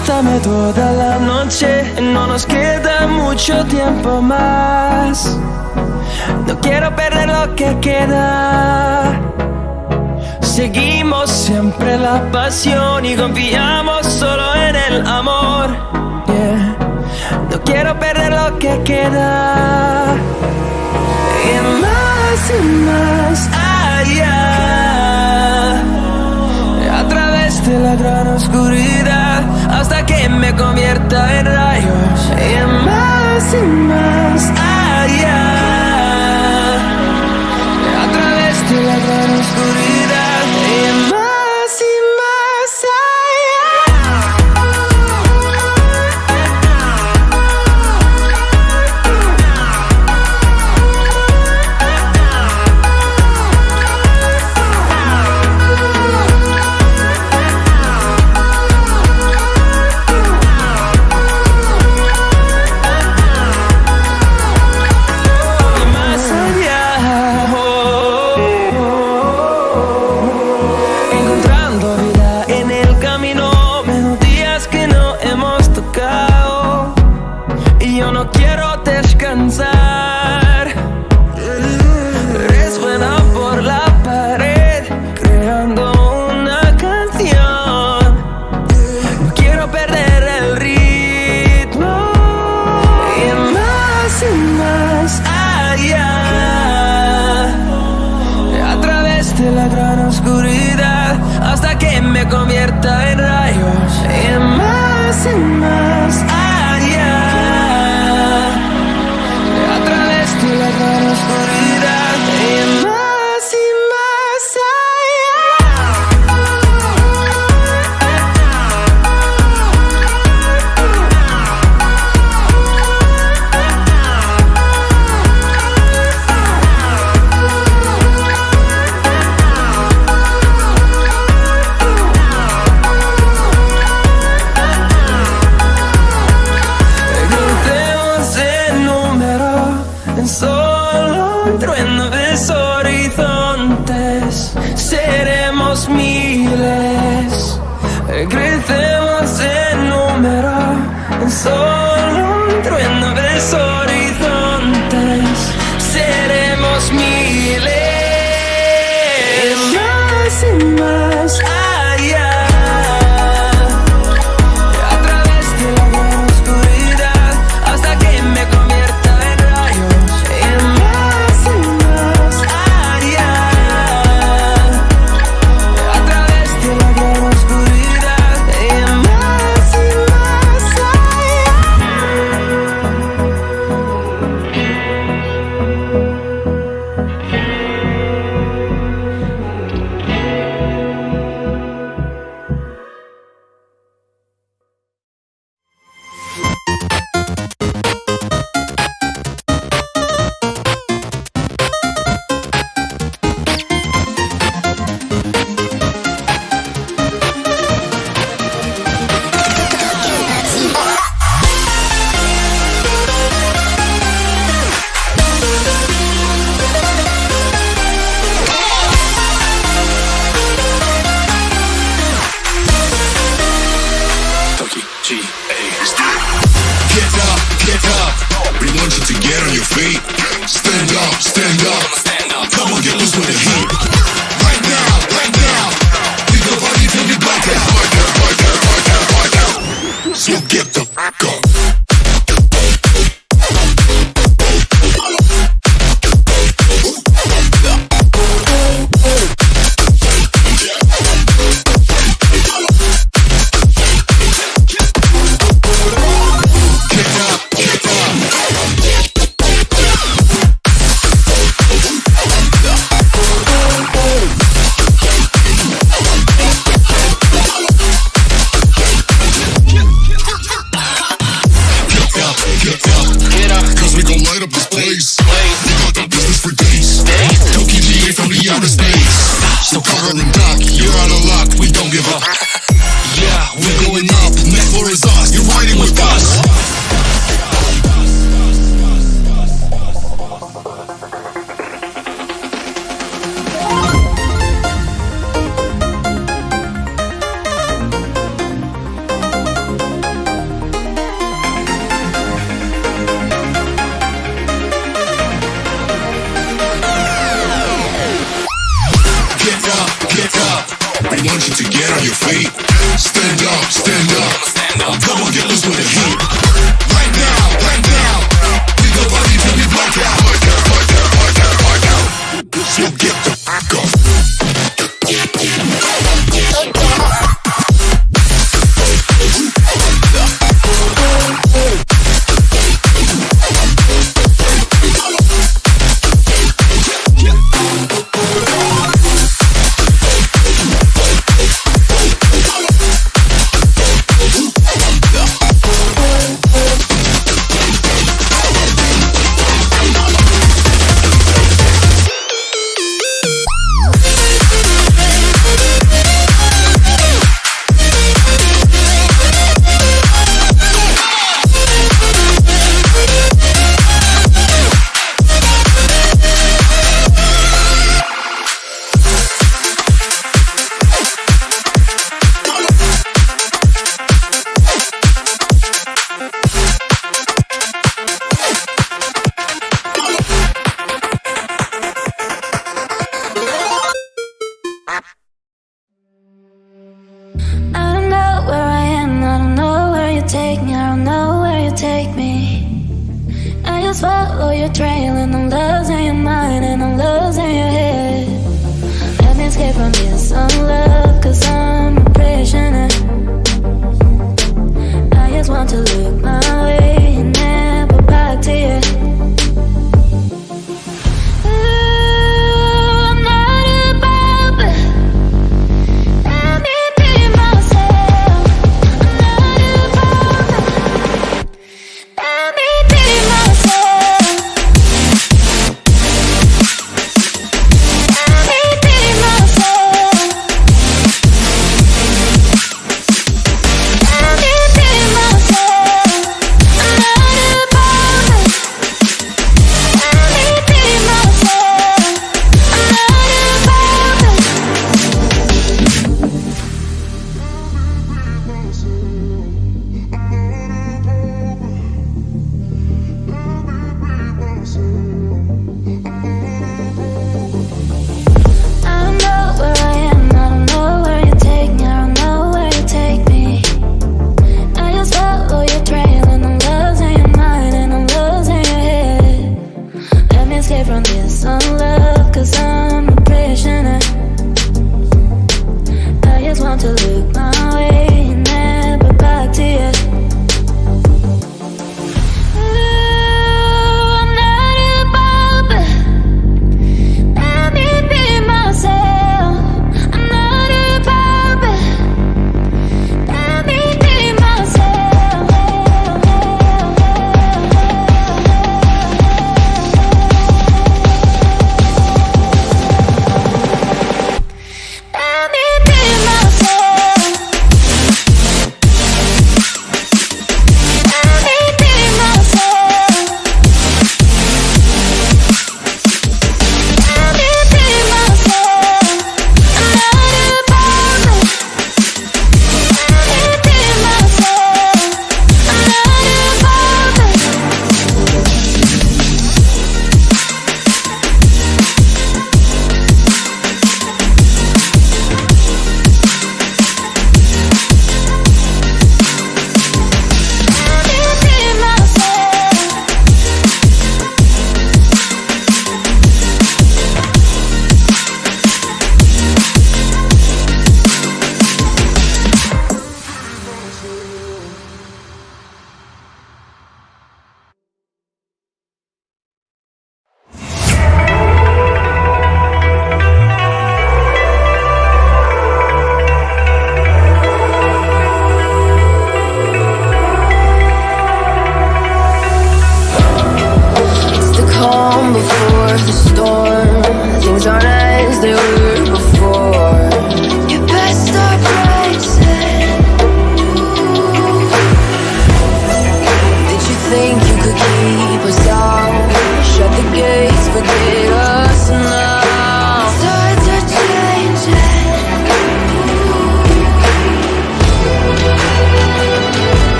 abrázame toda la noche. No nos queda mucho tiempo más. No quiero perder lo que queda. Seguimos siempre la pasión y confiamos solo en el amor. Yeah. No quiero perder lo que queda. Y más allá, a través de la gran oscuridad, hasta que me convierta en rayos. Y más allá, a través de la gran oscuridad. Y más allá. Resuena por la pared, creando una canción. No quiero perder el ritmo. Y más allá, a través de la gran oscuridad, hasta que me convierta en rayos. Y más allá, a través de la gran oscuridad. Y más solo un trueno de horizontes, seremos miles, crecemos en número, en solo un trueno de horizontes, seremos miles. Más allá, a través de la gran oscuridad, hasta que me convierta en rayos.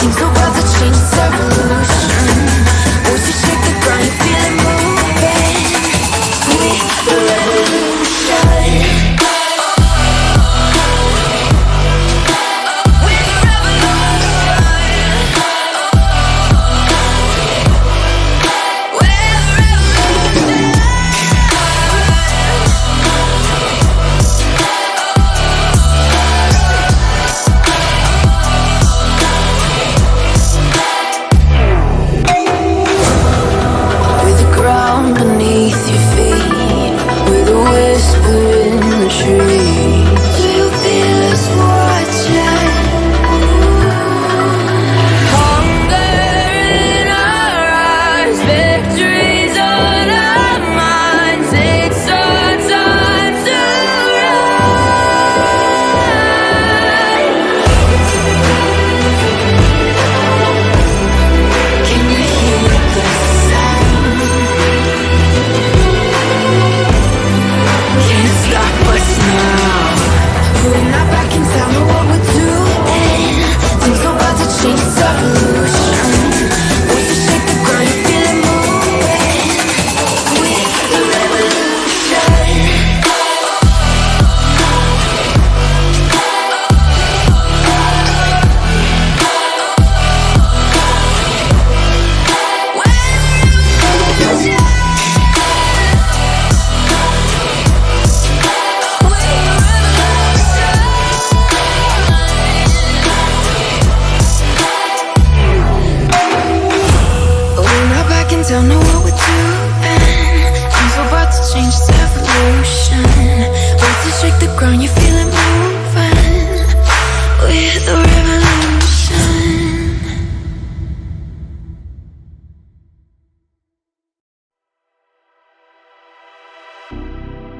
Things are about to change. don't know what we're doing. Things are about to change, it's evolution. Way to shake the ground, you feel it moving. We're the revolution.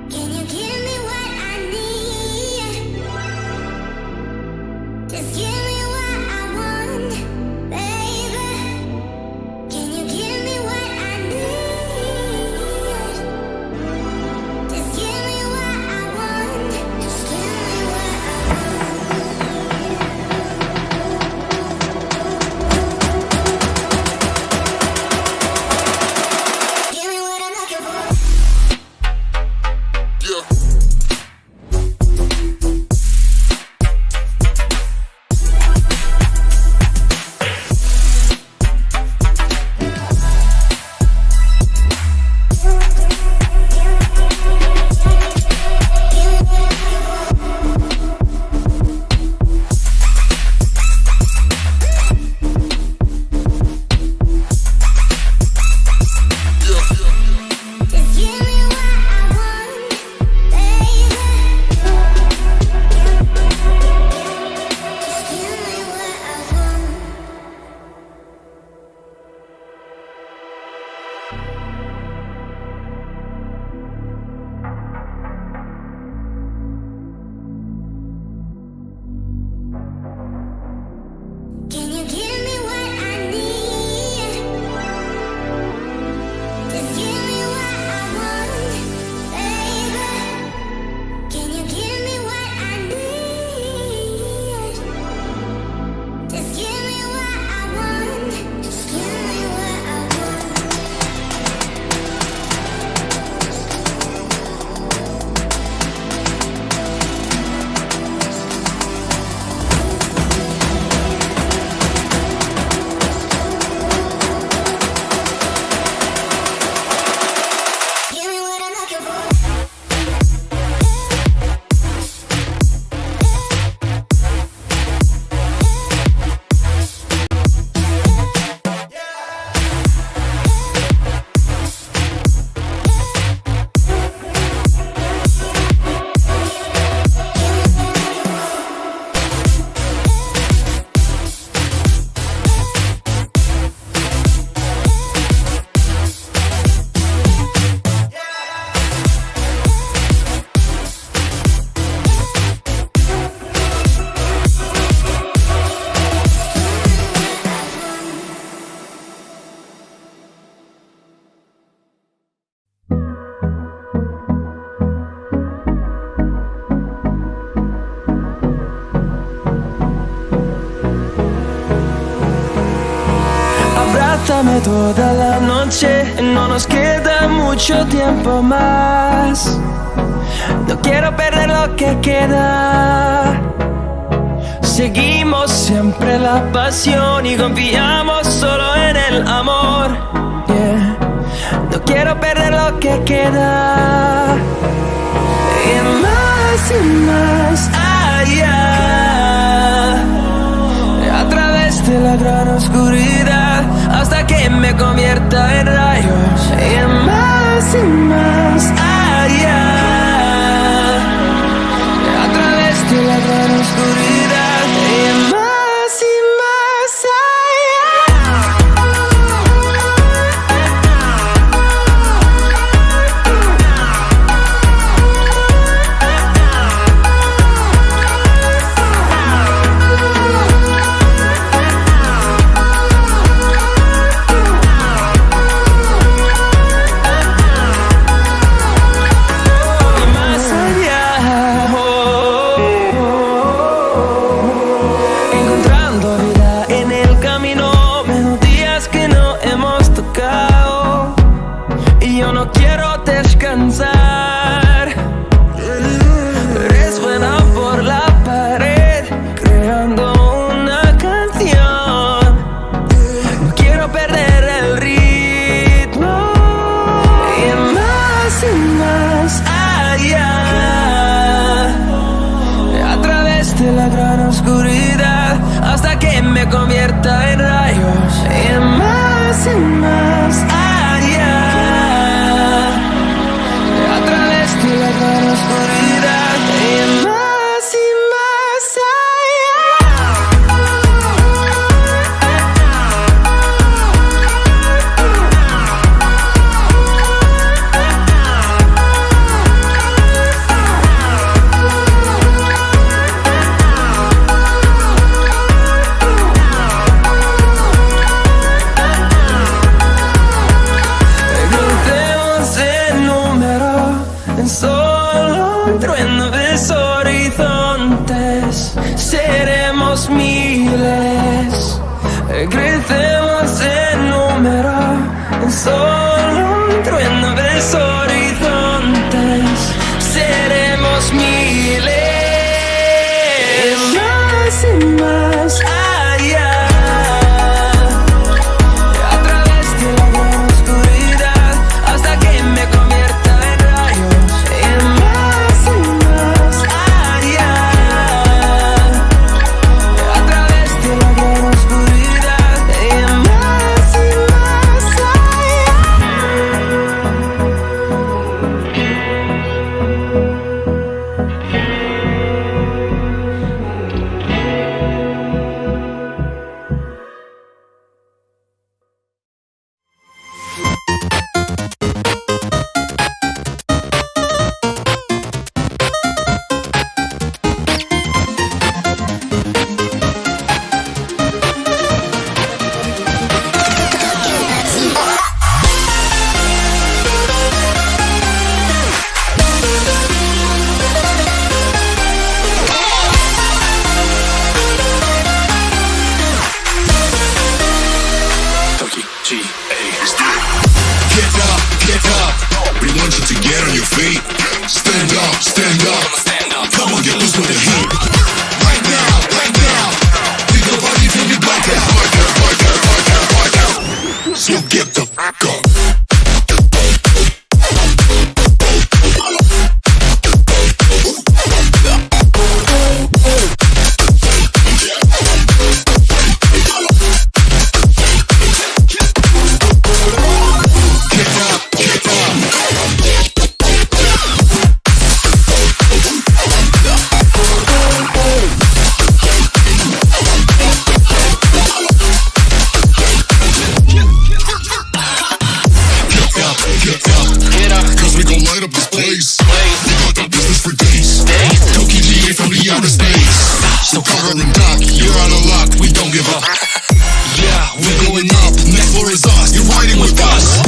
Can you give me what I need? Just give me what I want, baby. Can you give me what I need? Just give me what I want. Just give me what I want. Give me what I'm looking for. Just give me what I want, baby. Just give me what I want. Can you give me what I need? Just give me what I want, baby. Can you give me what I need? Just give me what I want. Just give me what I want. Give me what I'm looking for. Abrázame toda la noche, no nos queda mucho tiempo más. No quiero perder lo que queda. Seguimos siempre la pasión y confiamos solo en el amor. Yeah. No quiero perder lo que queda. Y más allá. A través de la gran oscuridad, hasta que me convierta en rayos. Y más allá. A través de la gran oscuridad. Y más allá. Get up, get up. We want you to get on your feet. Stand up, stand up. Come on, get loose with the heat. Right now, right now. Pick your body from your back out. So get the fuck up. So cover and duck, you're out of luck, we don't give up. Yeah, we're going up, next floor is us, you're riding with us.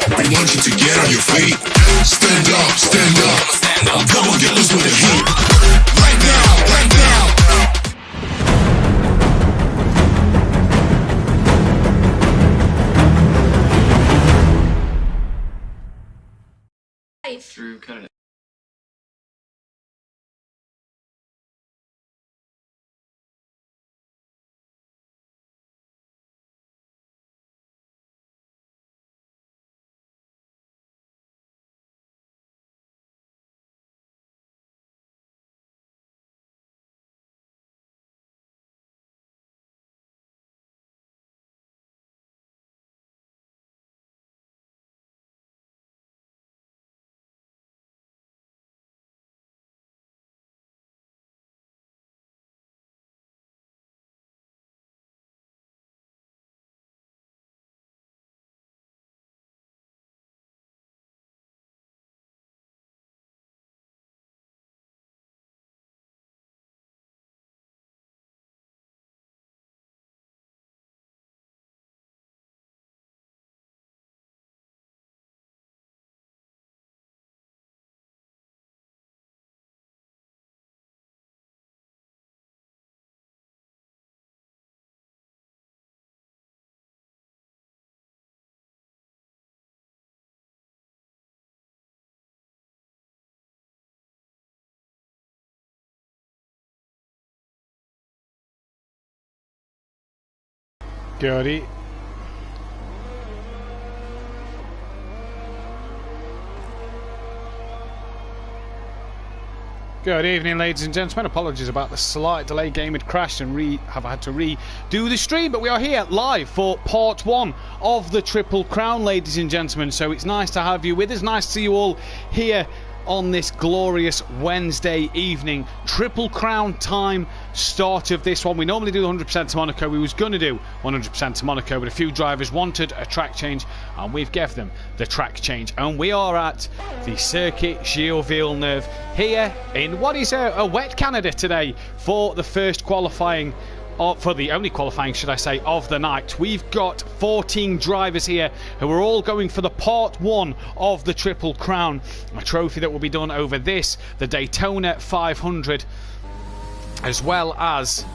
We want you to get on your feet. Stand up, stand up. Come on, get loose with the heat. Right now, right now. Drew, cut it. Good evening, ladies and gentlemen. Apologies about the slight delay. Game had crashed and have had to redo the stream, but we are here live for part one of the Triple Crown, ladies and gentlemen. So it's nice to have you with us. Nice to see you all here on this glorious Wednesday evening. Triple Crown time, start of this one. We normally do 100% to Monaco. We was going to do 100% to Monaco, but a few drivers wanted a track change, and we've given them the track change. And we are at the Circuit Gilles Villeneuve here in what is a wet Canada today for the first qualifying, for the only qualifying, should I say, of the night. We've got 14 drivers here who are all going for the part one of the Triple Crown, a trophy that will be done over this, the Daytona 500, as well as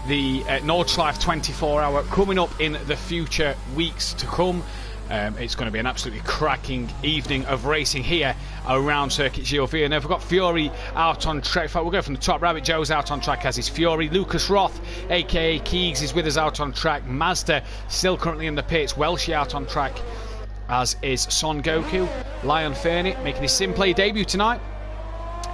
the Nordschleife 24 hour coming up in the future weeks to come. It's going to be an absolutely cracking evening of racing here around Circuit Gilles Villeneuve. We've got Fury out on track. In fact, we'll go from the top. Rabbit Joe's out on track, as is Fury. Lucas Roth, aka Keegs, is with us out on track. Mazda still currently in the pits. Welshie out on track, as is Son Goku. Lion Fernie making his Simplay debut tonight.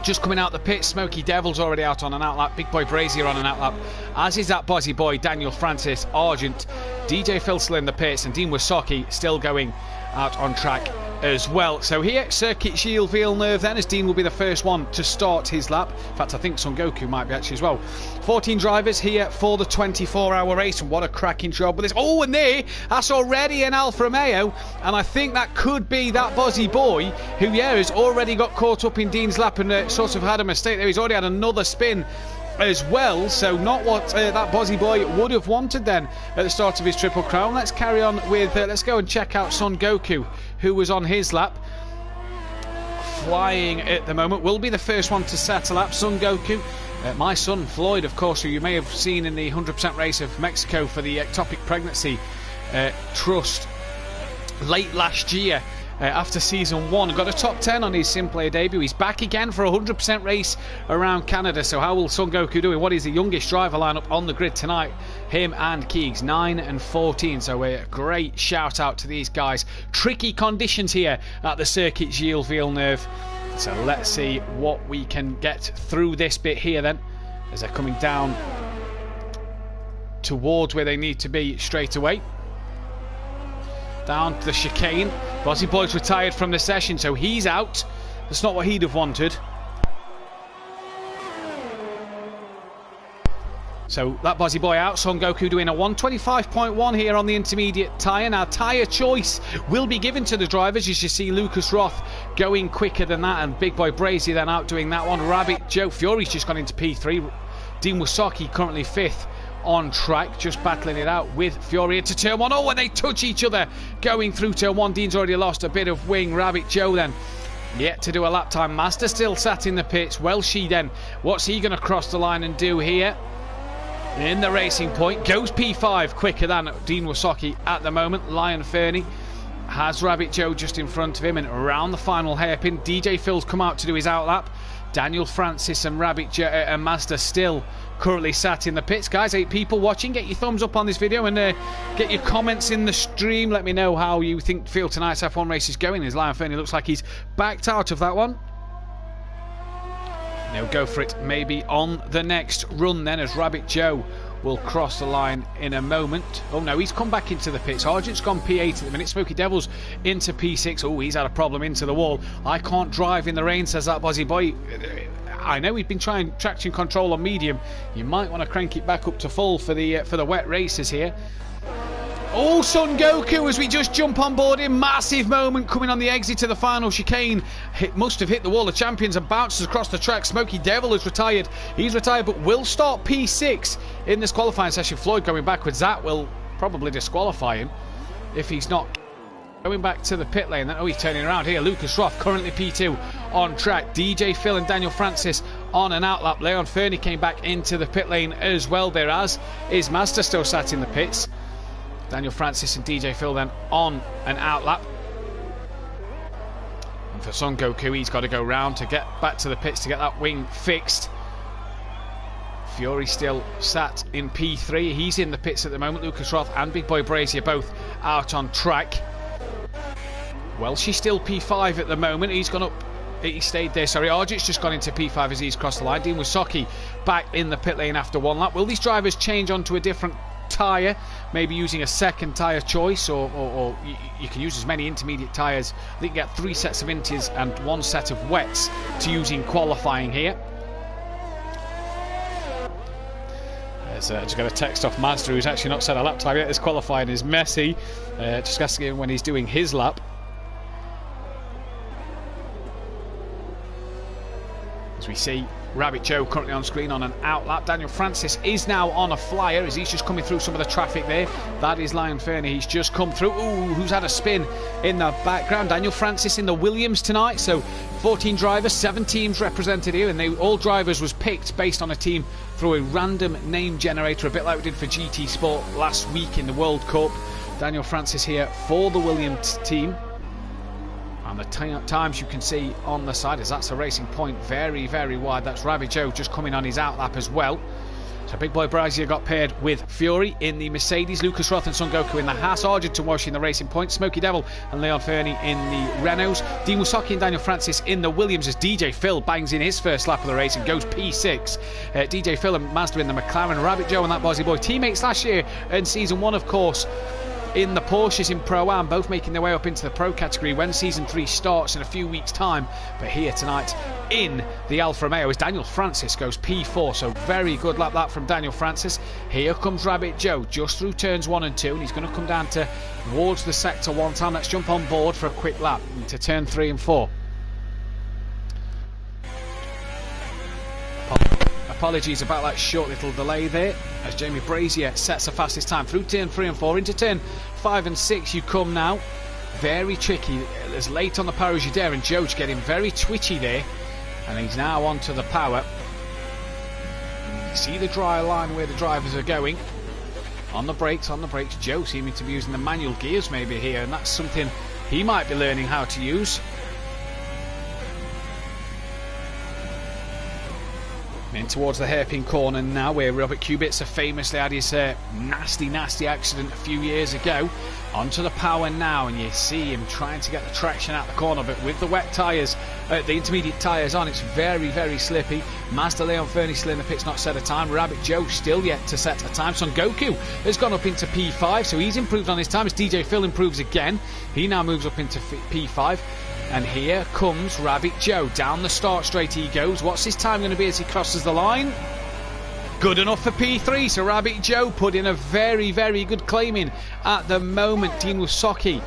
Just coming out the pit, Smoky Devil's already out on an outlap. Big Boy Brazier on an outlap, as is that Bozzy Boy Daniel Francis Argent. DJ Phil still in the pits, and Dean Wasocki still going out on track as well. So here, Circuit Gilles Villeneuve then, as Dean will be the first one to start his lap. In fact, I think Son Goku might be actually as well. 14 drivers here for the 24-hour race, and what a cracking job with this. Oh, and there, that's already an Alfa Romeo, and I think that could be that Bozzy boy who, yeah, has already got caught up in Dean's lap and sort of had a mistake there. He's already had another spin as well, so not what that Bozzy boy would have wanted then at the start of his Triple Crown. Let's carry on with, let's go and check out Son Goku, who was on his lap. Flying at the moment, will be the first one to set a lap. Son Goku, my son Floyd, of course, who you may have seen in the 100% race of Mexico for the Ectopic Pregnancy Trust late last year. After season 1, got a top 10 on his Simplay debut. He's back again for a 100% race around Canada. So how will Son Goku do? What is the youngest driver lineup on the grid tonight? Him and Keegs, 9 and 14. So a great shout out to these guys. Tricky conditions here at the Circuit Gilles Villeneuve. So let's see what we can get through this bit here then, as they're coming down towards where they need to be straight away. Down the chicane. Bozzy Boy's retired from the session, so he's out. That's not what he'd have wanted. So that Bozzy Boy out. Son Goku doing a 125.1 here on the intermediate tyre. Now tyre choice will be given to the drivers, as you see Lucas Roth going quicker than that, and Big Boy Brazy then out doing that one. Rabbit Joe Fury's just gone into P3. Dean Wasaki currently 5th on track, just battling it out with Fury into turn 1. Oh, and they touch each other going through turn 1. Dean's already lost a bit of wing. Rabbit Joe then yet to do a lap time. Master still sat in the pits. Welshie then, what's he going to cross the line and do here in the Racing Point? Goes P5 quicker than Dean Wasaki at the moment. Lion Fernie has Rabbit Joe just in front of him, and around the final hairpin, DJ Phil's come out to do his outlap. Daniel Francis and Rabbit Joe and Master still currently sat in the pits. Guys, 8 people watching, get your thumbs up on this video and get your comments in the stream. Let me know how you feel tonight's F1 race is going, as Lion Fernie looks like he's backed out of that one. They'll go for it maybe on the next run then, as Rabbit Joe will cross the line in a moment. Oh no, he's come back into the pits. Argent's gone P8 at the minute. Smoky Devil's into P6. Oh, he's had a problem into the wall. I can't drive in the rain, says that Bozzy Boy. I know he's been trying traction control on medium. You might want to crank it back up to full for the wet races here. Oh, Son Goku, as we just jump on board him. Massive moment coming on the exit to the final chicane. Must have hit the wall of champions and bounces across the track. Smoky Devil is retired. He's retired, but will start P6 in this qualifying session. Floyd going backwards. That will probably disqualify him if he's not going back to the pit lane. Then, oh, he's turning around here. Lucas Roth currently P2 on track. DJ Phil and Daniel Francis on an outlap. Leon Fernie came back into the pit lane as well. There as is Master still sat in the pits. Daniel Francis and DJ Phil then on an outlap. And for Son Goku, he's got to go round to get back to the pits to get that wing fixed. Fury still sat in P3. He's in the pits at the moment. Lucas Roth and Big Boy Brazier both out on track. Welshie's still P5 at the moment. He's gone up. He stayed there, sorry. Argent's just gone into P5 as he's crossed the line. Dean Wasaki back in the pit lane after one lap. Will these drivers change onto a different tyre, maybe using a second tyre choice, or you can use as many intermediate tyres? I think you get 3 sets of inties and 1 set of wets to use in qualifying here. Just got a text off Mazda, who's actually not set a lap time yet. This qualifying is messy. Just asking him when he's doing his lap. As we see Rabbit Joe currently on screen on an outlap. Daniel Francis is now on a flyer as he's just coming through some of the traffic there. That is Lion Fernie. He's just come through. Ooh, who's had a spin in the background? Daniel Francis in the Williams tonight. So 14 drivers, 7 teams represented here, and all drivers was picked based on a team through a random name generator, a bit like we did for GT Sport last week in the World Cup. Daniel Francis here for the Williams team. And the times you can see on the side, as that's a Racing Point, very, very wide. That's Rabbit Joe just coming on his outlap as well. So Big Boy Brazier got paired with Fury in the Mercedes, Lucas Roth and Son Goku in the Haas, Argent and Wash in the Racing Point, Smoky Devil and Leon Fernie in the Renaults, Dean Wasaki and Daniel Francis in the Williams, as DJ Phil bangs in his first lap of the race and goes P6. DJ Phil and Mazda in the McLaren. Rabbit Joe and that Bozzy Boy, teammates last year in Season 1, of course. in the Porsches in Pro-Am, both making their way up into the Pro category when Season 3 starts in a few weeks' time. But here tonight in the Alfa Romeo as Daniel Francis goes P4, so very good lap that from Daniel Francis. Here comes Rabbit Joe just through turns 1 and 2, and he's going to come down towards the sector 1 time. Let's jump on board for a quick lap into turn 3 and 4. Apologies about that short little delay there as Jamie Brazier sets the fastest time through turn 3 and 4. Into turn 5 and 6 you come now. Very tricky, as late on the power as you dare, and Joe's getting very twitchy there, and he's now onto the power. You see the dry line where the drivers are going. On the brakes, Joe seeming to be using the manual gears maybe here, and that's something he might be learning how to use. In towards the hairpin corner now, where Robert Kubica famously had his nasty accident a few years ago. Onto the power now, and you see him trying to get the traction out the corner, but with the wet tyres, the intermediate tyres on, it's very slippy. Mazda Leon Fernie still in the pits, not set a time. Rabbit Joe still yet to set a time. Son Goku has gone up into P5, so he's improved on his time as DJ Phil improves again. He now moves up into P5. And here comes Rabbit Joe. Down the start straight he goes. What's his time going to be as he crosses the line? Good enough for P3. So Rabbit Joe put in a very good claim in at the moment. Dean Wysocki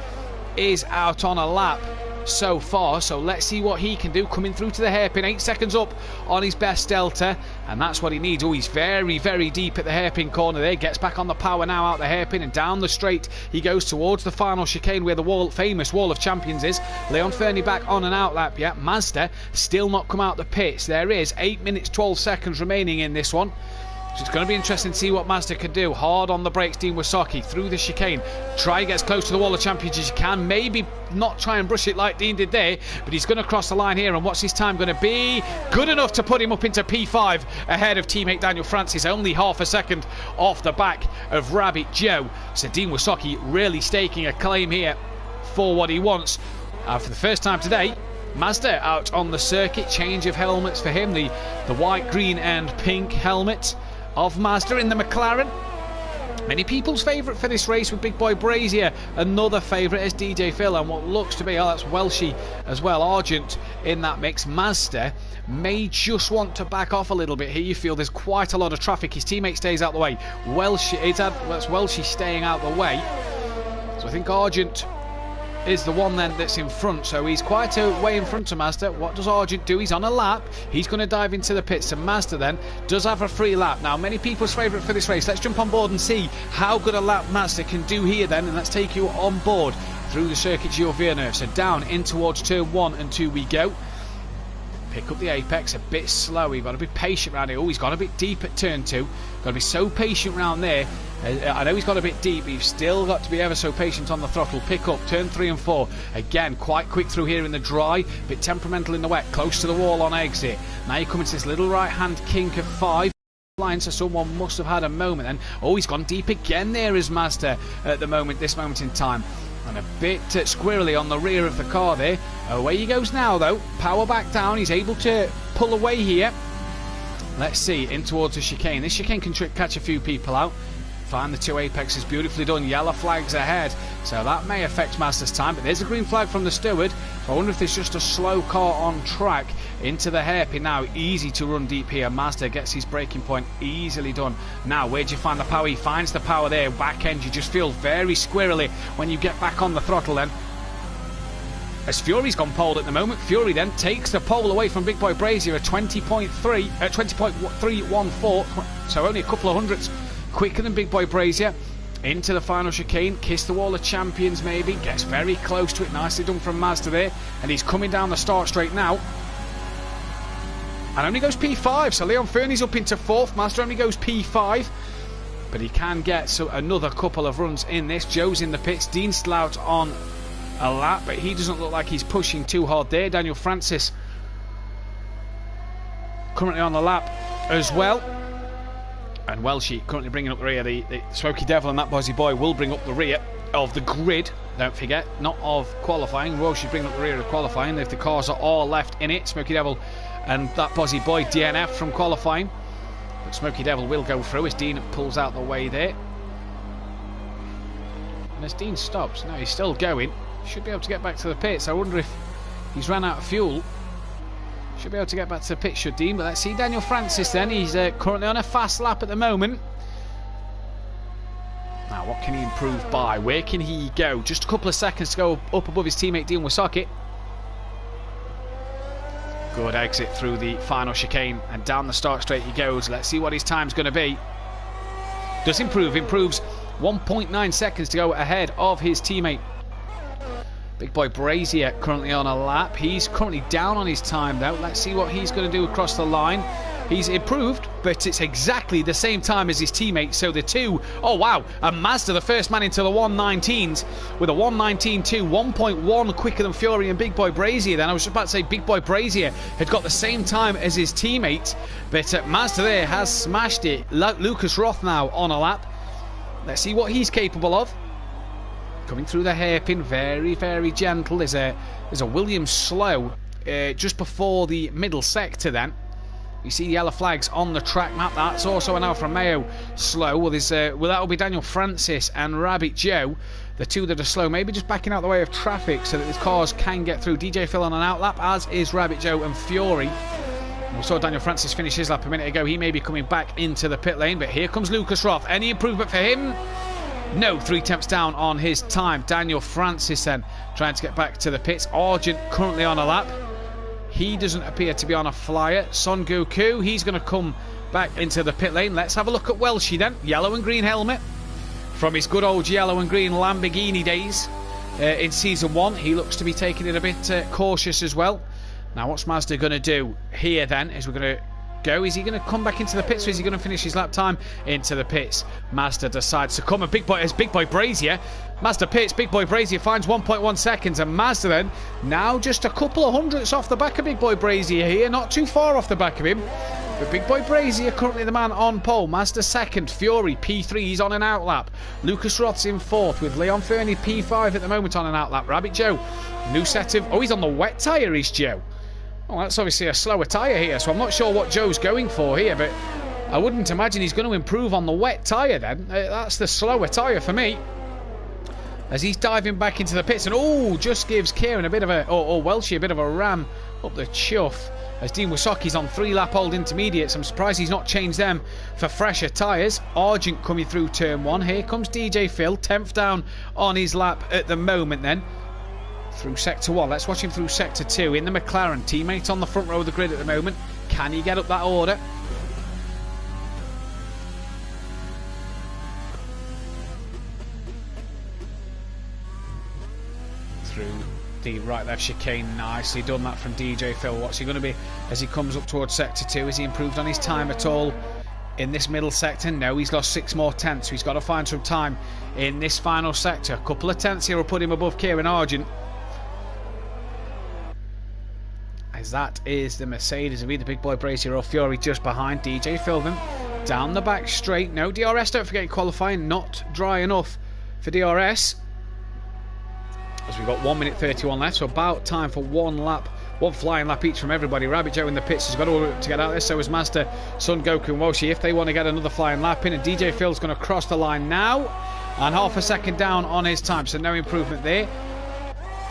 is out on a lap so far, so let's see what he can do. Coming through to the hairpin, 8 seconds up on his best delta, and that's what he needs. Oh, he's very deep at the hairpin corner there. Gets back on the power now out the hairpin, and down the straight he goes towards the final chicane where the famous Wall of Champions is. Leon Fernie back on an outlap yet. Mazda still not come out the pits. There is 8 minutes 12 seconds remaining in this one. So it's going to be interesting to see what Mazda can do. Hard on the brakes, Dean Wysocki through the chicane. Try and get as close to the Wall of Champions as you can. Maybe not try and brush it like Dean did there, but he's going to cross the line here. And what's his time going to be? Good enough to put him up into P5 ahead of teammate Daniel Francis. Only half a second off the back of Rabbit Joe. So Dean Wysocki really staking a claim here for what he wants. For the first time today, Mazda out on the circuit. Change of helmets for him. The white, green and pink helmet of Mazda in the McLaren. Many people's favourite for this race with Big Boy Brazier. Another favourite is DJ Phil, and what looks to be, that's Welshie as well, Argent in that mix. Mazda may just want to back off a little bit here. You feel there's quite a lot of traffic. His teammate stays out the way. That's Welshie staying out the way. So I think Argent is the one then that's in front, so he's quite a way in front of Mazda. What does Argent do? He's on a lap. He's going to dive into the pits, and Mazda then does have a free lap. Now, many people's favourite for this race. Let's jump on board and see how good a lap Mazda can do here then, and let's take you on board through the circuit Gilles Villeneuve. So down in towards turn 1 and 2 we go. Pick up the apex, a bit slow. You've got to be patient around here. Oh, he's got a bit deep at turn 2. Got to be so patient around there. I know he's got a bit deep, but you've still got to be ever so patient on the throttle. Pick up turn 3 and 4. Again, quite quick through here in the dry, bit temperamental in the wet, close to the wall on exit. Now you come into this little right hand kink of 5. So someone must have had a moment, and oh, he's gone deep again there as Mazda at the moment, this moment in time. And a bit squirrely on the rear of the car there. Away he goes now though. Power back down. He's able to pull away here. Let's see, in towards the chicane. This chicane can catch a few people out. Find the 2 apexes, beautifully done. Yellow flags ahead, so that may affect Mazda's time, but there's a green flag from the steward. So I wonder if there's just a slow car on track into the hairpin now. Easy to run deep here. Mazda gets his braking point easily done. Now, where'd you find the power? He finds the power there. Back end, you just feel very squirrely when you get back on the throttle then. As Fury's gone pole at the moment, Fury then takes the pole away from Big Boy Brazier at 20.314, so only a couple of hundredths quicker than Big Boy Brazier. Into the final chicane, kiss the Wall of Champions maybe, gets very close to it. Nicely done from Mazda there, and he's coming down the start straight now. And only goes P5, so Leon Fernie's up into 4th. Mazda only goes P5, but he can get another couple of runs in this. Joe's in the pits, Dean still out on a lap, but he doesn't look like he's pushing too hard there. Daniel Francis currently on the lap as well. And Welshie currently bringing up the rear. The Smoky Devil and that Bozzy Boy will bring up the rear of the grid, don't forget, not of qualifying. Welshie bring up the rear of qualifying if the cars are all left in it. Smoky Devil and that Bozzy Boy DNF from qualifying, but Smoky Devil will go through as Dean pulls out the way there. And as Dean stops, no, he's still going. Should be able to get back to the pits. I wonder if he's ran out of fuel. Should be able to get back to the pit, should Dean. But let's see Daniel Francis then. He's currently on a fast lap at the moment. Now, what can he improve by? Where can he go? Just a couple of seconds to go up above his teammate Dean Wysocki. Good exit through the final chicane, and down the start straight he goes. Let's see what his time's going to be. Does improve, improves 1.9 seconds to go ahead of his teammate. Big boy Brazier currently on a lap. He's currently down on his time though. Let's see what he's going to do across the line. He's improved, but it's exactly the same time as his teammate. So the two, oh wow, and Mazda, the first man into the 119s with a 119.2, 1.1 quicker than Fury and Big Boy Brazier. Then I was just about to say Big Boy Brazier had got the same time as his teammate, but Mazda there has smashed it. Lucas Roth now on a lap. Let's see what he's capable of. Coming through the hairpin, very, very gentle. There's a Williams slow just before the middle sector then. You see the yellow flags on the track map. That's also an Alfa Romeo slow. Well, that'll be Daniel Francis and Rabbit Joe, the two that are slow. Maybe just backing out the way of traffic so that the cars can get through. DJ Phil on an outlap, as is Rabbit Joe and Fury. We saw Daniel Francis finish his lap a minute ago. He may be coming back into the pit lane, but here comes Lucas Roth. Any improvement for him? No, 3/10 down on his time. Daniel Francis then trying to get back to the pits. Argent currently on a lap. He doesn't appear to be on a flyer. Son Goku, he's going to come back into the pit lane. Let's have a look at Welshie then. Yellow and green helmet from his good old yellow and green Lamborghini days in Season 1. He looks to be taking it a bit cautious as well. Now what's Mazda going to do here then? Is we're going to go. Is he going to come back into the pits, or is he going to finish his lap time into the pits? Mazda decides to come, and Big Boy Brazier. Mazda pits, Big Boy Brazier finds 1.1 seconds, and Mazda then now just a couple of hundredths off the back of Big Boy Brazier here, not too far off the back of him. But Big Boy Brazier currently the man on pole. Mazda second, Fury P3, he's on an outlap. Lucas Roth's in fourth with Leon Fernie P5 at the moment on an outlap. Rabbit Joe, new set of, oh, he's on the wet tyre, is Joe. Well, that's obviously a slower tyre here, so I'm not sure what Joe's going for here, but I wouldn't imagine he's going to improve on the wet tyre then. That's the slower tyre for me. As he's diving back into the pits, and oh, just gives Kieran a bit of a, or Welshie a bit of a ram up the chuff. As Dean Wysocki's on 3-lap old intermediates. I'm surprised he's not changed them for fresher tyres. Argent coming through turn 1. Here comes DJ Phil, 10th down on his lap at the moment then. Through sector 1, let's watch him through sector 2 in the McLaren. Teammate on the front row of the grid at the moment. Can he get up that order? Through the right left chicane, nicely done that from DJ Phil. What's he going to be as he comes up towards sector 2? Has he improved on his time at all in this middle sector? No, he's lost 6 more tenths, so he's got to find some time in this final sector. A couple of tenths here will put him above Kieran Argent. As that is the Mercedes of either Big Boy Brazier or Fury just behind. DJ Phil then down the back straight. No DRS, don't forget qualifying, not dry enough for DRS. As we've got 1 minute 31 left, so about time for one flying lap each from everybody. Rabbit Joe in the pits has got to get out there, so is Mazda, Son Goku and Welshie if they want to get another flying lap in. And DJ Phil's going to cross the line now, and half a second down on his time, so no improvement there.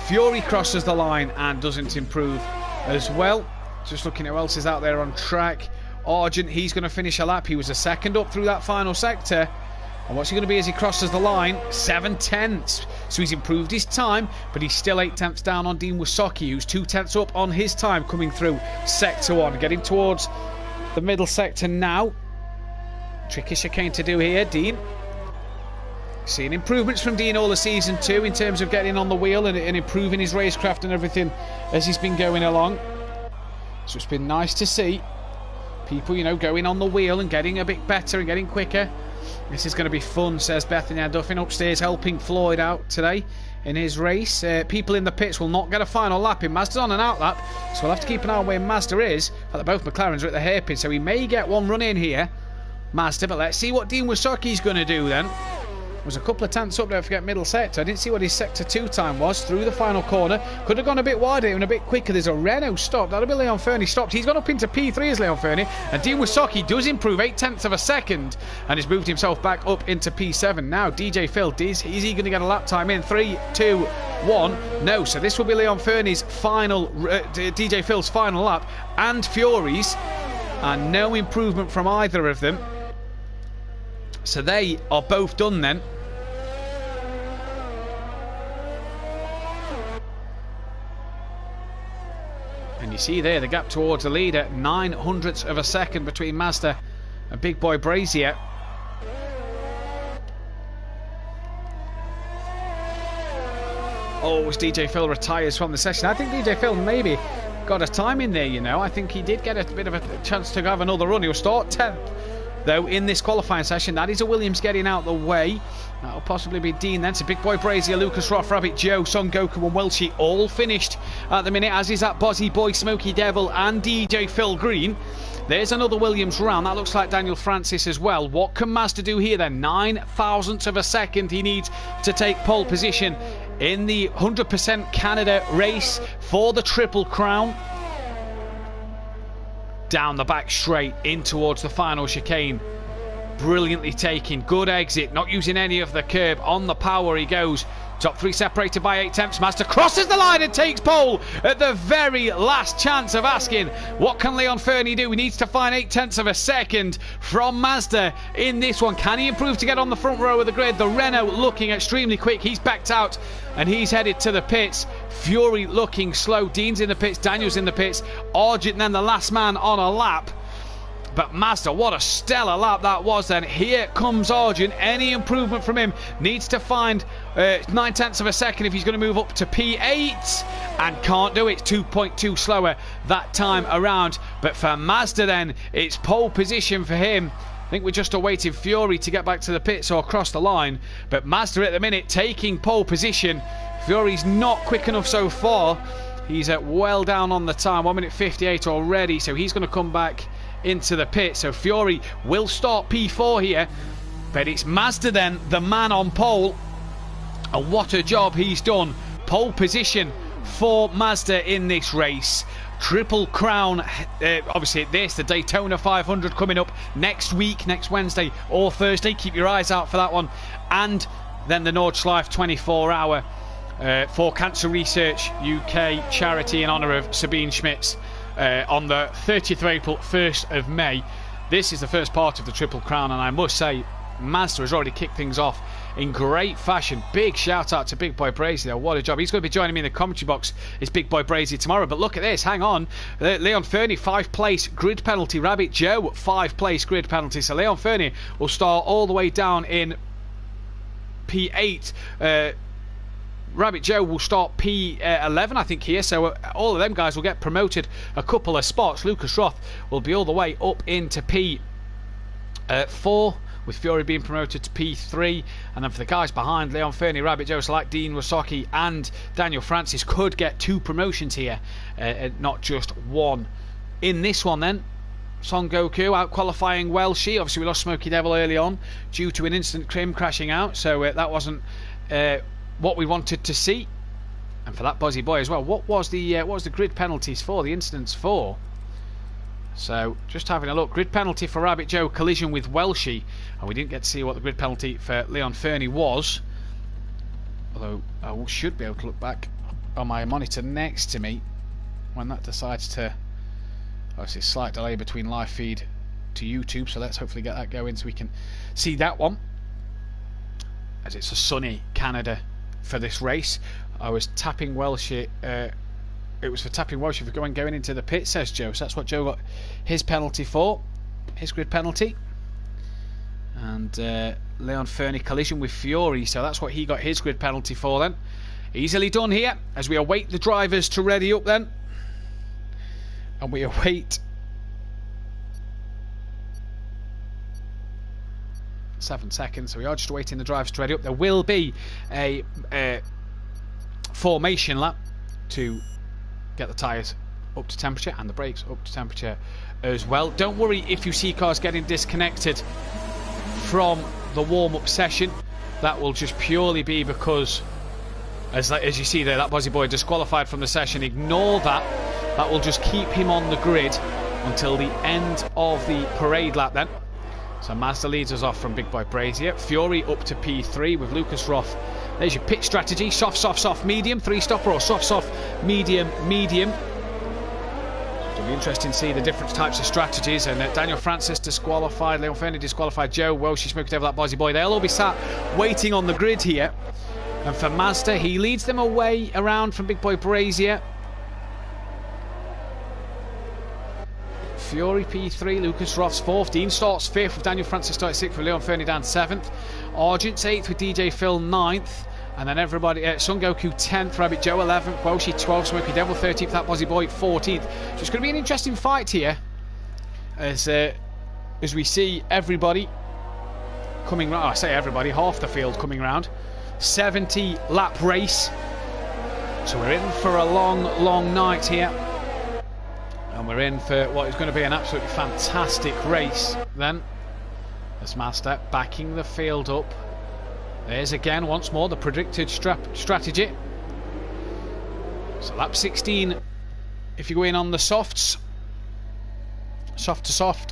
Fury crosses the line and doesn't improve as well. Just looking at who else is out there on track. Argent, he's going to finish a lap. He was a second up through that final sector. And what's he going to be as he crosses the line? 7 tenths. So he's improved his time, but he's still 8 tenths down on Dean Wysocki, who's 2 tenths up on his time coming through sector 1. Getting towards the middle sector now. Tricky chicane to do here, Dean. Seeing improvements from Dean all the season 2 in terms of getting on the wheel and improving his racecraft and everything as he's been going along. So it's been nice to see people, you know, going on the wheel and getting a bit better and getting quicker. This is going to be fun, says Bethany Duffin upstairs helping Floyd out today in his race. People in the pits will not get a final lap in. Mazda's on an outlap, so we'll have to keep an eye on where Mazda is. Both McLarens are at the hairpin, so he may get one run in here, Mazda, but let's see what Dean Wysocki's going to do then. Was a couple of tenths up, don't forget, middle sector. I didn't see what his sector 2 time was through the final corner. Could have gone a bit wider and a bit quicker. There's a Renault stop. That'll be Leon Fernie stopped. He's gone up into P3 as Leon Fernie. And Dean Wisocki does improve 0.8 of a second and has moved himself back up into P7. Now, DJ Phil, is he going to get a lap time in? 3, 2, 1. No, so this will be Leon Fernie's final, DJ Phil's final lap and Fury's. And no improvement from either of them. So they are both done then. And you see there the gap towards the leader, 0.09 of a second between Mazda and Big Boy Brazier. Oh, as DJ Phil retires from the session. I think DJ Phil maybe got a time in there, you know. I think he did get a bit of a chance to have another run. He'll start 10th, though, in this qualifying session. That is a Williams getting out the way. That'll possibly be Dean then. So Big Boy Brazier, Lucas Roth, Rabbit Joe, Son Goku and Welshie all finished at the minute, as is that Bozzy Boy, Smokey Devil and DJ Phil Green. There's another Williams round. That looks like Daniel Francis as well. What can Mazda do here then? 0.09 of a second he needs to take pole position in the 100% Canada race for the Triple Crown. Down the back straight in towards the final chicane. Brilliantly taking, good exit, not using any of the curb. On the power he goes. Top 3 separated by 0.8. Mazda crosses the line and takes pole at the very last chance of asking. What can Leon Fernie do? He needs to find 0.8 of a second from Mazda in this one. Can he improve to get on the front row of the grid? The Renault looking extremely quick. He's backed out and he's headed to the pits. Fury looking slow. Dean's in the pits. Daniel's in the pits. Argent then the last man on a lap. But Mazda, what a stellar lap that was then. Here comes Argent. Any improvement from him needs to find 0.9 of a second if he's going to move up to P8. And can't do it. 2.2 slower that time around. But for Mazda then, it's pole position for him. I think we're just awaiting Fury to get back to the pits or across the line. But Mazda at the minute taking pole position. Fury's not quick enough so far. He's well down on the time. 1 minute 58 already. So he's going to come back into the pit. So Fury will start P4 here. But it's Mazda then, the man on pole. And what a job he's done. Pole position for Mazda in this race. Triple Crown, obviously the Daytona 500 coming up next week, next Wednesday or Thursday. Keep your eyes out for that one. And then the Nordschleife 24-hour for Cancer Research UK charity in honour of Sabine Schmitz on the 30th of April, 1st of May. This is the first part of the Triple Crown, and I must say Mazda has already kicked things off in great fashion. Big shout out to Big Boy Brazier. What a job. He's going to be joining me in the commentary box. It's Big Boy Brazier tomorrow. But look at this. Hang on. Leon Fernie, 5th place grid penalty. Rabbit Joe, 5th place grid penalty. So Leon Fernie will start all the way down in P8. Rabbit Joe will start P11, I think, here. So all of them guys will get promoted a couple of spots. Lucas Roth will be all the way up into P4, with Fury being promoted to P3. And then for the guys behind, Leon Fernie, Rabbit Joe, like Dean Wisocki and Daniel Francis could get 2 promotions here, not just 1. In this one then, Son Goku out qualifying Welshie. Obviously we lost Smokey Devil early on due to an instant Krim crashing out, so that wasn't what we wanted to see. And for that Buzzy Boy as well, what was the grid penalties for, the incidents for? So just having a look, grid penalty for Rabbit Joe, collision with Welshie, and we didn't get to see what the grid penalty for Leon Fernie was, although I should be able to look back on my monitor next to me when that decides to, obviously slight delay between live feed to YouTube, so let's hopefully get that going so we can see that one, as it's a sunny Canada for this race. I was tapping Welshie, it was for tapping Welshie for going into the pit, says Joe. So that's what Joe got his penalty for, his grid penalty. And Leon Fernie collision with Fury, so that's what he got his grid penalty for then. Easily done here as we await the drivers to ready up then. And we await 7 seconds, so we are just waiting the drivers to ready up. There will be a formation lap to get the tyres up to temperature and the brakes up to temperature as well. Don't worry if you see cars getting disconnected from the warm-up session. that will just purely be because, as you see there, that Bozzy Boy disqualified from the session. Ignore that. That will just keep him on the grid until the end of the parade lap then. So Mazda leads us off from Big Boy Brazier. Fury up to P3 with Lucas Roth. There's your pit strategy. Soft, soft, soft, medium. 3-stopper or soft, soft, medium, medium. It'll be interesting to see the different types of strategies. And Daniel Francis disqualified. Leon Fernie disqualified. Joe Welsh, Smoky Devil, that Bozzy Boy. They'll all be sat waiting on the grid here. And for Mazda, he leads them away around from Big Boy Brazier. Fury P3, Lucas Roth's 4th, Dean starts 5th with Daniel Francis starts 6th with Leon Fernie down 7th, Argent's 8th with DJ Phil 9th, and then everybody, Son Goku 10th, Rabbit Joe 11th, Welshie 12th, Smoky Devil 13th, that Bozzy Boy 14th. So it's going to be an interesting fight here as we see everybody coming round. I say everybody, half the field coming round. 70 lap race, so we're in for a long night here. And we're in for what is going to be an absolutely fantastic race then. As Mazda backing the field up. There's again, once more, the predicted strategy. So lap 16, if you go in on the softs. Soft to soft.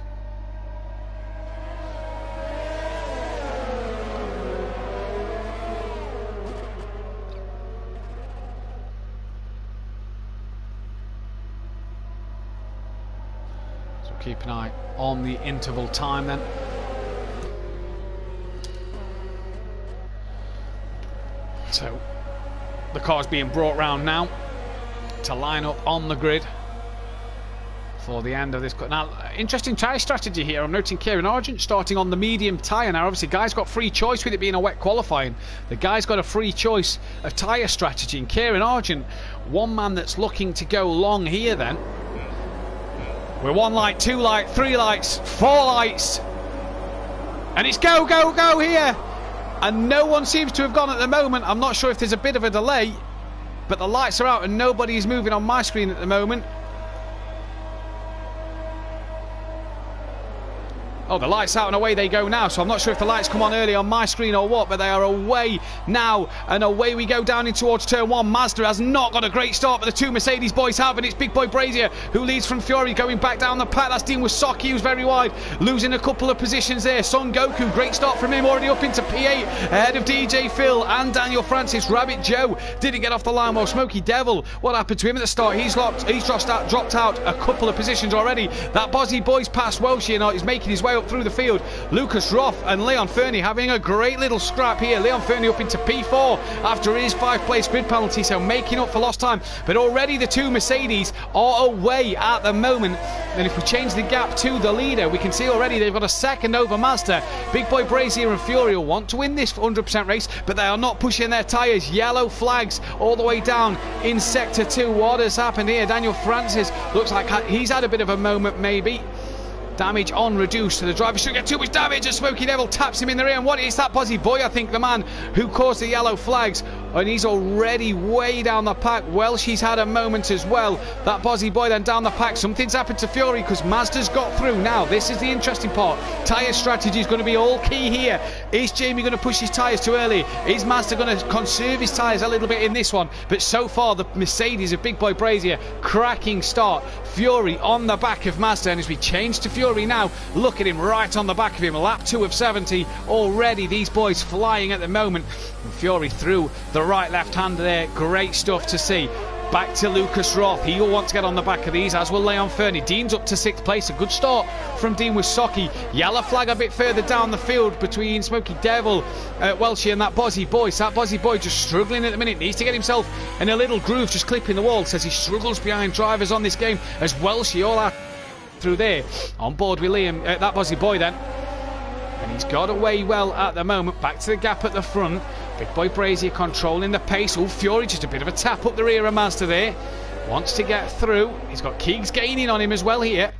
Keep an eye on the interval time then. So the car's being brought round now to line up on the grid for the end of this. Now, interesting tyre strategy here. I'm noting Kieran Argent starting on the medium tyre. Now, obviously, guy's got free choice with it being a wet qualifying. The guy's got a free choice of tyre strategy. And Kieran Argent, one man that's looking to go long here then. We're 1 light, 2 light, 3 lights, 4 lights. And it's go, go, go here. And no one seems to have gone at the moment. I'm not sure if there's a bit of a delay, but the lights are out and nobody is moving on my screen at the moment. Oh, the lights out and away they go now, so I'm not sure if the lights come on early on my screen or what, but they are away now, and away we go down in towards turn 1. Mazda has not got a great start, but the 2 Mercedes boys have, and it's Big Boy Brazier who leads from Fury, going back down the pack. That's Dean Wasaki, who's very wide, losing a couple of positions there. Son Goku, great start from him, already up into P8, ahead of DJ Phil and Daniel Francis. Rabbit Joe didn't get off the line well. Smoky Devil, what happened to him at the start? He's dropped out a couple of positions already. That Bozzy Boy's past Welshie and he's making his way up through the field. Lucas Roth and Leon Fernie having a great little scrap here. Leon Fernie up into P4 after his 5th-place grid penalty, so making up for lost time. But already the 2 Mercedes are away at the moment. And if we change the gap to the leader, we can see already they've got a second over Mazda. Big Boy Brazier and Fury will want to win this 100% race, but they are not pushing their tyres. Yellow flags all the way down in Sector 2. What has happened here? Daniel Francis looks like he's had a bit of a moment maybe. Damage on reduced, so the driver shouldn't get too much damage, and Smoky Devil taps him in the rear. And what is that Bozzy Boy, I think, the man who caused the yellow flags, and he's already way down the pack. Welshie's had a moment as well. That Bozzy Boy then down the pack. Something's happened to Fury because Mazda's got through. Now this is the interesting part. Tyre strategy is going to be all key here. Is Jamie going to push his tyres too early? Is Mazda going to conserve his tyres a little bit in this one? But so far the Mercedes of Big Boy Brazier, cracking start. Fury on the back of Mazda, and as we change to Fury now, look at him right on the back of him. Lap 2 of 70 already. These boys flying at the moment. And Fury through the right left hand there. Great stuff to see. Back to Lucas Roth. He will want to get on the back of these, as will Leon Fernie. Dean's up to 6th place. A good start from Dean Wasaki. Yellow flag a bit further down the field between Smoky Devil, Welshie, and that Bozzy Boy. So that Bozzy Boy just struggling at the minute. Needs to get himself in a little groove, just clipping the wall. Says he struggles behind drivers on this game, as Welshie all out through there. On board with Liam, that Bozzy Boy then. And he's got away well at the moment. Back to the gap at the front. Big Boy Brazier controlling the pace. Oh, Fury just a bit of a tap up the rear of Mazda there. Wants to get through. He's got Keegs gaining on him as well here.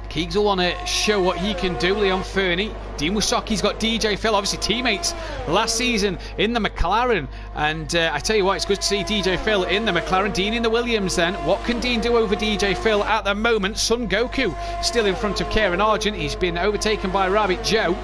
Keegs will want to show what he can do. Leon Fernie. Dean Wasaki's got DJ Phil, obviously teammates last season in the McLaren. And I tell you what, it's good to see DJ Phil in the McLaren. Dean in the Williams then. What can Dean do over DJ Phil at the moment? Son Goku still in front of Kieran Argent. He's been overtaken by Rabbit Joe.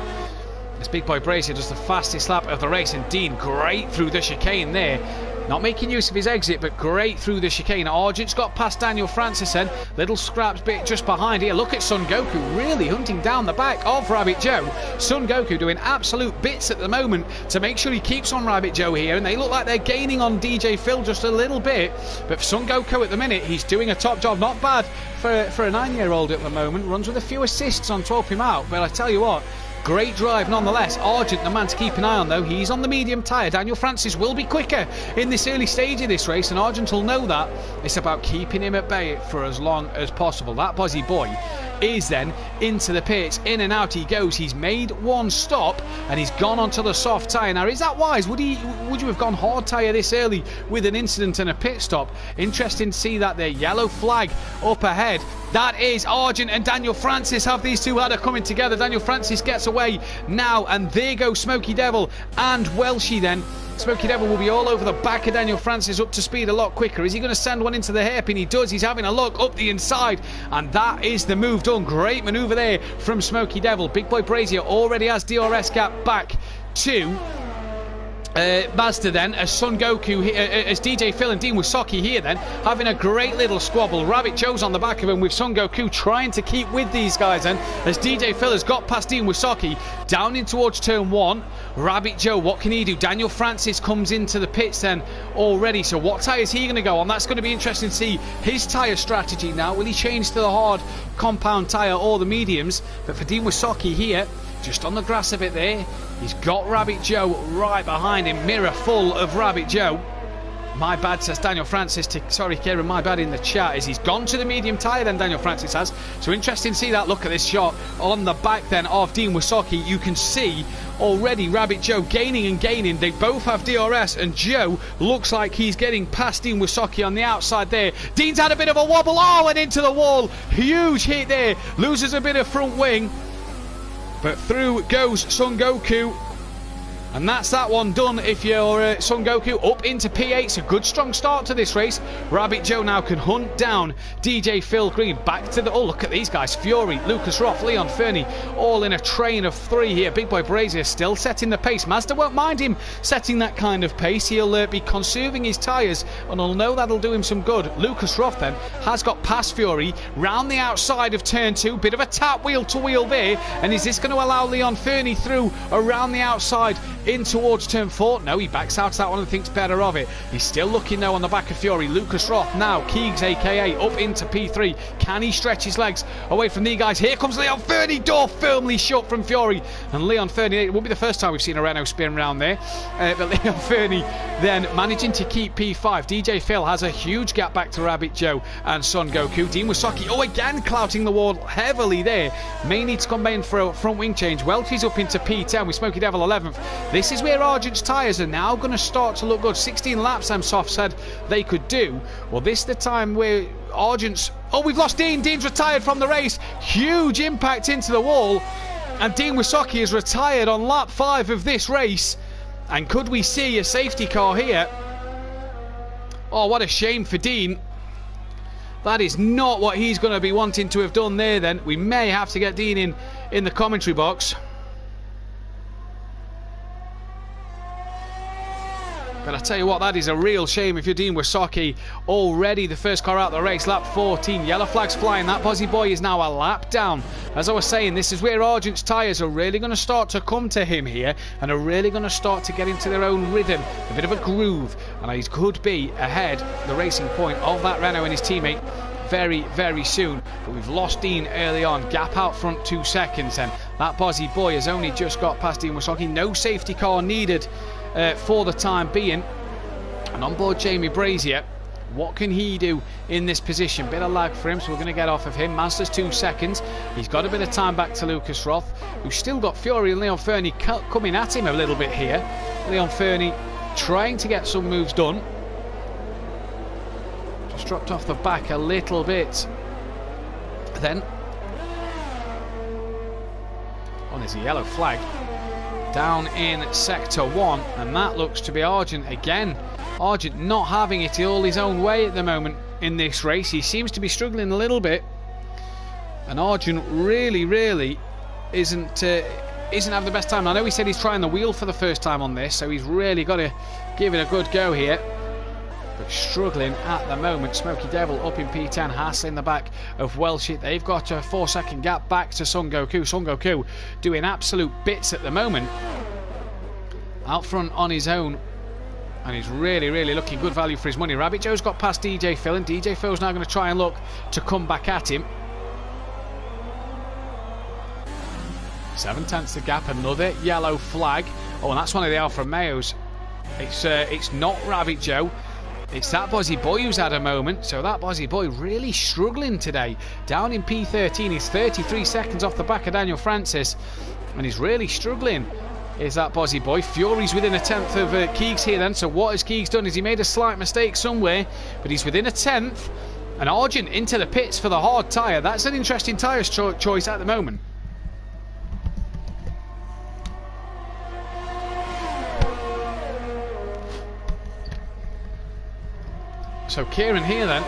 as Big Boy Brazier does the fastest lap of the race, and Dean great through the chicane there. Not making use of his exit, but great through the chicane. Argent's got past Daniel Francis then. Little scraps bit just behind here. Look at Son Goku really hunting down the back of Rabbit Joe. Son Goku doing absolute bits at the moment to make sure he keeps on Rabbit Joe here. And they look like they're gaining on DJ Phil just a little bit. But for Son Goku at the minute, he's doing a top job. Not bad for a 9-year-old at the moment. Runs with a few assists on to help him out. But I tell you what, great drive nonetheless. Argent, the man to keep an eye on though. He's on the medium tyre. Daniel Francis will be quicker in this early stage of this race, and Argent will know that. It's about keeping him at bay for as long as possible. That Bozzy boy is then into the pits. In and out he goes. He's made one stop and he's gone onto the soft tyre. Now, is that wise? Would you have gone hard tyre this early with an incident and a pit stop? Interesting to see that there. Yellow flag up ahead. That is Argent and Daniel Francis. Have these two had coming together. Daniel Francis gets away now, and there goes Smoky Devil and Welshie then. Smoky Devil will be all over the back of Daniel Francis, up to speed a lot quicker. Is he going to send one into the hairpin? He does. He's having a look up the inside, and that is the move done. Great manoeuvre there from Smoky Devil. Big Boy Brazier already has DRS gap back to Mazda then, as Son Goku, as DJ Phil and Dean Wasaki here then, having a great little squabble. Rabbit Joe's on the back of him with Son Goku trying to keep with these guys then, as DJ Phil has got past Dean Wasaki, down in towards turn 1. Rabbit Joe, what can he do? Daniel Francis comes into the pits then already, so what tyre is he going to go on? That's going to be interesting to see his tyre strategy now. Will he change to the hard compound tyre or the mediums? But for Dean Wasaki here, just on the grass a bit there, he's got Rabbit Joe right behind him, mirror full of Rabbit Joe. My bad, says Daniel Francis. Sorry, Kieran, my bad in the chat. Is he's gone to the medium tyre then, Daniel Francis has. So interesting to see that. Look at this shot on the back then of Dean Wasaki. You can see already Rabbit Joe gaining and gaining. They both have DRS, and Joe looks like he's getting past Dean Wasaki on the outside there. Dean's had a bit of a wobble. Oh, and into the wall. Huge hit there. Loses a bit of front wing. But through goes Son Goku. And that's that one done if you're Son Goku. Up into P8. It's a good strong start to this race. Rabbit Joe now can hunt down DJ Phil Green. Back to the... Oh, look at these guys. Fury, Lucas Roth, Leon Fernie, all in a train of 3 here. Big Boy Brazier still setting the pace. Mazda won't mind him setting that kind of pace. He'll be conserving his tyres, and he'll know that'll do him some good. Lucas Roth then has got past Fury round the outside of turn 2. Bit of a tap wheel to wheel there. And is this going to allow Leon Fernie through around the outside in towards turn 4? No, he backs out that one and thinks better of it. He's still looking now on the back of Fury. Lucas Roth now, Keegs aka up into P3. Can he stretch his legs away from the guys? Here comes Leon Fernie, door firmly shut from Fury, and Leon Fernie, it won't be the first time we've seen a Renault spin round there, but Leon Fernie then managing to keep P5. DJ Phil has a huge gap back to Rabbit Joe and Son Goku. Dean Wasaki, oh, again clouting the wall heavily there. May need to come in for a front wing change. Welchie's up into P10 with Smoky Devil 11th. This is where Argent's tyres are now going to start to look good. 16 laps, Soft said they could do. Well, this is the time where Argent's... Oh, we've lost Dean. Dean's retired from the race. Huge impact into the wall. And Dean Wasaki is retired on lap 5 of this race. And could we see a safety car here? Oh, what a shame for Dean. That is not what he's going to be wanting to have done there then. We may have to get Dean in the commentary box. But I tell you what, that is a real shame if you're Dean Wasaki. Already the first car out the race, lap 14. Yellow flags flying. That Bozzy boy is now a lap down. As I was saying, this is where Argent's tyres are really going to start to come to him here, and are really going to start to get into their own rhythm, a bit of a groove, and he could be ahead the racing point of that Renault and his teammate very, very soon. But we've lost Dean early on. Gap out front 2 seconds, and that Bozzy boy has only just got past Dean Wasaki. No safety car needed for the time being. And on board Jamie Brazier, what can he do in this position? Bit of lag for him, so we're going to get off of him. Mazda's 2 seconds. He's got a bit of time back to Lucas Roth, who's still got Fury and Leon Fernie coming at him a little bit here. Leon Fernie trying to get some moves done. Just dropped off the back a little bit. Then, oh, there's a yellow flag down in sector 1, and that looks to be Argent again. Argent not having it all his own way at the moment in this race. He seems to be struggling a little bit, and Argent really isn't isn't having the best time. I know he said he's trying the wheel for the first time on this, so he's really got to give it a good go here. But struggling at the moment. Smoky Devil up in P10, hassling the back of Welsh. They've got a 4-second gap back to Son Goku. Son Goku doing absolute bits at the moment. Out front on his own. And he's really, really looking good value for his money. Rabbit Joe's got past DJ Phil, and DJ Phil's now going to try and look to come back at him. 7/10 the gap, another yellow flag. Oh, and that's one of the Alfa Romeos. It's not Rabbit Joe. It's that Bozzy Boy who's had a moment. So that Bozzy Boy really struggling today. Down in P13, he's 33 seconds off the back of Daniel Francis. And he's really struggling. Is that Bozzy Boy. Fury's within a 10th of Keegs here then. So what has Keegs done is he made a slight mistake somewhere, but he's within a 10th. And Argent into the pits for the hard tyre. That's an interesting tyre choice at the moment. So Kieran here then,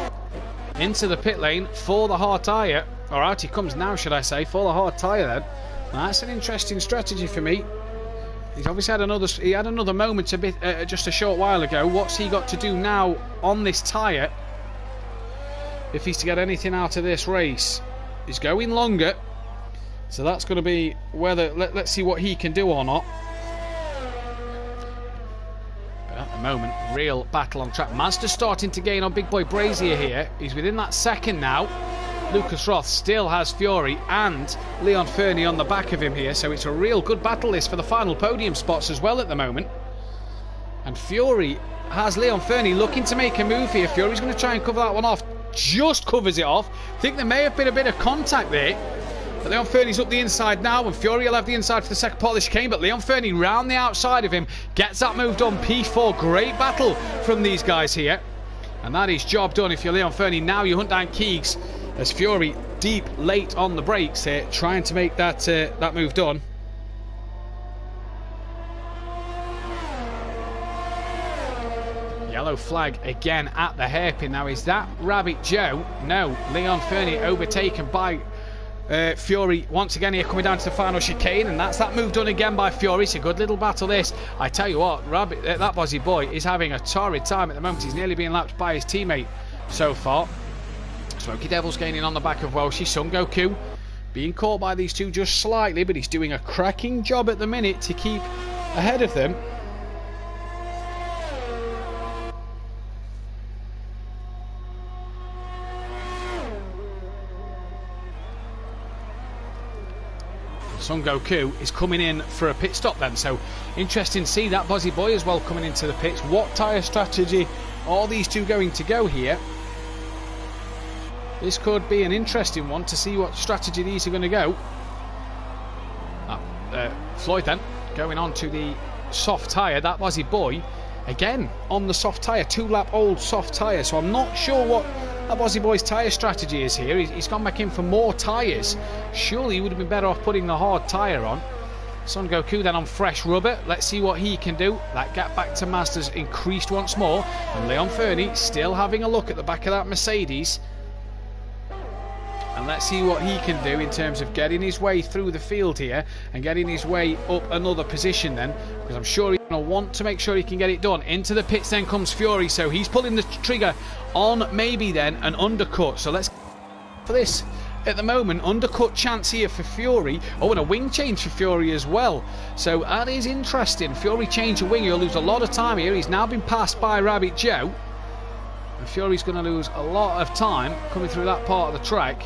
into the pit lane for the hard tyre. Or out he comes now, should I say, for the hard tyre then. Now, that's an interesting strategy for me. He's obviously had another moment just a short while ago. What's he got to do now on this tyre if he's to get anything out of this race? He's going longer, so that's going to be whether let's see what he can do or not. But at the moment, real battle on track. Mazda starting to gain on Big Boy Brazier here. He's within that second now. Lucas Roth still has Fury and Leon Fernie on the back of him here, so it's a real good battle this for the final podium spots as well at the moment. And Fury has Leon Fernie looking to make a move here. Fury's going to try and cover that one off, just covers it off. I think there may have been a bit of contact there, but Leon Fernie's up the inside now, and Fury will have the inside for the second part of the chicane, but Leon Fernie round the outside of him, gets that moved on P4. Great battle from these guys here, and that is job done if you're Leon Fernie. Now you hunt down Keegs, as Fury deep late on the brakes here, trying to make that move done. Yellow flag again at the hairpin. Now is that Rabbit Joe? No, Leon Fernie overtaken by Fury once again here, coming down to the final chicane, and that's that move done again by Fury. It's a good little battle this. I tell you what, that Bozzy Boy is having a torrid time at the moment. He's nearly being lapped by his teammate so far. Smoky Devil's gaining on the back of Welshie. Son Goku being caught by these two just slightly, but he's doing a cracking job at the minute to keep ahead of them. Son Goku is coming in for a pit stop then, so interesting to see that Bozzy Boy as well coming into the pits. What tyre strategy are these two going to go here? This could be an interesting one to see what strategy these are going to go. Floyd then going on to the soft tyre. That Bozzy Boy again on the soft tyre, 2-lap old soft tyre. So I'm not sure what that Bozzy Boy's tyre strategy is here. He's gone back in for more tyres. Surely he would have been better off putting the hard tyre on. Son Goku then on fresh rubber. Let's see what he can do. That gap back to Mazda's increased once more. And Leon Fernie still having a look at the back of that Mercedes. And let's see what he can do in terms of getting his way through the field here and getting his way up another position then, because I'm sure he's going to want to make sure he can get it done. Into the pits then comes Fury, so he's pulling the trigger on maybe then an undercut. So let's for this at the moment. Undercut chance here for Fury. Oh, and a wing change for Fury as well. So that is interesting. Fury change a wing, he'll lose a lot of time here. He's now been passed by Rabbit Joe. And Fury's going to lose a lot of time coming through that part of the track.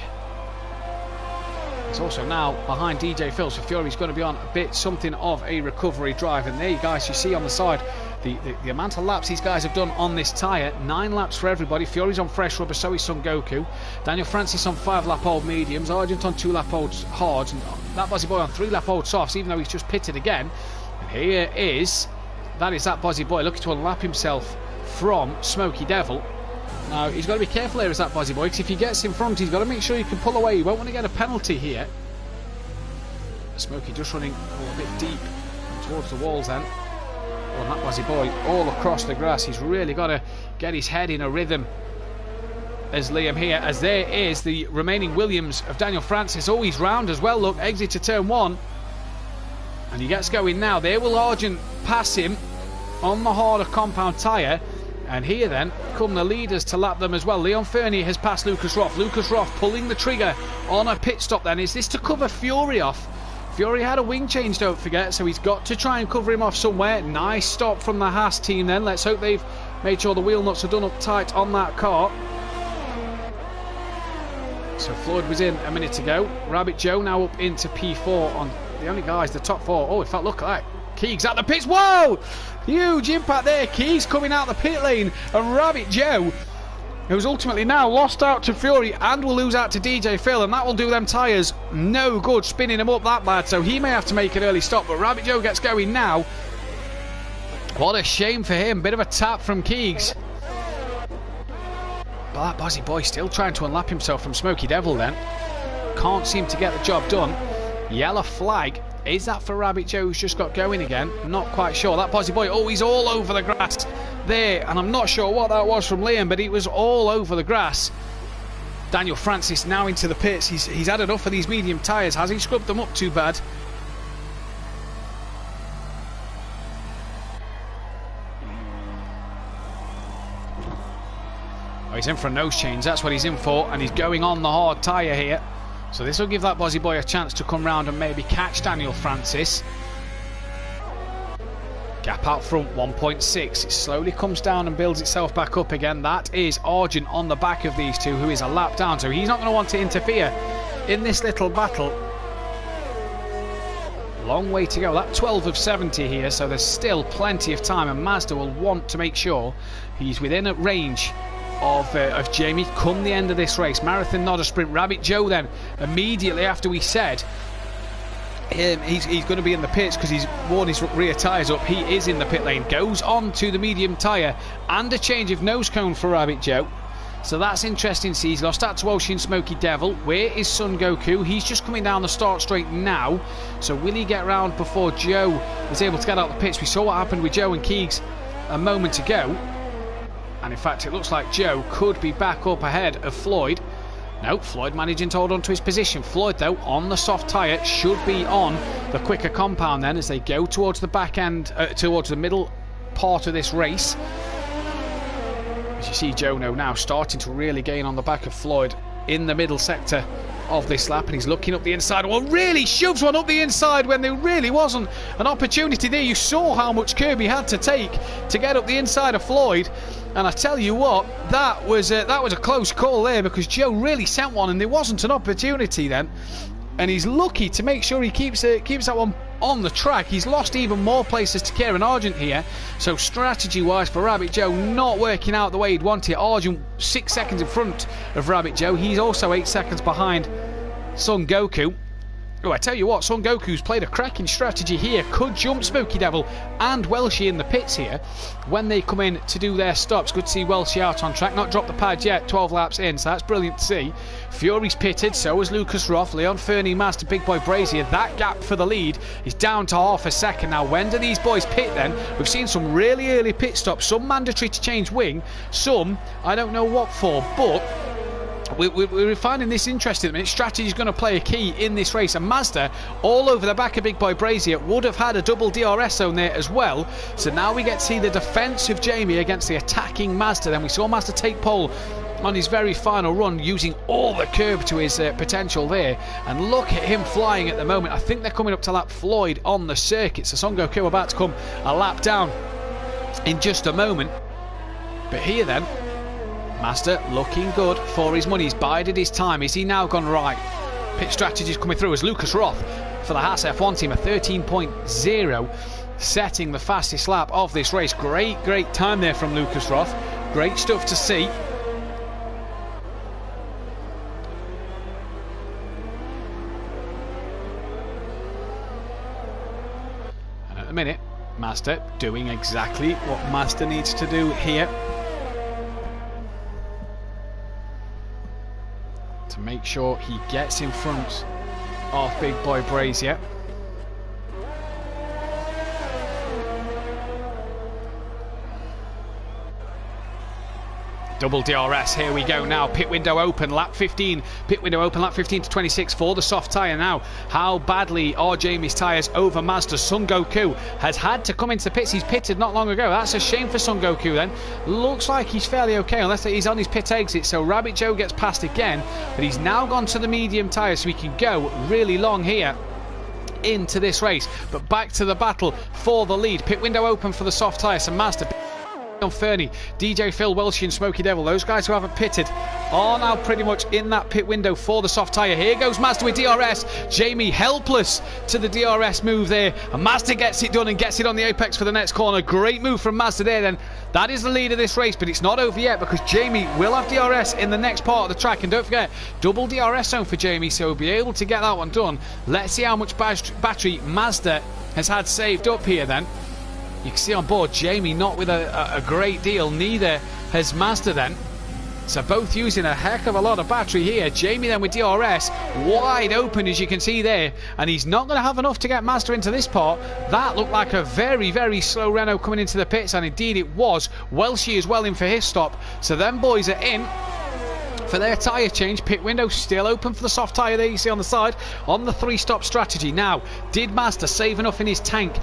He's also now behind DJ Phil, so Fury's going to be on a bit something of a recovery drive. And there you guys, you see on the side the amount of laps these guys have done on this tyre. 9 laps for everybody. Fury's on fresh rubber, so is Son Goku. Daniel Francis on 5-lap old mediums. Argent on 2-lap old hards. And that Bozzy Boy on 3-lap old softs, even though he's just pitted again. And here is that Bozzy Boy looking to unlap himself from Smoky Devil. Now, he's got to be careful here as that Bozzy Boy, because if he gets in front, he's got to make sure he can pull away. He won't want to get a penalty here. Smoky just running a bit deep towards the walls then. Oh, and that Bozzy Boy all across the grass. He's really got to get his head in a rhythm as Liam here, as there is the remaining Williams of Daniel Francis. Oh, he's round as well, look, exit to turn 1. And he gets going now. There will Argent pass him on the harder compound tyre. And here then come the leaders to lap them as well. Leon Fernie has passed Lucas Roth. Lucas Roth pulling the trigger on a pit stop then. Is this to cover Fury off? Fury had a wing change, don't forget, so he's got to try and cover him off somewhere. Nice stop from the Haas team then. Let's hope they've made sure the wheel nuts are done up tight on that car. So Floyd was in a minute ago. Rabbit Joe now up into P4 on the only guys, the top 4. Oh, in fact, look at that. Keegs at the pits. Whoa! Huge impact there. Keegs coming out the pit lane. And Rabbit Joe, who's ultimately now lost out to Fury and will lose out to DJ Phil. And that will do them tyres no good, spinning him up that bad. So he may have to make an early stop. But Rabbit Joe gets going now. What a shame for him. Bit of a tap from Keegs. But that Bozzy boy still trying to unlap himself from Smoky Devil then. Can't seem to get the job done. Yellow flag. Is that for Rabbit Joe who's just got going again? Not quite sure. That Bozzy boy, oh, he's all over the grass there. And I'm not sure what that was from Liam, but he was all over the grass. Daniel Francis now into the pits. He's had enough of these medium tyres. Has he scrubbed them up too bad? Oh, he's in for a nose change. That's what he's in for. And he's going on the hard tyre here. So this will give that Bozzy boy a chance to come round and maybe catch Daniel Francis. Gap out front, 1.6. It slowly comes down and builds itself back up again. That is Argent on the back of these two, who is a lap down. So he's not going to want to interfere in this little battle. Long way to go. That 12 of 70 here, so there's still plenty of time. And Mazda will want to make sure he's within a range of Jamie come the end of this race. Marathon, not a sprint. Rabbit Joe then, immediately after we said he's going to be in the pits because he's worn his rear tyres up, he is in the pit lane. Goes on to the medium tyre and a change of nose cone for Rabbit Joe. So that's interesting to see. He's lost out to Walshy and Smoky Devil. Where is Son Goku? He's just coming down the start straight now. So will he get round before Joe is able to get out the pits? We saw what happened with Joe and Keegs a moment ago. And in fact, it looks like Joe could be back up ahead of Floyd. No, Floyd managing to hold on to his position. Floyd, though, on the soft tyre, should be on the quicker compound then as they go towards the back end, towards the middle part of this race. As you see Joe now starting to really gain on the back of Floyd in the middle sector of this lap, and he's looking up the inside. Well, really shoves one up the inside when there really wasn't an opportunity there. You saw how much Kirby had to take to get up the inside of Floyd, and I tell you what, that was a close call there, because Joe really sent one and there wasn't an opportunity then, and he's lucky to make sure he keeps that one on the track. He's lost even more places to Kieran Argent here, so strategy wise for Rabbit Joe not working out the way he'd wanted. Argent 6 seconds in front of Rabbit Joe. He's also 8 seconds behind Son Goku. Oh, I tell you what, Son Goku's played a cracking strategy here. Could jump Smoky Devil and Welshie in the pits here when they come in to do their stops. Good to see Welshie out on track. Not dropped the pad yet, 12 laps in, so that's brilliant to see. Fury's pitted, so is Lucas Roth. Leon Fernie, Master, Big Boy Brazier. That gap for the lead is down to half a second. Now, when do these boys pit then? We've seen some really early pit stops. Some mandatory to change wing. Some, I don't know what for, but we're finding this interesting. I mean, strategy is going to play a key in this race, and Mazda all over the back of Big Boy Brazier would have had a double DRS zone there as well. So now we get to see the defence of Jamie against the attacking Mazda. Then we saw Mazda take pole on his very final run, using all the curb to his potential there, and look at him flying at the moment. I think they're coming up to lap Floyd on the circuit, so Son Goku about to come a lap down in just a moment. But here then, Mazda looking good for his money. He's bided his time. Is he now gone right? Pit strategies coming through as Lucas Roth for the Haas F1 team, a 13.0, setting the fastest lap of this race. Great time there from Lucas Roth. Great stuff to see. And at the minute, Mazda doing exactly what Mazda needs to do here to make sure he gets in front of Big Boy Brazier. Double DRS, here we go now. Pit window open, lap 15. Pit window open, lap 15 to 26 for the soft tyre now. How badly are Jamie's tyres over Mazda's? Son Goku has had to come into the pits. He's pitted not long ago. That's a shame for Son Goku then. Looks like he's fairly okay, unless he's on his pit exit. So Rabbit Joe gets past again, but he's now gone to the medium tyres, so he can go really long here into this race. But back to the battle for the lead. Pit window open for the soft tyre. So Mazda on Fernie, DJ Phil, Welshie and Smokey Devil, those guys who haven't pitted are now pretty much in that pit window for the soft tyre. Here goes Mazda with DRS. Jamie helpless to the DRS move there, and Mazda gets it done and gets it on the apex for the next corner. Great move from Mazda there then. That is the lead of this race, but it's not over yet because Jamie will have DRS in the next part of the track, and don't forget, double DRS zone for Jamie, so he'll be able to get that one done. Let's see how much battery Mazda has had saved up here then. You can see on board Jamie not with a great deal, neither has Mazda then. So both using a heck of a lot of battery here. Jamie then with DRS wide open, as you can see there, and he's not going to have enough to get Mazda into this part. That looked like a very, very slow Renault coming into the pits, and indeed it was. Welshie as well in for his stop. So them boys are in for their tyre change. Pit window still open for the soft tyre there, you see on the side, on the 3-stop strategy. Now, did Mazda save enough in his tank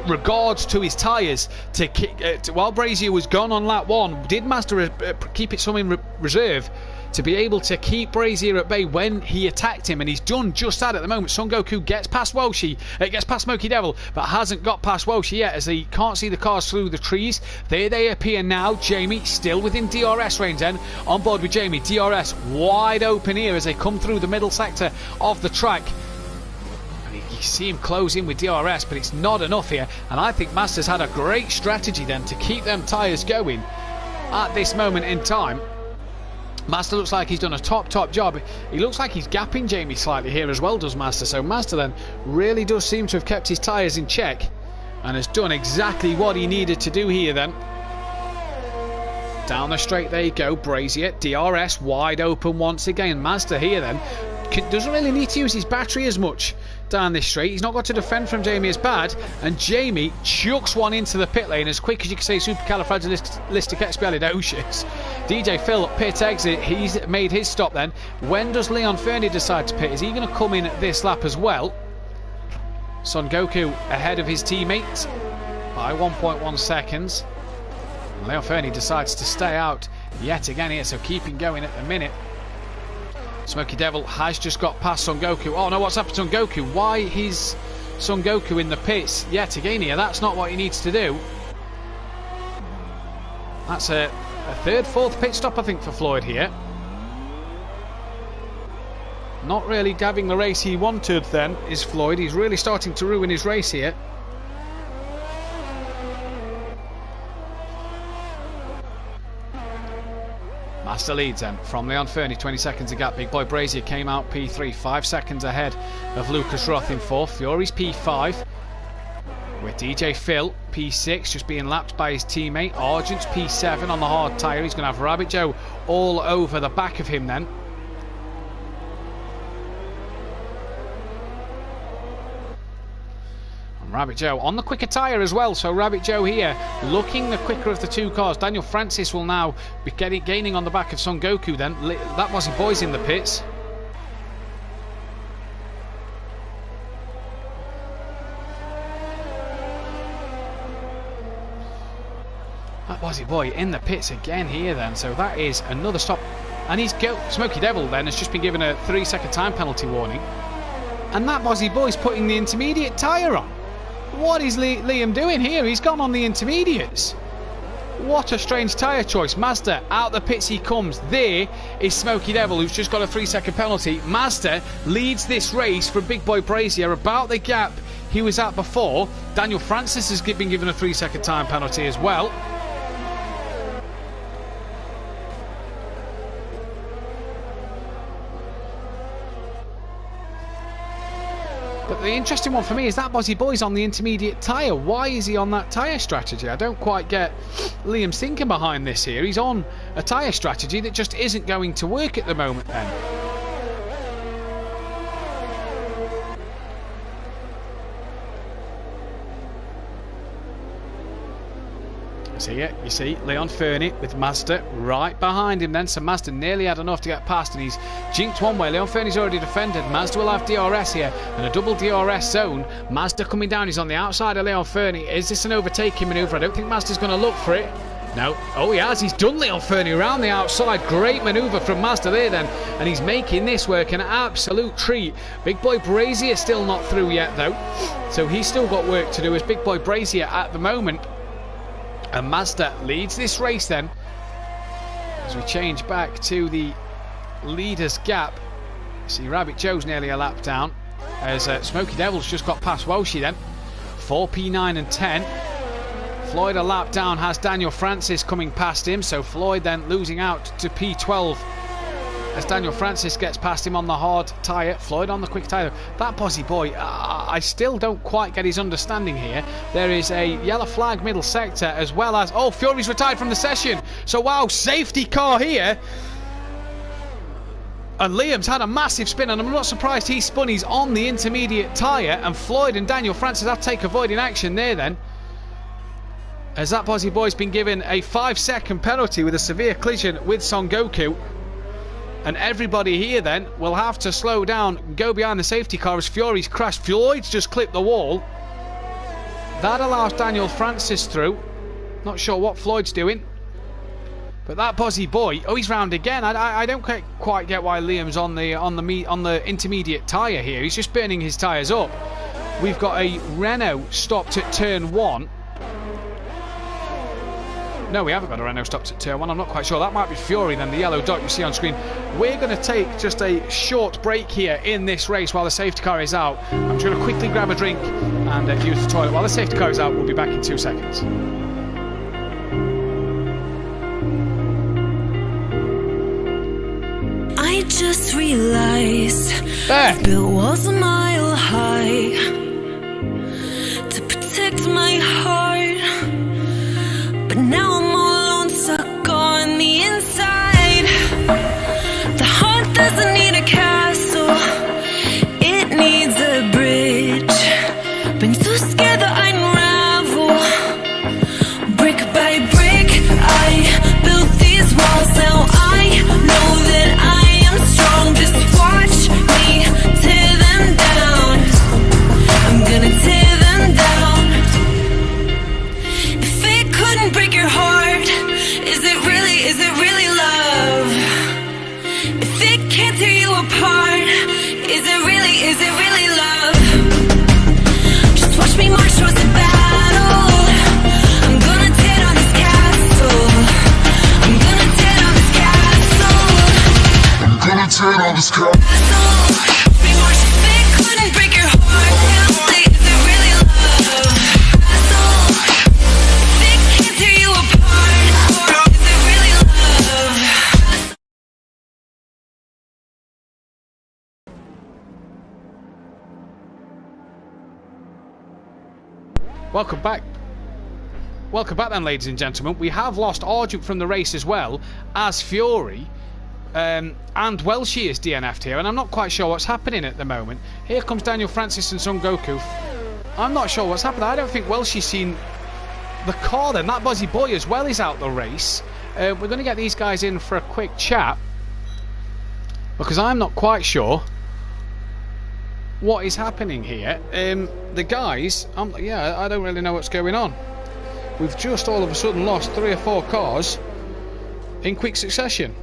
regards to his tyres to while Brazier was gone on lap 1, did Mazda keep it some in reserve to be able to keep Brazier at bay when he attacked him? And he's done just that at the moment. Son Goku gets past Welshie, gets past Smokey Devil, but hasn't got past Welshie yet, as he can't see the cars through the trees. There they appear now. Jamie still within DRS range then. On board with Jamie, DRS wide open here as they come through the middle sector of the track. You see him close in with DRS, but it's not enough here, and I think Mazda's had a great strategy then to keep them tyres going at this moment in time. Mazda looks like he's done a top job. He looks like he's gapping Jamie slightly here as well, does Mazda. So Mazda then really does seem to have kept his tyres in check and has done exactly what he needed to do here then. Down the straight there you go, Brazier, DRS wide open once again. Mazda here then doesn't really need to use his battery as much down this straight. He's not got to defend from Jamie as bad, and Jamie chucks one into the pit lane as quick as you can say supercalifragilisticexpialidocious. DJ Phil pit exit, he's made his stop then. When does Leon Fernie decide to pit? Is he going to come in this lap as well? Son Goku ahead of his teammates by 1.1 seconds. Leon Fernie decides to stay out yet again here, so keeping going at the minute. Smokey Devil has just got past Son Goku. Oh no, what's happened to Son Goku? Why is Son Goku in the pits yet again here? That's not what he needs to do. That's a third, fourth pit stop I think for Floyd here. Not really having the race he wanted then is Floyd. He's really starting to ruin his race here. Mazda leads then from Leon Fernie, 20 seconds of gap. Big Boy Brazier came out P3, 5 seconds ahead of Lucas Roth in 4th. Fury's P5, with DJ Phil P6, just being lapped by his teammate. Argent's P7 on the hard tyre. He's going to have Rabbit Joe all over the back of him then. Rabbit Joe on the quicker tyre as well, so Rabbit Joe here looking the quicker of the two cars. Daniel Francis will now be gaining on the back of Son Goku then. That was his boys in the pits. That was his boy in the pits again here then, so that is another stop. And Smokey Devil then has just been given a 3-second time penalty warning. And that was his boy's putting the intermediate tyre on. What is Liam doing here? He's gone on the intermediates. What a strange tyre choice. Mazda out the pits he comes. There is Smokey Devil, who's just got a 3-second penalty. Mazda leads this race for Big Boy Brazier about the gap he was at before. Daniel Francis has been given a 3-second time penalty as well. But the interesting one for me is that Bozzy Boy's on the intermediate tyre. Why is he on that tyre strategy? I don't quite get Liam's thinking behind this here. He's on a tyre strategy that just isn't going to work at the moment then. So here you see Leon Fernie with Mazda right behind him then. So Mazda nearly had enough to get past, and he's jinked one way. Leon Fernie's already defended. Mazda will have DRS here and a double DRS zone. Mazda coming down. He's on the outside of Leon Fernie. Is this an overtaking manoeuvre? I don't think Mazda's going to look for it. No. Oh, he has. He's done Leon Fernie around the outside. Great manoeuvre from Mazda there then. And he's making this work an absolute treat. Big Boy Brazier still not through yet though. So he's still got work to do as Big Boy Brazier at the moment. And Mazda leads this race then. As we change back to the leaders gap. See Rabbit Joe's nearly a lap down. As Smoky Devil's just got past Welshie then. 4P9 and 10. Floyd a lap down has Daniel Francis coming past him, so Floyd then losing out to P12 as Daniel Francis gets past him on the hard tyre. Floyd on the quick tyre. That Bozzy Boy, I still don't quite get his understanding here. There is a yellow flag middle sector as well as... Oh, Fury's retired from the session. So wow, safety car here. And Liam's had a massive spin, and I'm not surprised he spun. He's on the intermediate tyre, and Floyd and Daniel Francis have to take avoiding action there then. As that Bozzy Boy's been given a 5-second penalty with a severe collision with Son Goku. And everybody here then will have to slow down, go behind the safety car as Fury's crashed. Floyd's just clipped the wall. That allows Daniel Francis through. Not sure what Floyd's doing. But that Bozzy Boy, oh, he's round again. I don't quite get why Liam's on the intermediate tyre here. He's just burning his tyres up. We've got a Renault stopped at turn 1. No, we haven't got a Renault stopped at turn 1. I'm not quite sure. That might be Fury then, the yellow dot you see on screen. We're going to take just a short break here in this race while the safety car is out. I'm just going to quickly grab a drink and use the toilet. While the safety car is out, we'll be back in 2 seconds. I just realized I've built walls a mile high to protect my heart. But now I'm all alone, stuck on the inside. The heart doesn't need a castle, it needs a bridge. Been too scared that I'd unravel. Brick by brick, I built these walls. Now I know that I am strong. Just watch me tear them down. I'm gonna tear them down. Break your heart. Is it really love? If it can't tear you apart, is it really love? Just watch me march towards the battle. I'm gonna tear down this castle. I'm gonna tear down this castle. I'm gonna tear down this castle. Watch me march. If it couldn't break your heart, is it really love? Welcome back. Welcome back then, ladies and gentlemen. We have lost Argent from the race as well as Fury, and Welshie is DNF'd here, and I'm not quite sure what's happening at the moment. Here comes Daniel Francis and Son Goku. I'm not sure what's happened. I don't think Welshie's seen the car then. That Bozzy Boy as well is out the race. We're going to get these guys in for a quick chat because I'm not quite sure what is happening here. The guys, yeah, I don't really know what's going on. We've just all of a sudden lost 3 or 4 cars in quick succession.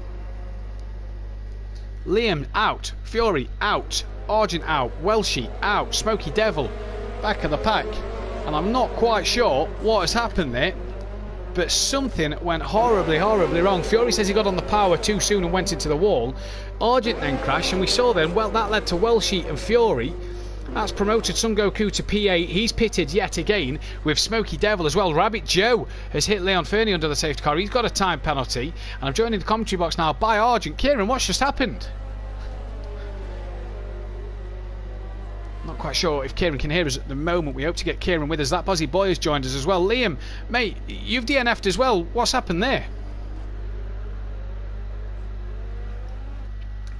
Liam out, Fury out, Argent out, Welshie out, Smoky Devil back of the pack, and I'm not quite sure what has happened there, but something went horribly wrong. Fury says he got on the power too soon and went into the wall. Argent then crashed, and we saw then, well, that led to Welshie and Fury. That's promoted Son Goku to P8. He's pitted yet again with Smoky Devil as well. Rabbit Joe has hit Leon Fernie under the safety car. He's got a time penalty, and I'm joined in the commentary box now by Argent. Kieran, what's just happened? Not quite sure if Kieran can hear us at the moment. We hope to get Kieran with us. That Bozzy Boy has joined us as well. Liam, mate, you've DNF'd as well. What's happened there?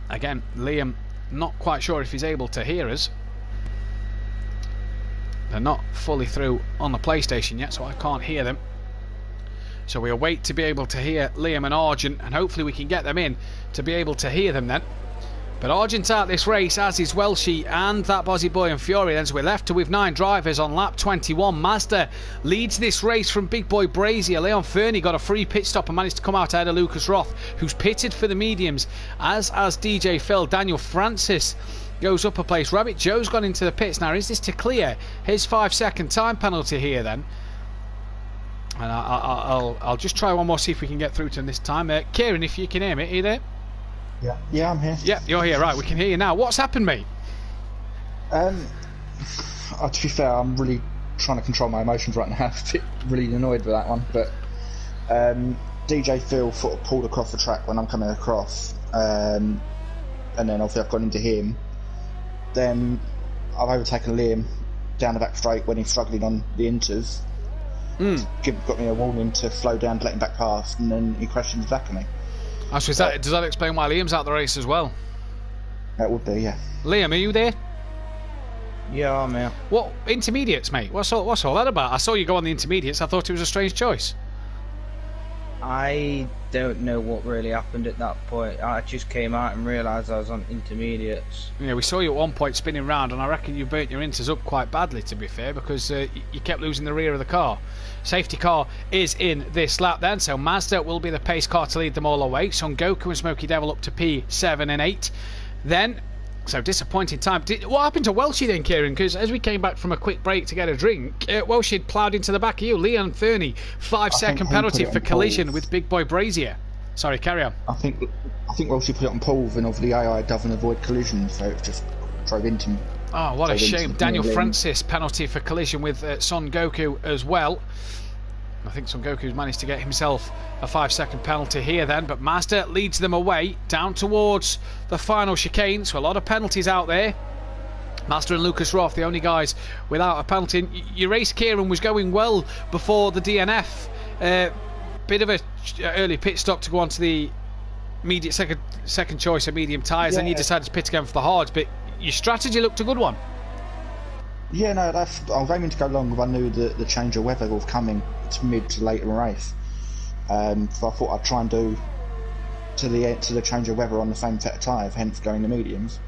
Again, Liam, not quite sure if he's able to hear us. They're not fully through on the PlayStation yet, so I can't hear them. So we'll wait to be able to hear Liam and Argent, and hopefully we can get them in to be able to hear them then. But Argent's out this race, as is Welshie and that Bozzy Boy and Fury. Then so we're left with 9 drivers on lap 21. Mazda leads this race from Big Boy Brazier. Leon Fernie got a free pit stop and managed to come out ahead of Lucas Roth, who's pitted for the mediums, as DJ Phil. Daniel Francis goes up a place. Rabbit Joe's gone into the pits. Now, is this to clear his 5-second time penalty here then? And I'll just try one more, see if we can get through to him this time. Kieran, if you can hear me, are you there? Yeah, I'm here. Yeah, you're here, right, we can hear you now. What's happened, mate? To be fair, I'm really trying to control my emotions right now. I'm really annoyed with that one, but DJ Phil pulled across the track when I'm coming across, and then obviously I've gone into him. Then I've overtaken Liam down the back straight when he's struggling on the inters. Got me a warning to slow down to let him back past, and then he crashed into the back of me. So does that explain why Liam's out the race as well? That would be, yeah. Liam, are you there? Yeah, I'm here. What intermediates, mate? What's all that about? I saw you go on the intermediates. I thought it was a strange choice. I don't know what really happened at that point. I just came out and realised I was on intermediates. Yeah, we saw you at one point spinning round, and I reckon you burnt your inters up quite badly, to be fair, because you kept losing the rear of the car. Safety car is in this lap then, so Mazda will be the pace car to lead them all away. Son Goku and Smokey Devil up to P7 and 8. Then, so disappointing time. What happened to Welshie then, Kieran? Because as we came back from a quick break to get a drink, Welshie had ploughed into the back of you. Leon Fernie, 5-second penalty for collision with Big Boy Brazier. Sorry, carry on. I think Welshie put it on pole, and obviously AI doesn't avoid collisions, so it just drove into me. Oh, what a shame. Daniel Francis, penalty for collision with Son Goku as well. I think Son Goku's managed to get himself a 5-second penalty here then, but Mazda leads them away down towards the final chicane, so a lot of penalties out there. Mazda and Lucas Roth, the only guys without a penalty. Your race, Kieran, was going well before the DNF. Bit of a early pit stop to go on to the immediate second choice of medium tyres, and you decided to pit again for the hards, but your strategy looked a good one. Yeah, no, I was aiming to go long, but I knew that the change of weather was coming to mid to late in the race. So I thought I'd try and do to the change of weather on the same set of tyres, hence going the mediums.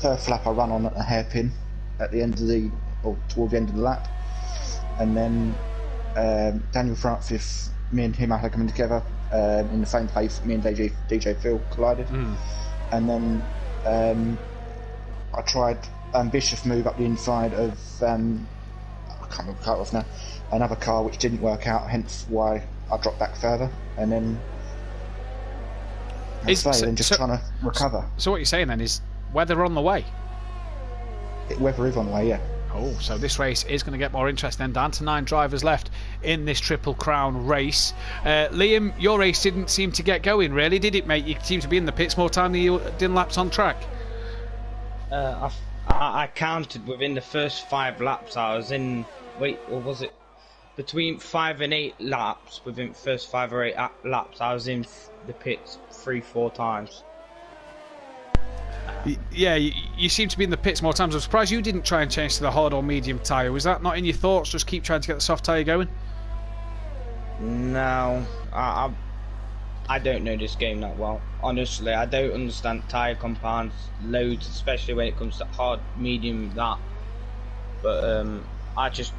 First lap I run on at a hairpin at the end of towards the end of the lap, and then Daniel Francis, me and him had coming together in the same place. Me and DJ Phil collided, and then I tried ambitious move up the inside of I can't remember the car off now, another car which didn't work out, hence why I dropped back further, and then trying to recover. So what you're saying then is weather on the way? Weather is on the way, yeah. Oh, so this race is going to get more interesting then. Down to 9 drivers left in this Triple Crown race. Liam, your race didn't seem to get going really, did it, mate? You seemed to be in the pits more time than you did laps on track. I counted within the first 5 laps I was in, or was it between 5 and 8 laps? Within the first 5 or 8 laps I was in the pits 3-4 times. Yeah, you seem to be in the pits more times. I'm surprised you didn't try and change to the hard or medium tyre. Was that not in your thoughts, just keep trying to get the soft tyre going? No, I don't know this game that well. Honestly, I don't understand tyre compounds loads, especially when it comes to hard, medium, that. But I just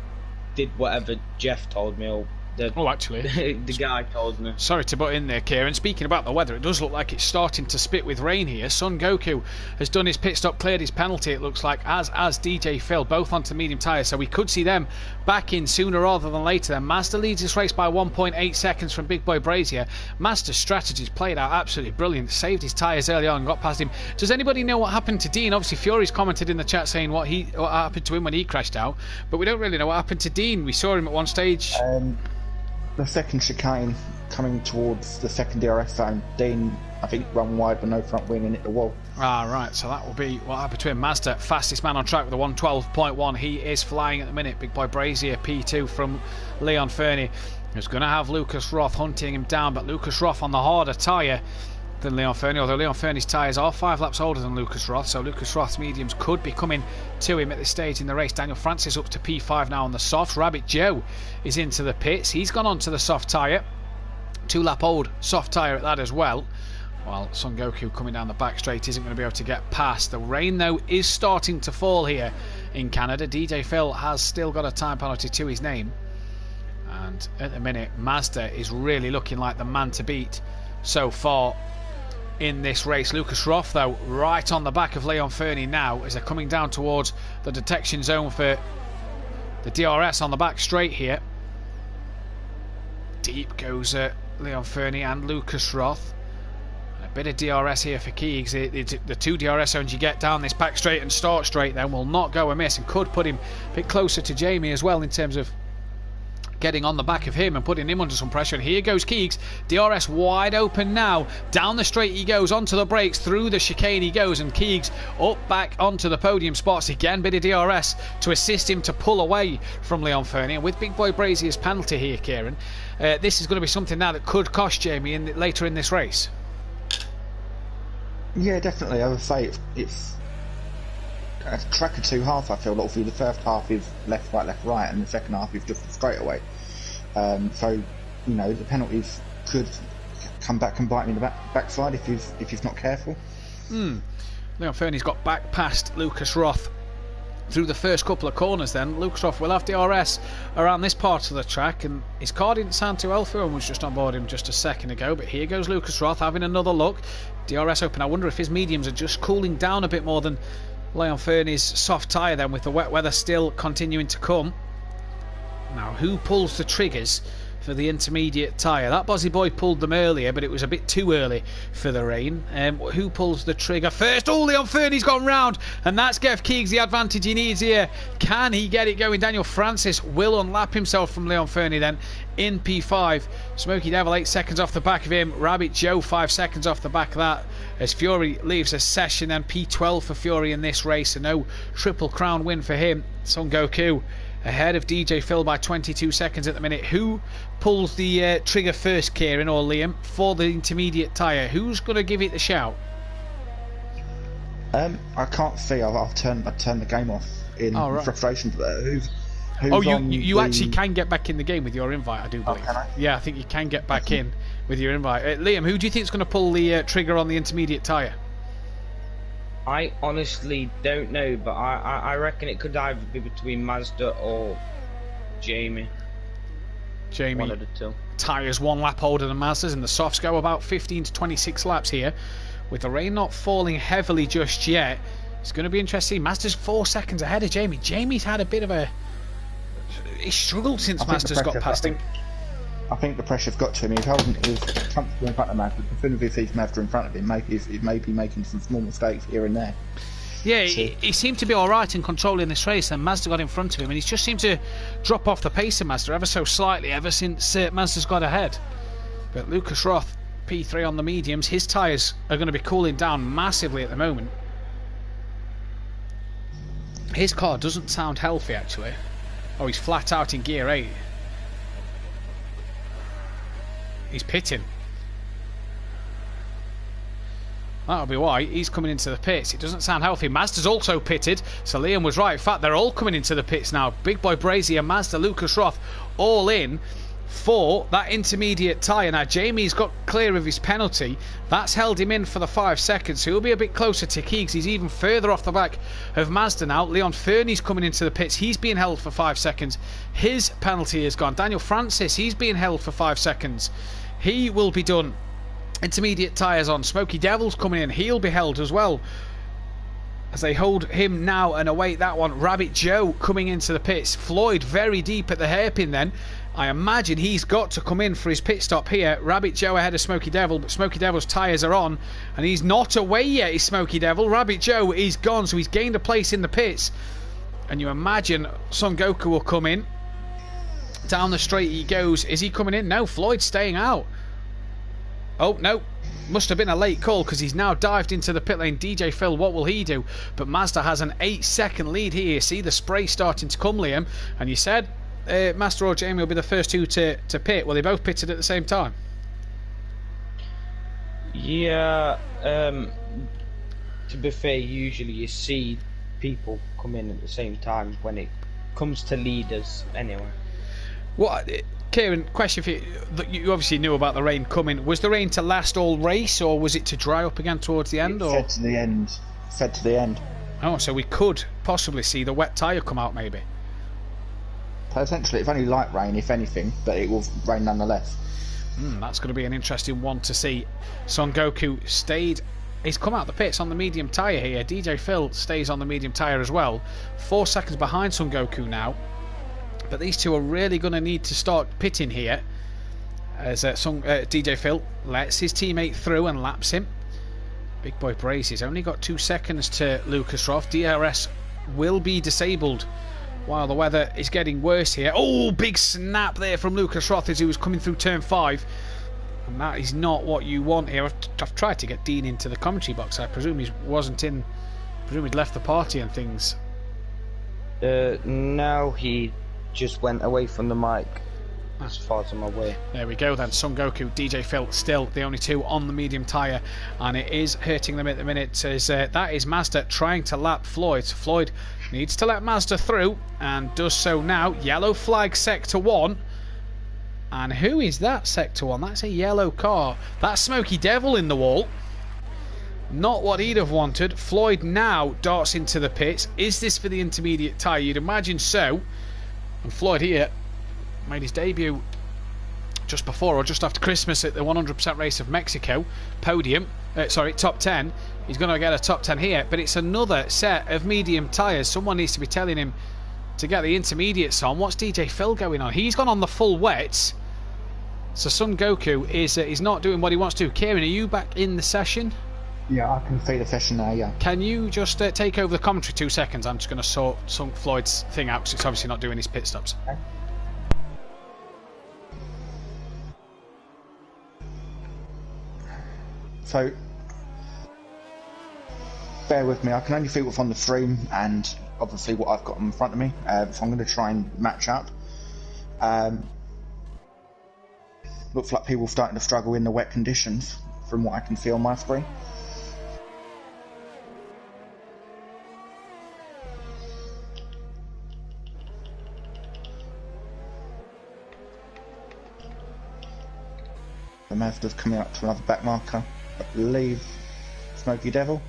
did whatever Jeff told me, or actually, the guy told me. Sorry to butt in there, Kieran. Speaking about the weather, it does look like it's starting to spit with rain here. Son Goku has done his pit stop, cleared his penalty, it looks like, as DJ Phil, both onto medium tyres, so we could see them back in sooner rather than later. Then Mazda leads this race by 1.8 seconds from Big Boy Brazier. Mazda's strategies played out absolutely brilliant, saved his tyres early on and got past him. Does anybody know what happened to Dean? Obviously Fury's commented in the chat saying what happened to him when he crashed out, but we don't really know what happened to Dean. We saw him at one stage. The second chicane coming towards the second DRS zone, Dean, I think, run wide with no front wing and hit the wall. Ah, right, so that will be what happened to him. Mazda, fastest man on track with a 112.1. He is flying at the minute. Big Boy Brazier, P2 from Leon Fernie, who's going to have Lucas Roth hunting him down, but Lucas Roth on the harder tyre than Leon Fernie, although Leon Fernie's tyres are 5 laps older than Lucas Roth, so Lucas Roth's mediums could be coming to him at this stage in the race. Daniel Francis up to P5 now on the softs. Rabbit Joe is into the pits. He's gone on to the soft tyre. 2 lap old soft tyre at that as well. While Son Goku coming down the back straight isn't going to be able to get past. The rain though is starting to fall here in Canada. DJ Phil has still got a time penalty to his name. And at the minute Mazda is really looking like the man to beat so far in this race. Lucas Roth though right on the back of Leon Fernie now as they're coming down towards the detection zone for the DRS on the back straight here. Deep goes Leon Fernie and Lucas Roth. A bit of DRS here for Keegs. The 2 DRS zones you get down this back straight and start straight then will not go amiss and could put him a bit closer to Jamie as well in terms of getting on the back of him and putting him under some pressure. And here goes Keegs, DRS wide open now, down the straight he goes, onto the brakes, through the chicane he goes, and Keegs up back onto the podium spots again. Bit of DRS to assist him to pull away from Leon Fernie, and with Big Boy Brazier's penalty here, Kieran, this is going to be something now that could cost Jamie later in this race. Yeah, definitely. I would say it's a track of 2 halves. I feel like the first half is left, right, and the second half is just a straightaway. So, you know, the penalties could come back and bite me in the backside if he's not careful. Leon Fernie's got back past Lucas Roth through the first couple of corners then. Lucas Roth will have DRS around this part of the track, and his car didn't sound too healthy and was just on board him just a second ago, but here goes Lucas Roth having another look. DRS open. I wonder if his mediums are just cooling down a bit more than Leon Fernie's soft tyre then, with the wet weather still continuing to come. Now, who pulls the triggers for the intermediate tyre? That Bozzy Boy pulled them earlier, but it was a bit too early for the rain. Who pulls the trigger first? Oh, Leon Fernie's gone round, and that's Geoff Keegs the advantage he needs here. Can he get it going? Daniel Francis will unlap himself from Leon Fernie then in P5. Smoky Devil 8 seconds off the back of him. Rabbit Joe 5 seconds off the back of that as Fury leaves a session, and P12 for Fury in this race, and no Triple Crown win for him. Son Goku ahead of DJ Phil by 22 seconds at the minute. Who pulls the trigger first, Kieran or Liam, for the intermediate tyre? Who's going to give it the shout? I can't see. I've turned the game off in frustration. Who's you actually can get back in the game with your invite, I do believe. Can I? Yeah, I think you can get back in with your invite. Liam, who do you think is going to pull the trigger on the intermediate tyre? I honestly don't know, but I reckon it could either be between Mazda or Jamie. One of the 2. Tyres 1 lap older than Mazda's, and the softs go about 15 to 26 laps here. With the rain not falling heavily just yet, it's going to be interesting. Mazda's 4 seconds ahead of Jamie. Jamie's had a bit of a... He's struggled since Mazda's got past him. I think the pressure's got to him. He's holding his comfortable in front of Mazda. As soon as he sees Mazda in front of him, he may be making some small mistakes here and there. Yeah, he seemed to be alright in controlling this race, and Mazda got in front of him, and he's just seemed to drop off the pace of Mazda ever so slightly ever since Mazda's got ahead. But Lucas Roth, P3 on the mediums, his tyres are going to be cooling down massively at the moment. His car doesn't sound healthy actually. Oh, he's flat out in gear 8. He's pitting. That'll be why he's coming into the pits. It doesn't sound healthy. Mazda's also pitted, so Liam was right. In fact, they're all coming into the pits now. Big Boy Brazier, Mazda, Lucas Roth, all in for that intermediate tyre. Now, Jamie's got clear of his penalty. That's held him in for the 5 seconds, so he'll be a bit closer to Keegs. He's even further off the back of Mazda now. Leon Fernie's coming into the pits. He's being held for 5 seconds. His penalty is gone. Daniel Francis, he's being held for 5 seconds. He will be done. Intermediate tyres on. Smoky Devil's coming in. He'll be held as well, as they hold him now and await that one. Rabbit Joe coming into the pits. Floyd very deep at the hairpin then. I imagine he's got to come in for his pit stop here. Rabbit Joe ahead of Smoky Devil, but Smoky Devil's tyres are on, and he's not away yet, is Smoky Devil. Rabbit Joe is gone, so he's gained a place in the pits. And you imagine Son Goku will come in. Down the straight he goes. Is he coming in? No, Floyd's staying out. Oh, no. Must have been a late call because he's now dived into the pit lane. DJ Phil, what will he do? But Mazda has an 8-second lead here. See the spray starting to come, Liam. And you said Master or Jamie will be the first 2 to pit. Well, they both pitted at the same time. Yeah, to be fair, usually you see people come in at the same time when it comes to leaders anyway. What, Kieran, question for you. You obviously knew about the rain coming. Was the rain to last all race, or was it to dry up again towards the end? It fed to the end. Fed to the end. Oh, so we could possibly see the wet tyre come out, maybe. Potentially, it's only light rain, if anything, but it will rain nonetheless. That's going to be an interesting one to see. Son Goku stayed. He's come out the pits on the medium tyre here. DJ Phil stays on the medium tyre as well. 4 seconds behind Son Goku now. But these two are really going to need to start pitting here. As DJ Phil lets his teammate through and laps him. Big Boy Braces only got 2 seconds to Lucas Roth. DRS will be disabled while the weather is getting worse here. Oh, big snap there from Lucas Roth as he was coming through turn 5. And that is not what you want here. I've tried to get Dean into the commentary box. I presume he wasn't in. I presume he'd left the party and things. No, he just went away from the mic. As far as I'm aware. There we go then. Son Goku, DJ Phil, still the only two on the medium tyre, and it is hurting them at the minute. As that is Mazda trying to lap Floyd. Floyd needs to let Mazda through and does so now. Yellow flag sector 1. And who is that sector 1? That's a yellow car. That's Smokey Devil in the wall. Not what he'd have wanted. Floyd now darts into the pits. Is this for the intermediate tyre? You'd imagine so. And Floyd here made his debut just before or just after Christmas at the 100% race of Mexico. Podium, top 10. He's going to get a top 10 here, but it's another set of medium tyres. Someone needs to be telling him to get the intermediates on. What's DJ Phil going on? He's gone on the full wets. So Son Goku is not doing what he wants to. Kieran, are you back in the session? Yeah, I can see the session now, yeah. Can you just take over the commentary 2 seconds? I'm just going to sort Floyd's thing out because it's obviously not doing his pit stops. Okay. So, bear with me, I can only see what's on the stream and obviously what I've got in front of me, so I'm going to try and match up. Looks like people are starting to struggle in the wet conditions from what I can see on my screen. The Mazda's coming up to another back marker. I believe Smokey Devil.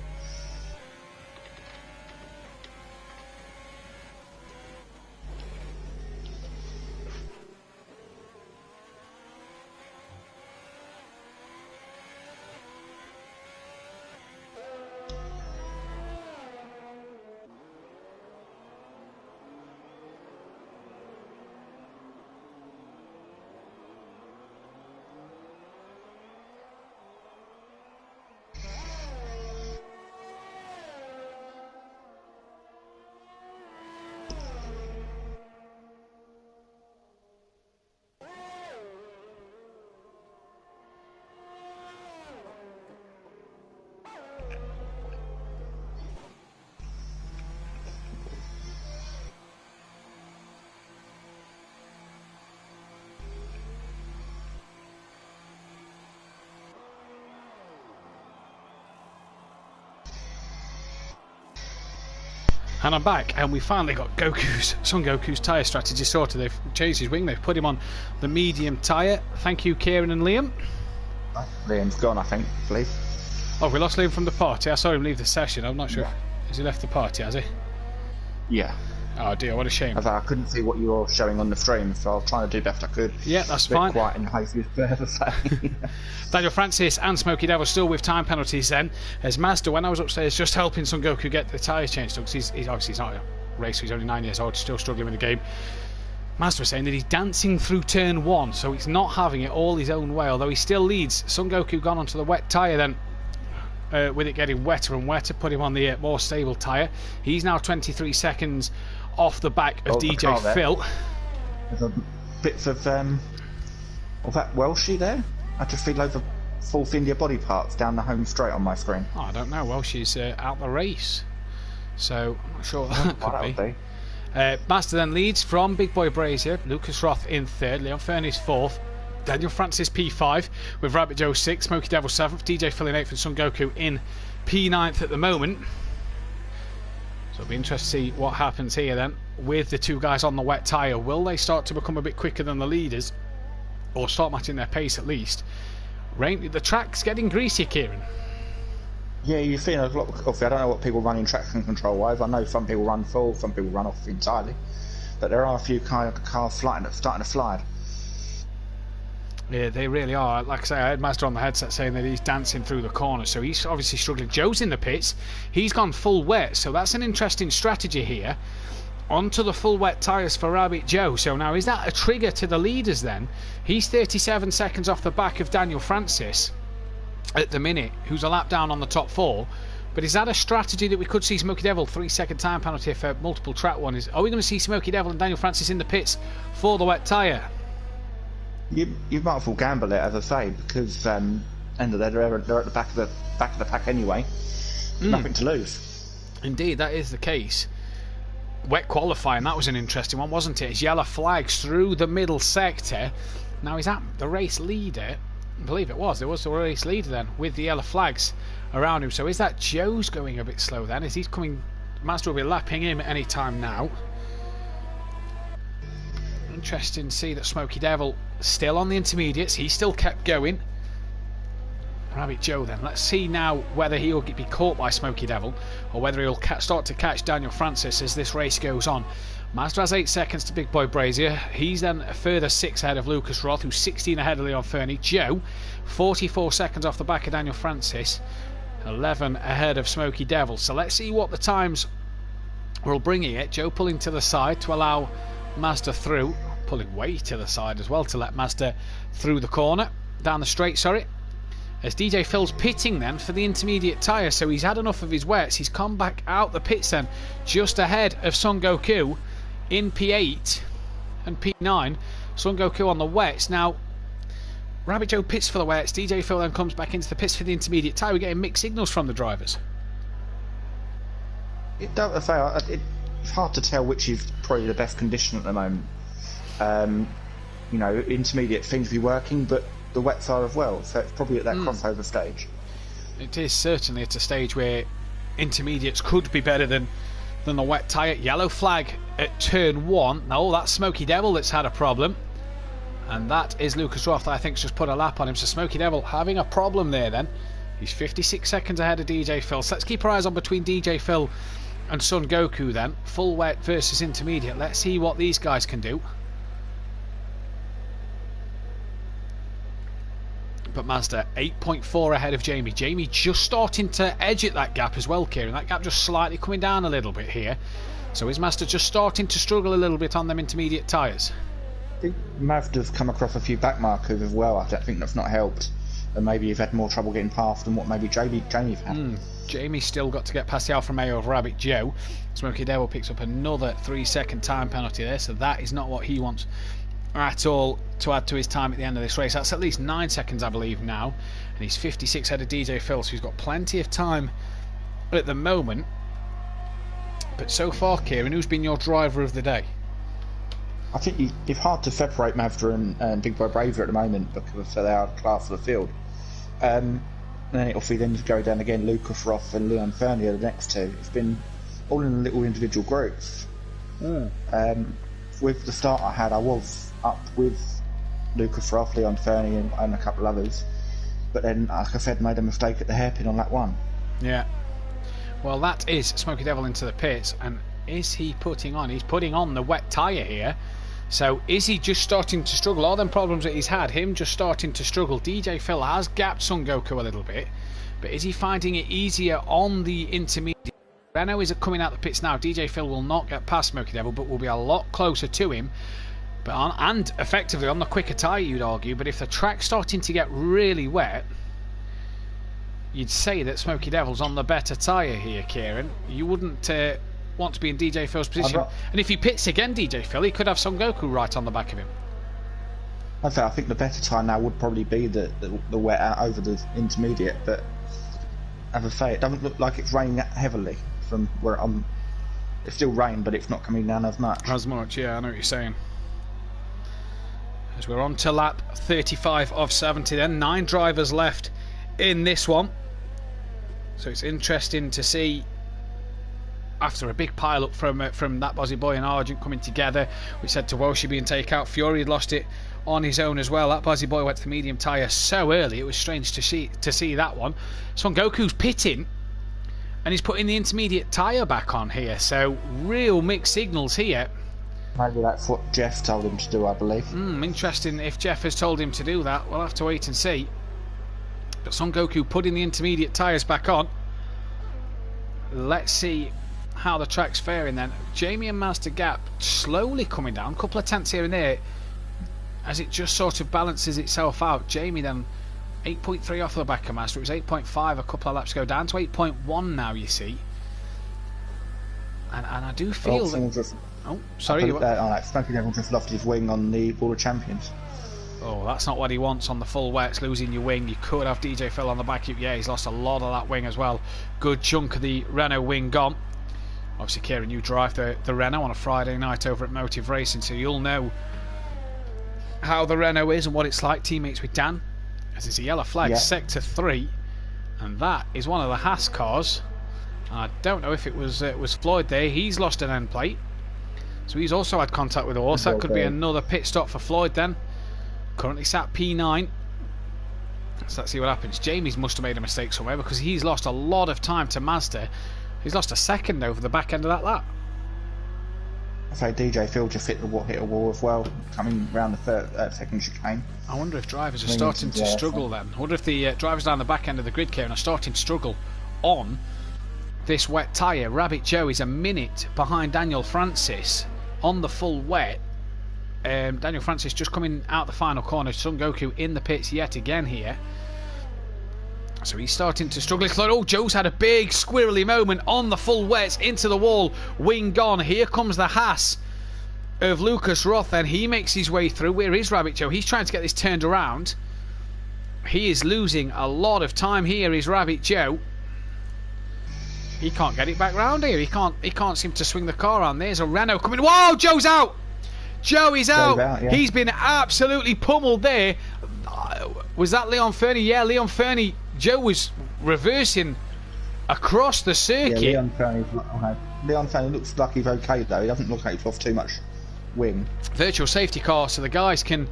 And I'm back, and we finally got Son Goku's tyre strategy sorted. They've changed his wing, they've put him on the medium tyre. Thank you, Kieran and Liam. Liam's gone, I think, please. Oh, we lost Liam from the party. I saw him leave the session. I'm not sure. Has he left the party, has he? Yeah. Oh dear, what a shame. I couldn't see what you were showing on the stream, so I was trying to do best I could. Yeah, that's fine. Quiet and hazy as ever say. Daniel Francis and Smokey Devil still with time penalties then. As Mazda, when I was upstairs just helping Son Goku get the tyres changed, because he's obviously not a racer, he's only 9 years old, still struggling with the game. Mazda was saying that he's dancing through turn 1, so he's not having it all his own way, although he still leads. Son Goku gone onto the wet tyre then. With it getting wetter and wetter, put him on the more stable tyre. He's now 23 seconds off the back of DJ Phil. There's bits of that Welshie there. I just feel over Fourth India body parts down the home straight on my screen. Oh, I don't know. Welshie's out the race, so I'm not sure what that could be. Master then leads from Big Boy Brazier. Lucas Roth in 3rd. Leon Fernie's 4th. Daniel Francis P5 with Rabbit Joe 6th, Smoky Devil 7th, DJ Phil in 8th and Son Goku in P9th at the moment. So it'll be interesting to see what happens here then with the two guys on the wet tyre. Will they start to become a bit quicker than the leaders, or start matching their pace at least? The track's getting greasy, Kieran. Yeah, you're feeling a lot. Obviously, I don't know what people run in traction control wise. I know some people run full, some people run off entirely, but there are a few cars starting to slide. Yeah, they really are. Like I say, I heard Mazda on the headset saying that he's dancing through the corner, so he's obviously struggling. Joe's in the pits. He's gone full wet, so that's an interesting strategy here. Onto the full wet tyres for Rabbit Joe. So now, is that a trigger to the leaders then? He's 37 seconds off the back of Daniel Francis at the minute, who's a lap down on the top 4. But is that a strategy that we could see Smoky Devil 3-second time penalty for multiple track one? Are we going to see Smoky Devil and Daniel Francis in the pits for the wet tyre? You might as well gamble it, as I say, because end of the day, they're at the back of the pack anyway. Nothing to lose. Indeed, that is the case. Wet qualifying, that was an interesting one, wasn't it? It's yellow flags through the middle sector. Now, is that the race leader? I believe it was. There was the race leader then with the yellow flags around him. So is that Joe's going a bit slow then? Is he coming? Master will be lapping him at any time now. Interesting to see that Smoky Devil still on the intermediates. He still kept going. Rabbit Joe then. Let's see now whether he'll be caught by Smoky Devil or whether he'll start to catch Daniel Francis as this race goes on. Mazda has 8 seconds to Big Boy Brazier. He's then a further 6 ahead of Lucas Roth, who's 16 ahead of Leon Fernie. Joe, 44 seconds off the back of Daniel Francis, 11 ahead of Smoky Devil. So let's see what the times will bring it. Joe pulling to the side to allow Mazda through. Pulling way to the side as well to let Mazda through the corner. Down the straight, sorry. As DJ Phil's pitting then for the intermediate tyre, so he's had enough of his wets. He's come back out the pits then, just ahead of Son Goku in P8 and P9. Son Goku on the wets. Now, Rabbit Joe pits for the wets. DJ Phil then comes back into the pits for the intermediate tyre. We're getting mixed signals from the drivers. It's hard to tell which is probably the best condition at the moment. Intermediate seems to be working, but the wets are as well, so it's probably at that crossover stage. It is certainly at a stage where intermediates could be better than the wet tyre. Yellow flag at turn 1. Now, that's Smoky Devil that's had a problem, and that is Lucas Roth, I think, just put a lap on him. So Smoky Devil having a problem there then. He's 56 seconds ahead of DJ Phil. So let's keep our eyes on between DJ Phil and Son Goku then. Full wet versus intermediate. Let's see what these guys can do. But Mazda 8.4 ahead of Jamie. Jamie just starting to edge at that gap as well, Kieran. That gap just slightly coming down a little bit here. So is Mazda just starting to struggle a little bit on them intermediate tyres? I think Mazda's come across a few back markers as well. I think that's not helped. And maybe you've had more trouble getting past than what maybe Jamie's had. Jamie's still got to get past the Alfa Romeo of Rabbit Joe. Smoky Devil picks up another 3-second time penalty there, so that is not what he wants at all to add to his time at the end of this race. That's at least 9 seconds, I believe, now, and he's 56 ahead of DJ Phil, so he's got plenty of time at the moment. But so far, Kieran, who's been your driver of the day? I think it's hard to separate Mazda and Big Boy Brazier at the moment because they are class of the field. And then obviously then you go down again, Lucas Roth and Leon Fernie are the next two. It's been all in little individual groups. With the start I had, I was up with Lucas Roth, Leon Fernie and a couple others, but then, like I said, made a mistake at the hairpin on that one. Yeah. Well, that is Smoky Devil into the pits, and is he putting on? He's putting on the wet tyre here. So is he just starting to struggle? All them problems that he's had, him just starting to struggle. DJ Phil has gapped Son Goku a little bit, but is he finding it easier on the intermediate? Renault is coming out the pits now. DJ Phil will not get past Smoky Devil, but will be a lot closer to him. But and effectively on the quicker tyre, you'd argue. But if the track's starting to get really wet, you'd say that Smoky Devil's on the better tyre here, Kieran. You wouldn't want to be in DJ Phil's position. And if he pits again, DJ Phil, he could have Son Goku right on the back of him. I think the better tyre now would probably be the wet out over the intermediate. But as I say, it doesn't look like it's raining heavily from where I'm. It's still rain, but it's not coming down as much. As much, yeah, I know what you're saying. As we're on to lap 35 of 70 then. 9 drivers left in this one. So it's interesting to see, after a big pile-up from that Bozzy Boy and Argent coming together, which said to Walshy being taken out. Fury had lost it on his own as well. That Bozzy Boy went to the medium tyre so early, it was strange to see that one. Son Goku's pitting, and he's putting the intermediate tyre back on here, so real mixed signals here. Maybe that's what Jeff told him to do, I believe. Interesting if Jeff has told him to do that. We'll have to wait and see. But Son Goku putting the intermediate tyres back on. Let's see how the track's faring then. Jamie and Master Gap slowly coming down, a couple of tenths here and there as it just sort of balances itself out. Jamie then 8.3 off the back of Master. It was 8.5 a couple of laps ago, down to 8.1 now, you see. And I do feel that... Oh, sorry. Smokey Devil just lost his wing on the Ball of Champions. Oh, that's not what he wants on the full wets, losing your wing. You could have DJ Phil on the back. Yeah, he's lost a lot of that wing as well. Good chunk of the Renault wing gone. Obviously, Kieran, you drive the Renault on a Friday night over at Motive Racing, so you'll know how the Renault is and what it's like. Teammates with Dan, as there's a yellow flag, yeah. Sector 3, and that is one of the Haas cars. I don't know if it was Floyd there. He's lost an end plate, so he's also had contact with the horse. That could be another pit stop for Floyd then. Currently sat P9. So let's see what happens. Jamie's must have made a mistake somewhere, because he's lost a lot of time to Mazda. He's lost a second over the back end of that lap. I say DJ Phil just hit a wall as well, coming round the second chicane. I wonder if drivers are starting to struggle then. I wonder if the drivers down the back end of the grid, Kieran, are starting to struggle on this wet tyre. Rabbit Joe is a minute behind Daniel Francis on the full wet. Daniel Francis just coming out the final corner. Son Goku in the pits yet again here. So he's starting to struggle. Oh, Joe's had a big squirrely moment on the full wets, into the wall, wing gone. Here comes the Haas of Lucas Roth, and he makes his way through. Where is Rabbit Joe? He's trying to get this turned around. He is losing a lot of time here, is Rabbit Joe. He can't get it back round here. He can't seem to swing the car on. There's a Renault coming. Whoa, Joe's out! Joe is out. Yeah. He's been absolutely pummeled there. Was that Leon Fernie? Yeah, Leon Fernie. Joe was reversing across the circuit. Yeah, Leon Fernie looks like he's okay though. He doesn't look like he's lost too much wing. Virtual safety car, so the guys can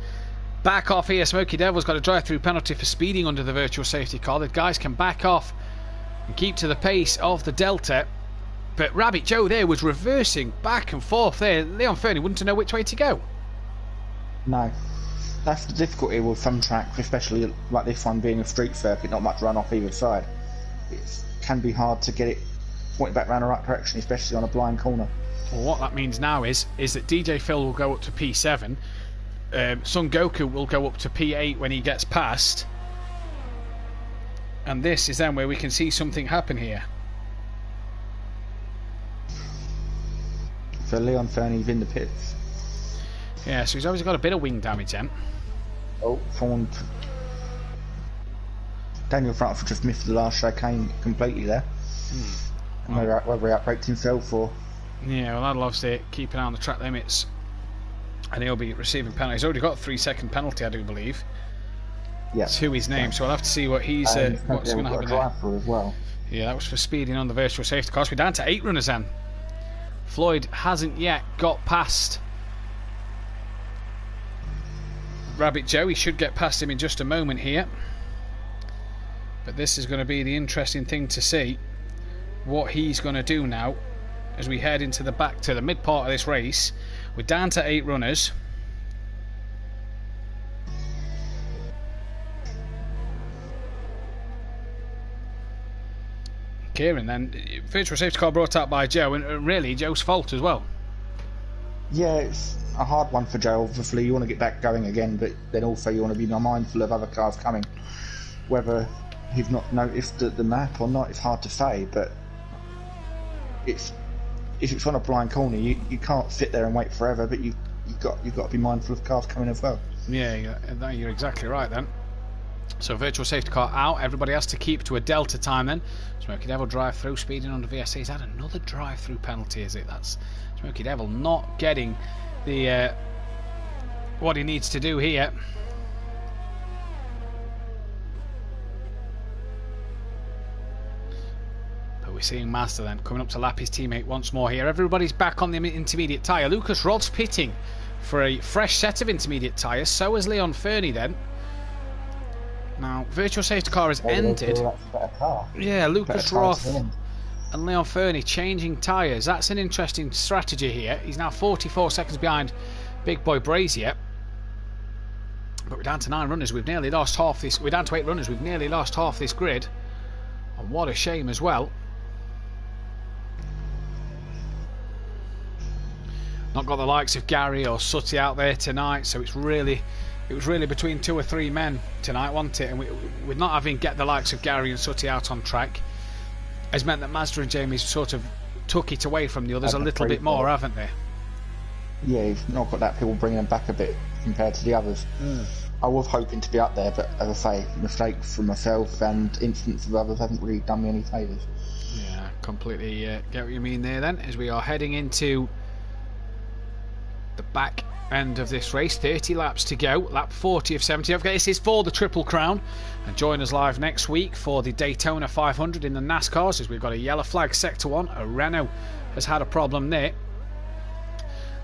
back off here. Smokey Devil's got a drive-through penalty for speeding under the virtual safety car. The guys can back off and keep to the pace of the Delta. But Rabbit Joe there was reversing back and forth there. Leon Fernie wouldn't know which way to go. No. That's the difficulty with some tracks, especially like this one being a street circuit, not much run off either side. It can be hard to get it pointed back around the right direction, especially on a blind corner. Well, what that means now is that DJ Phil will go up to P7. Son Goku will go up to P8 when he gets past. And this is then where we can see something happen here. So Leon Fernie's in the pits. Yeah, so he's obviously got a bit of wing damage then. Oh, Daniel Francis just missed the last chicane completely there. Whether he outbraked himself or... Yeah, well, that'll obviously keep an eye on the track limits. And he'll be receiving penalties. He's already got a 3-second penalty, I do believe. Yeah. To his name, so I'll have to see what he's what's going to happen there. As well. Yeah, that was for speeding on the virtual safety car. So we're down to 8 runners then. Floyd hasn't yet got past Rabbit Joe. He should get past him in just a moment here. But this is going to be the interesting thing to see what he's going to do now as we head into the mid part of this race. We're down to 8 runners. Kieran, then virtual safety car brought out by Joe, and really Joe's fault as well. Yeah, it's a hard one for Joe. Obviously, you want to get back going again, but then also you want to be mindful of other cars coming. Whether he's not noticed the map or not, it's hard to say. But if it's on a blind corner, you can't sit there and wait forever. But you've got to be mindful of cars coming as well. Yeah, you're exactly right then. So virtual safety car out. Everybody has to keep to a delta time then. Smokey Devil drive through, speeding under VSC. He's had another drive through penalty, is it? That's Smokey Devil not getting the what he needs to do here. But we're seeing Mazda then coming up to lap his teammate once more here. Everybody's back on the intermediate tyre. Lucas Roth's pitting for a fresh set of intermediate tyres. So is Leon Fernie then. Now, virtual safety car has ended. Yeah, Lucas Roth and Leon Fernie changing tyres. That's an interesting strategy here. He's now 44 seconds behind Big Boy Brazier. But we're down to 9 runners. We've nearly lost half this. We're down to 8 runners. We've nearly lost half this grid. And what a shame as well. Not got the likes of Gary or Sutty out there tonight, so it was really between 2 or 3 men tonight, wasn't it? And with not having get the likes of Gary and Sutty out on track has meant that Mazda and Jamie's sort of took it away from the others a little bit more, haven't they? Yeah, you've not got that people bringing them back a bit compared to the others. I was hoping to be up there, but as I say, mistakes from myself and incidents of others haven't really done me any favours. Yeah, completely get what you mean there then, as we are heading into the back end of this race. 30 laps to go, lap 40 of 70. Okay, this is for the Triple Crown, and join us live next week for the Daytona 500 in the NASCARs, as we've got a yellow flag sector 1. A Renault has had a problem there.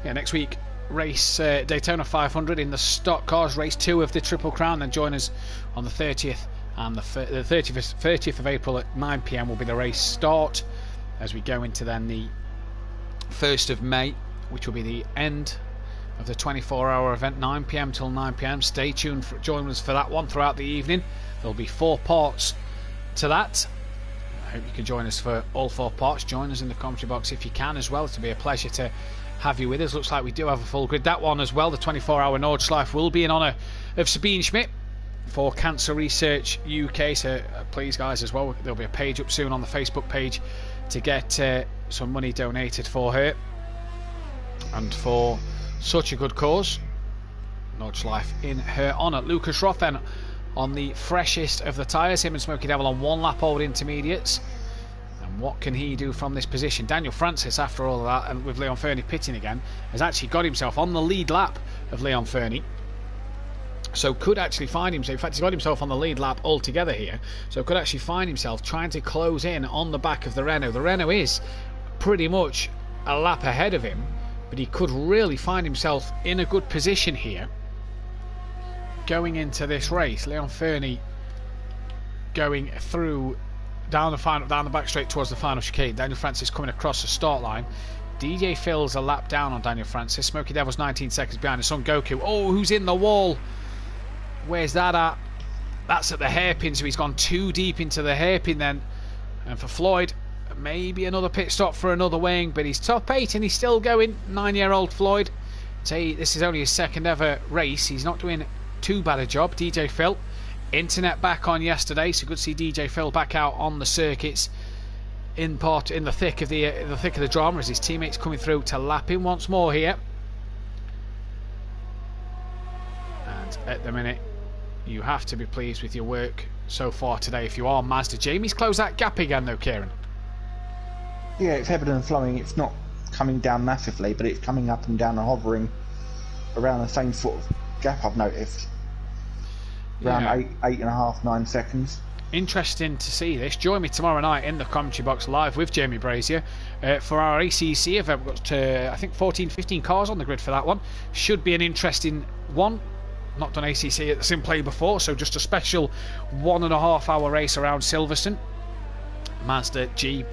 Yeah, next week race Daytona 500 in the stock cars, race 2 of the Triple Crown. Then join us on the 30th and the 30th of April at 9 PM will be the race start, as we go into then the 1st of May, which will be the end of the 24-hour event, 9 PM till 9 PM. Stay tuned, join us for that one throughout the evening. There'll be 4 parts to that. I hope you can join us for all 4 parts. Join us in the commentary box if you can as well. It'll be a pleasure to have you with us. Looks like we do have a full grid. That one as well, the 24-hour Nordschleife, will be in honour of Sabine Schmidt for Cancer Research UK. So please, guys, as well, there'll be a page up soon on the Facebook page to get some money donated for her and for such a good cause. Nordschleife in her honour. Lucas Roth then on the freshest of the tyres. Him and Smoky Devil on 1 lap old intermediates. And what can he do from this position? Daniel Francis, after all of that, and with Leon Fernie pitting again, has actually got himself on the lead lap of Leon Fernie. So could actually find himself, in fact he's got himself on the lead lap altogether here, so could actually find himself trying to close in on the back of the Renault. The Renault is pretty much a lap ahead of him, but he could really find himself in a good position here going into this race. Leon Fernie going through down the back straight towards the final chicane. Daniel Francis coming across the start line. DJ Phil's a lap down on Daniel Francis. Smoky Devil's 19 seconds behind. Son Goku, oh, who's in the wall? Where's that at? That's at the hairpin, so he's gone too deep into the hairpin then. And for Floyd, maybe another pit stop for another wing, but he's top 8 and he's still going. 9-year-old Floyd. Say this is only his 2nd ever race. He's not doing too bad a job. DJ Phil, internet back on yesterday, so good to see DJ Phil back out on the circuits in the thick of the drama, as his teammates coming through to lap him once more here. And at the minute, you have to be pleased with your work so far today if you are Mazda. Jamie's closed that gap again though, Kieran. Yeah, it's ebbing and flowing. It's not coming down massively, but it's coming up and down and hovering around the same sort of gap I've noticed. Around 8.5, 9 seconds. Interesting to see this. Join me tomorrow night in the commentary box live with Jamie Brazier for our ACC event. We've got I think 14-15 cars on the grid for that one. Should be an interesting one. Not done ACC at the Simplay before, so just a special 1.5 hour race around Silverstone. Mazda G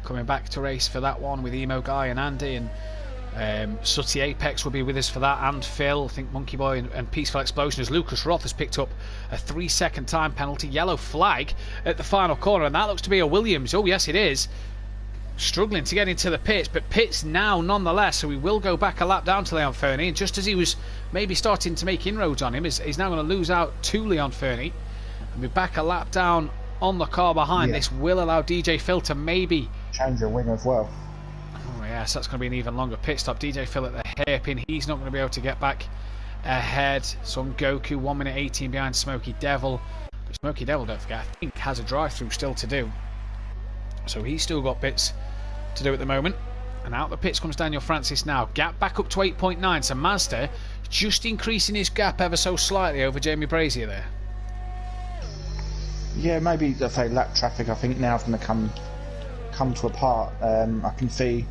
coming back to race for that one with Emo Guy and Andy, and Sutty Apex will be with us for that, and Phil, I think Monkey Boy and Peaceful Explosion, as Lucas Roth has picked up a 3-second time penalty. Yellow flag at the final corner, and that looks to be a Williams. Oh yes, it is. Struggling to get into the pits, but pits now nonetheless, so we will go back a lap down to Leon Fernie, and just as he was maybe starting to make inroads on him, he's now going to lose out to Leon Fernie and be back a lap down on the car behind. This will allow DJ Phil to maybe change a wing as well. Oh yes, that's going to be an even longer pit stop. DJ Phil at the hairpin, he's not going to be able to get back ahead. Son Goku 1 minute 18 behind Smoky Devil. But Smoky Devil, don't forget, I think has a drive-through still to do, so he's still got bits to do at the moment. And out the pits comes Daniel Francis now. Gap back up to 8.9. So Mazda just increasing his gap ever so slightly over Jamie Brazier there. Yeah, maybe if they lap traffic, I think now is going to come to a part. I can see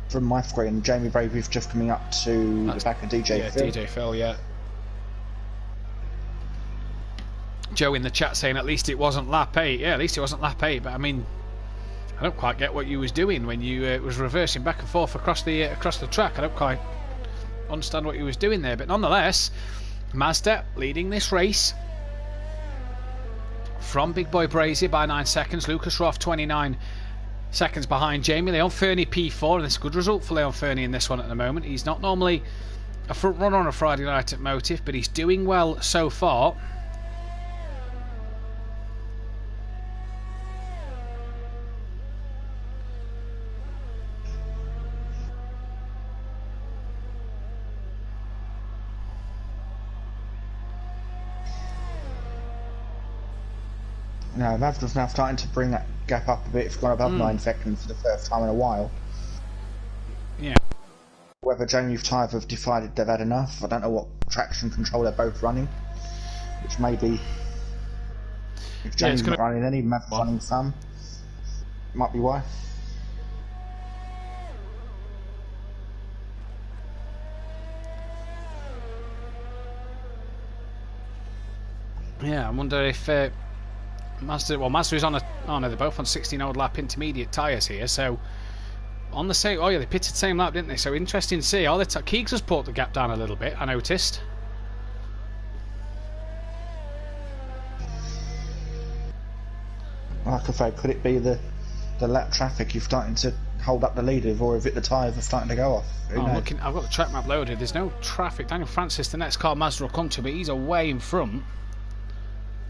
from my screen Jamie Bravier's just coming up to the back of DJ Phil. DJ Phil, yeah. Joe in the chat saying at least it wasn't lap 8. Yeah, at least it wasn't lap 8, but I mean, I don't quite get what you was doing when you was reversing back and forth across the track. I don't quite understand what you was doing there, but nonetheless, Mazda leading this race from Big Boy Brazier by 9 seconds. Lucas Roth 29 seconds behind Jamie. Leon Fernie P4, and it's a good result for Leon Fernie in this one at the moment. He's not normally a front runner on a Friday night at Motive, but he's doing well so far. No, Mazda's now starting to bring that gap up a bit. It's gone above 9 seconds for the first time in a while. Yeah. Whether Jamie's tyres have decided they've had enough, I don't know what traction control they're both running. Which may be... If Jamie's not running any, Mazda's running some. Might be why. Yeah, I wonder if... Mazda is on a... Oh no, they're both on 16-old lap intermediate tyres here, so... On the same... Oh yeah, they pitted the same lap, didn't they? So interesting to see. Keegs has brought the gap down a little bit, I noticed. Like I say, could it be the lap traffic you're starting to hold up the leaders, or is it the tyres are starting to go off? I've got the track map loaded. There's no traffic. Daniel Francis, the next car Mazda will come to, but he's away in front.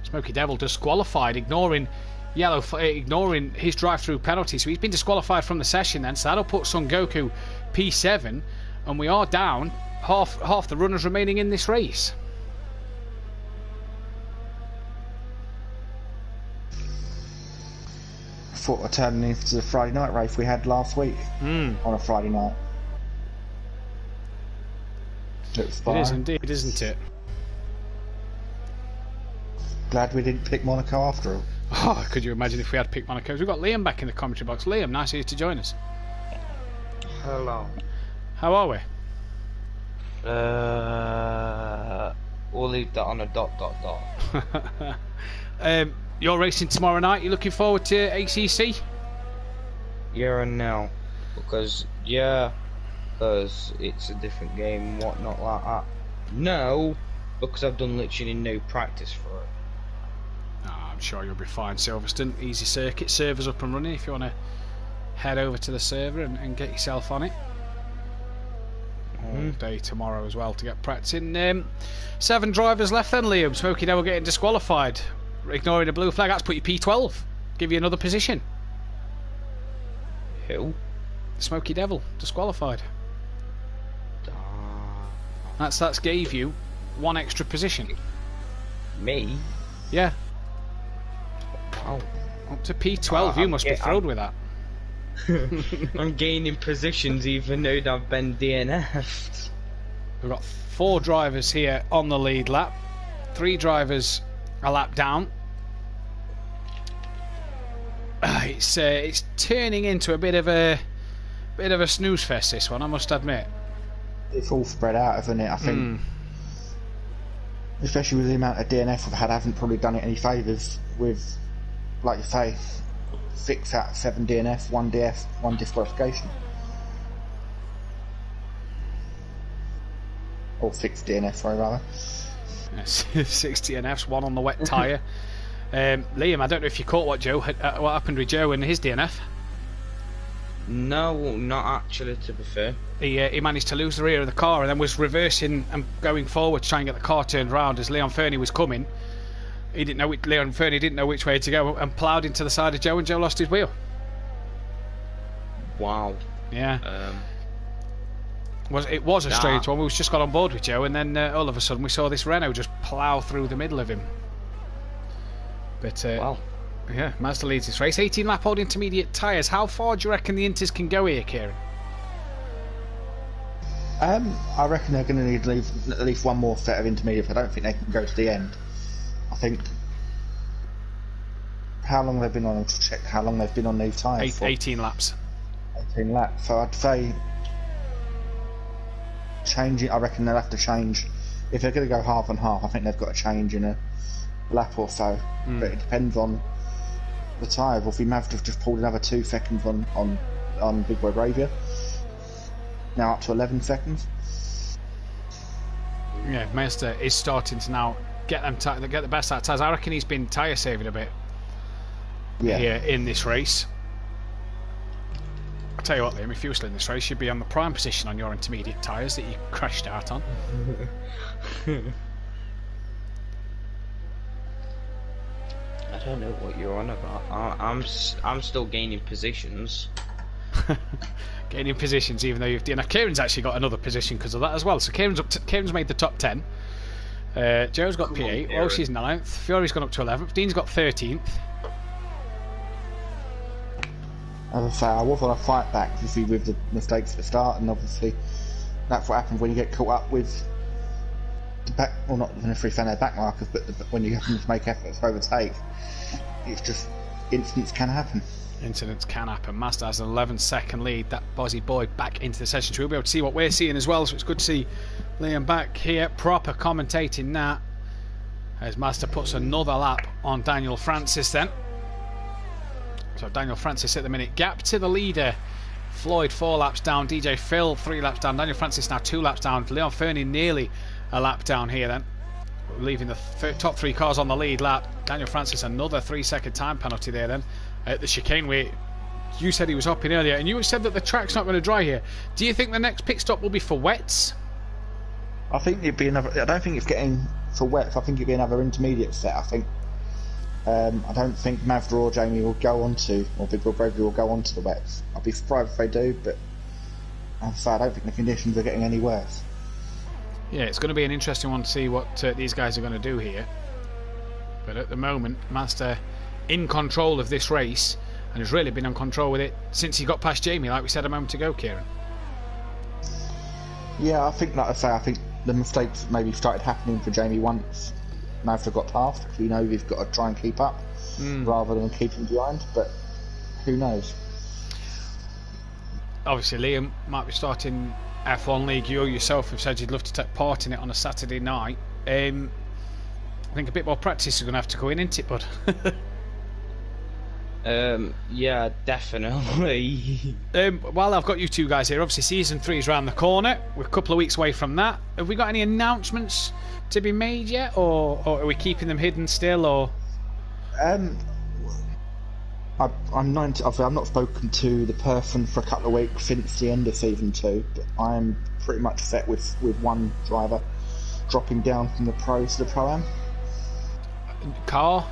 Smoky Devil disqualified, ignoring his drive-through penalty, so he's been disqualified from the session then, so that'll put Son Goku P7, and we are down half the runners remaining in this race. I thought we're turning into the Friday night race we had last week on a Friday night. It is indeed, isn't it? Glad we didn't pick Monaco after all. Oh, could you imagine if we had picked Monaco? We've got Liam back in the commentary box. Liam, nice of you to join us. Hello. How are we? We'll leave that on a ... You're racing tomorrow night. You looking forward to ACC? Yeah and no. Because it's a different game and whatnot like that. No, because I've done literally no practice for it. I'm sure you'll be fine, Silverstone. Easy circuit, server's up and running if you want to head over to the server and get yourself on it. All day tomorrow as well to get practicing. 7 drivers left then, Liam. Smoky Devil getting disqualified. Ignoring a blue flag, that's put you P12. Give you another position. Who? Smoky Devil, disqualified. That's gave you 1 extra position. Me? Yeah. Oh. Up to P12, you must be thrilled with that. I'm gaining positions even though I've been DNF'd. We've got 4 drivers here on the lead lap. 3 drivers a lap down. It's turning into a bit of a snooze fest, this one, I must admit. It's all spread out, isn't it? I think, especially with the amount of DNF we've had, I haven't probably done it any favours with, like you say, 6 out of 7 DNF, 1 DF, 1 disqualification. Or 6 DNF, sorry, rather. 6 DNFs, 1 on the wet tyre. Liam, I don't know if you caught what happened with Joe and his DNF. No, not actually, to be fair. He managed to lose the rear of the car and then was reversing and going forward to try and get the car turned around as Leon Fernie was coming. Leon Fernie didn't know which way to go and ploughed into the side of Joe, and Joe lost his wheel. Wow. Yeah. It was a strange one. We just got on board with Joe, and then all of a sudden we saw this Renault just plough through the middle of him. But wow. Yeah, Mazda leads this race. 18 lap old intermediate tyres. How far do you reckon the Inters can go here, Kieran? I reckon they're going to need at least one more set of intermediates. I don't think they can go to the end. I think how long they've been on. To check how long they've been on these tyres for. 18 laps. 18 laps. So I'd say changing. I reckon they'll have to change if they're going to go half and half. I think they've got to change in a lap or so. But it depends on the tyre. If we may have to have just pulled another 2 seconds on Big Boy Bravia. Now up to 11 seconds. Yeah, Meister is starting to now get the best out of tyres. I reckon he's been tyre saving a bit here in this race. I'll tell you what, Liam, if you were still in this race, you'd be on the prime position on your intermediate tyres that you crashed out on. I don't know what you're on about. I'm still gaining positions. Gaining positions, even though you've. Now, Kieran's actually got another position because of that as well. So Kieran's made the top 10. Joe's got P8. Oshie's 9th. Fiori's gone up to 11th. Dean's got 13th. As I say, I was on a fight back obviously with the mistakes at the start, and obviously that's what happens when you get caught up with the back. Well, not necessarily fan their back markers, but when you have to make efforts to overtake, it's just incidents can happen. Incidents can happen. Master has an 11-second lead. That Bozzy boy back into the session, so we'll be able to see what we're seeing as well. So it's good to see Liam back here, proper commentating that. As Master puts another lap on Daniel Francis then. So Daniel Francis at the minute. Gap to the leader. Floyd 4 laps down. DJ Phil 3 laps down. Daniel Francis now 2 laps down. Leon Fernie nearly a lap down here then. Leaving the top 3 cars on the lead lap. Daniel Francis another 3-second time penalty there then. At the chicane where you said he was hopping earlier, and you said that the track's not going to dry here. Do you think the next pit stop will be for wets? I think it'd be another. I don't think it's getting for wets. I think it'd be another intermediate set. I think. I don't think Mazda or Jamie will go on to, or Big Boy Bravia will go on to the wets. I'd be surprised if they do, but as I say, I don't think the conditions are getting any worse. Yeah, it's going to be an interesting one to see what these guys are going to do here. But at the moment, Master in control of this race, and has really been on control with it since he got past Jamie, like we said a moment ago, Kieran. Yeah, I think, like I say, I think the mistakes maybe started happening for Jamie once Mazda got past. We know we've got to try and keep up rather than keeping behind, but who knows? Obviously, Liam might be starting F1 League. You yourself have said you'd love to take part in it on a Saturday night. I think a bit more practice is going to have to go in, isn't it, bud? Yeah, definitely. While I've got you two guys here, obviously season 3 is around the corner. We're a couple of weeks away from that. Have we got any announcements to be made yet, or are we keeping them hidden still? Or I'm 90. I've not spoken to the person for a couple of weeks since the end of season 2, but I'm pretty much set with one driver dropping down from the pro to the pro-am. Car?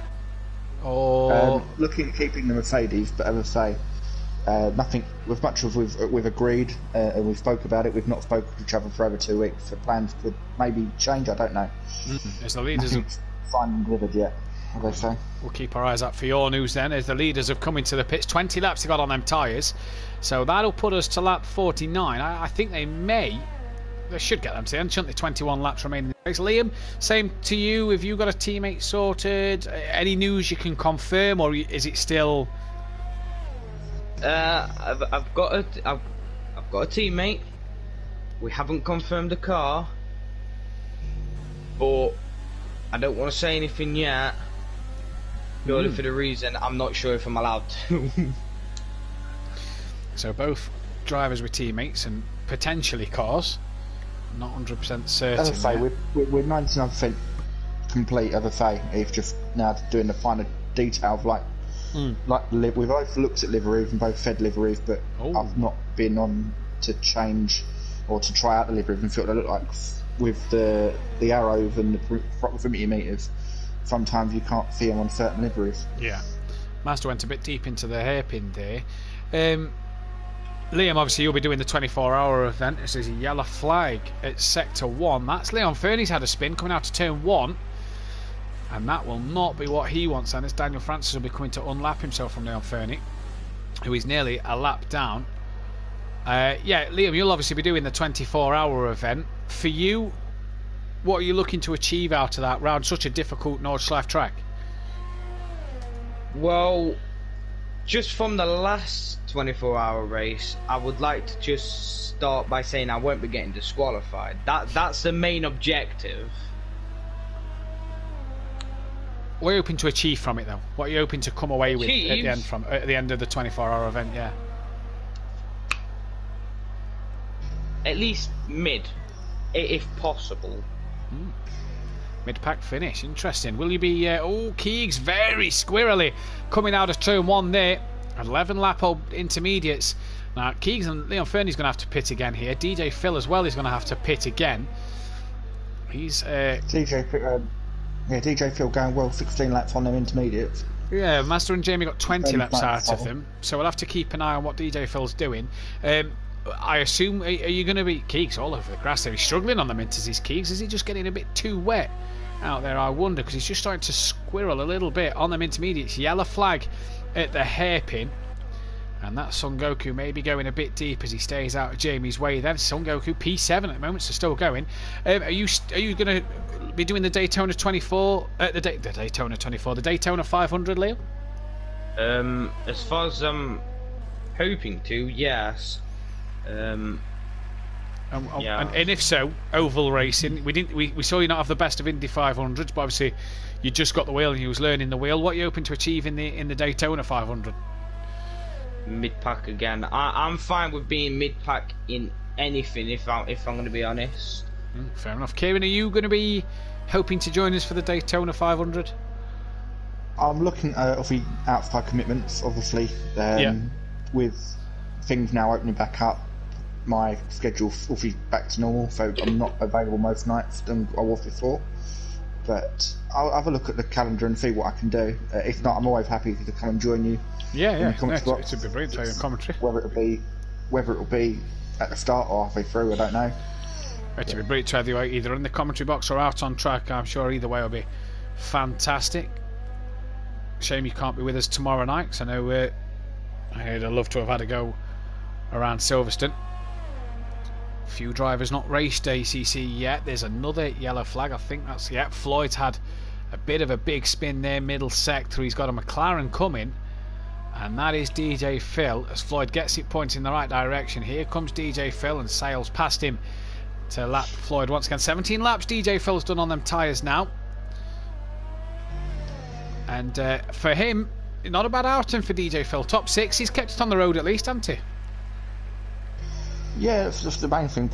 Or looking at keeping the Mercedes, but as I say, nothing. With much of we've agreed and we spoke about it. We've not spoken to each other for over 2 weeks. So plans could maybe change. I don't know. As the leaders Nothing's finally delivered yet, as they say. We'll keep our eyes out for your news then, as the leaders have come into the pits. 20 laps they got on them tyres, so that'll put us to lap 49. I think they should get them to the end, shouldn't they? 21 laps remaining in the race. Liam, same to you. Have you got a teammate sorted? Any news you can confirm, or is it still? I've got a teammate. We haven't confirmed the car, but I don't want to say anything yet. Purely for the reason I'm not sure if I'm allowed to. So both drivers with teammates and potentially cars. Not 100% certain. As I say, we're 99% complete. As I say, it's just now doing the finer details, like we've both looked at liveries and both fed liveries, but I've not been on to change or to try out the liveries and feel what they look like with the arrows and the proximity meters. Sometimes you can't see them on certain liveries. Yeah, Master went a bit deep into the hairpin there. Liam, obviously you'll be doing the 24-hour event. This is a yellow flag at Sector 1. That's Leon Fernie's had a spin coming out to Turn 1. And that will not be what he wants. And as Daniel Francis will be coming to unlap himself from Leon Fernie, who is nearly a lap down. Yeah, Liam, you'll obviously be doing the 24-hour event. For you, what are you looking to achieve out of that round? Such a difficult Nordschleife track. Well, just from the last 24-hour race, I would like to just start by saying I won't be getting disqualified. That's the main objective. What are you hoping to achieve from it, though? What are you hoping to come away with at the end of the 24-hour event? Yeah. At least mid, if possible. Mid-pack finish, interesting. Will you be... Keegs, very squirrely, coming out of turn 1 there. 11 lap old intermediates. Now, Keegs and Leon Fernie's going to have to pit again here. DJ Phil as well is going to have to pit again. He's... DJ Phil going well, 16 laps on them intermediates. Yeah, Master and Jamie got 20 laps out of him, so we'll have to keep an eye on what DJ Phil's doing. I assume, are you going to be... Keegs all over the grass there. He's struggling on the minters, is Keegs. Is he just getting a bit too wet out there, I wonder, because he's just starting to squirrel a little bit on them intermediates. Yellow flag at the hairpin. And that Son Goku may be going a bit deep as he stays out of Jamie's way. Then Son Goku P7 at the moment, so still going. Are you going to be doing the Daytona 24? The Daytona 24, the Daytona 500, Leo? As far as I'm hoping to, yes. Yeah. And if so, oval racing. We saw you not have the best of Indy 500s, but obviously you just got the wheel and you was learning the wheel. What are you hoping to achieve in the Daytona 500? Mid-pack again. I'm fine with being mid-pack in anything, if I'm going to be honest. Fair enough. Kieran, are you going to be hoping to join us for the Daytona 500? I'm looking at outside commitments, obviously. With things now opening back up, my schedule will be back to normal, so I'm not available most nights than I was before. But I'll have a look at the calendar and see what I can do. If not, I'm always happy to come and join you. It's a bit brilliant to have a commentary. Whether it'll be at the start or halfway through, I don't know. It'll be brilliant to have you either in the commentary box or out on track. I'm sure either way will be fantastic. Shame you can't be with us tomorrow night, because I know I'd love to have had a go around Silverstone. Few drivers not raced ACC yet. There's another yellow flag. I think that's... Yeah, Floyd's had a bit of a big spin there, middle sector. He's got a McLaren coming, and that is DJ Phil. As Floyd gets it pointing in the right direction, here comes DJ Phil and sails past him to lap Floyd once again. 17 laps DJ Phil's done on them tyres now. And for him, not a bad outing for DJ Phil. Top 6, he's kept it on the road at least, hasn't he? Yeah, it's just the main thing.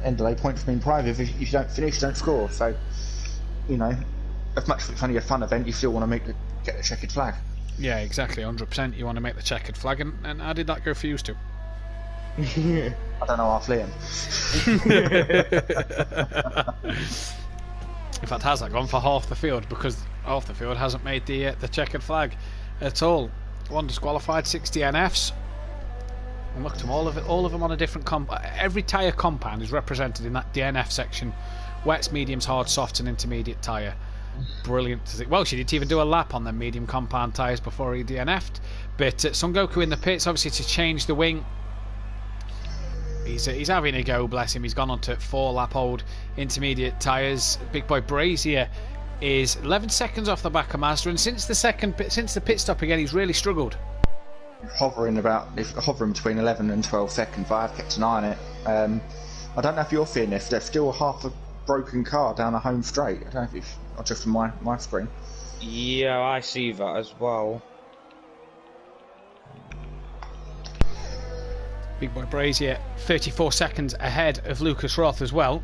End of day, point for being private. If you don't finish, you don't score. So, you know, as much as it's only a fun event, you still want to get the checkered flag. Yeah, exactly, 100%. You want to make the checkered flag, and how did that go for you two? I don't know, half Liam. In fact, has that gone for half the field, because half the field hasn't made the checkered flag at all. One disqualified, 60 NFs. And look at them, all of them on a different every tyre compound is represented in that DNF section. Wets, mediums, hard, softs and intermediate tyre. Brilliant. Well, she didn't even do a lap on them medium compound tyres before he DNF'd. But Son Goku in the pits, obviously to change the wing. He's having a go, bless him. He's gone on to 4 lap old intermediate tyres. Big boy Brazier is 11 seconds off the back of Mazda, and since the pit stop again, he's really struggled. Hovering between 11 and 12 seconds. I've kept an eye on it. I don't know if you're feeling this. There's still half a broken car down a home straight. I don't know if it's not just from my screen. Yeah, I see that as well. Big boy Brazier 34 seconds ahead of Lucas Roth as well.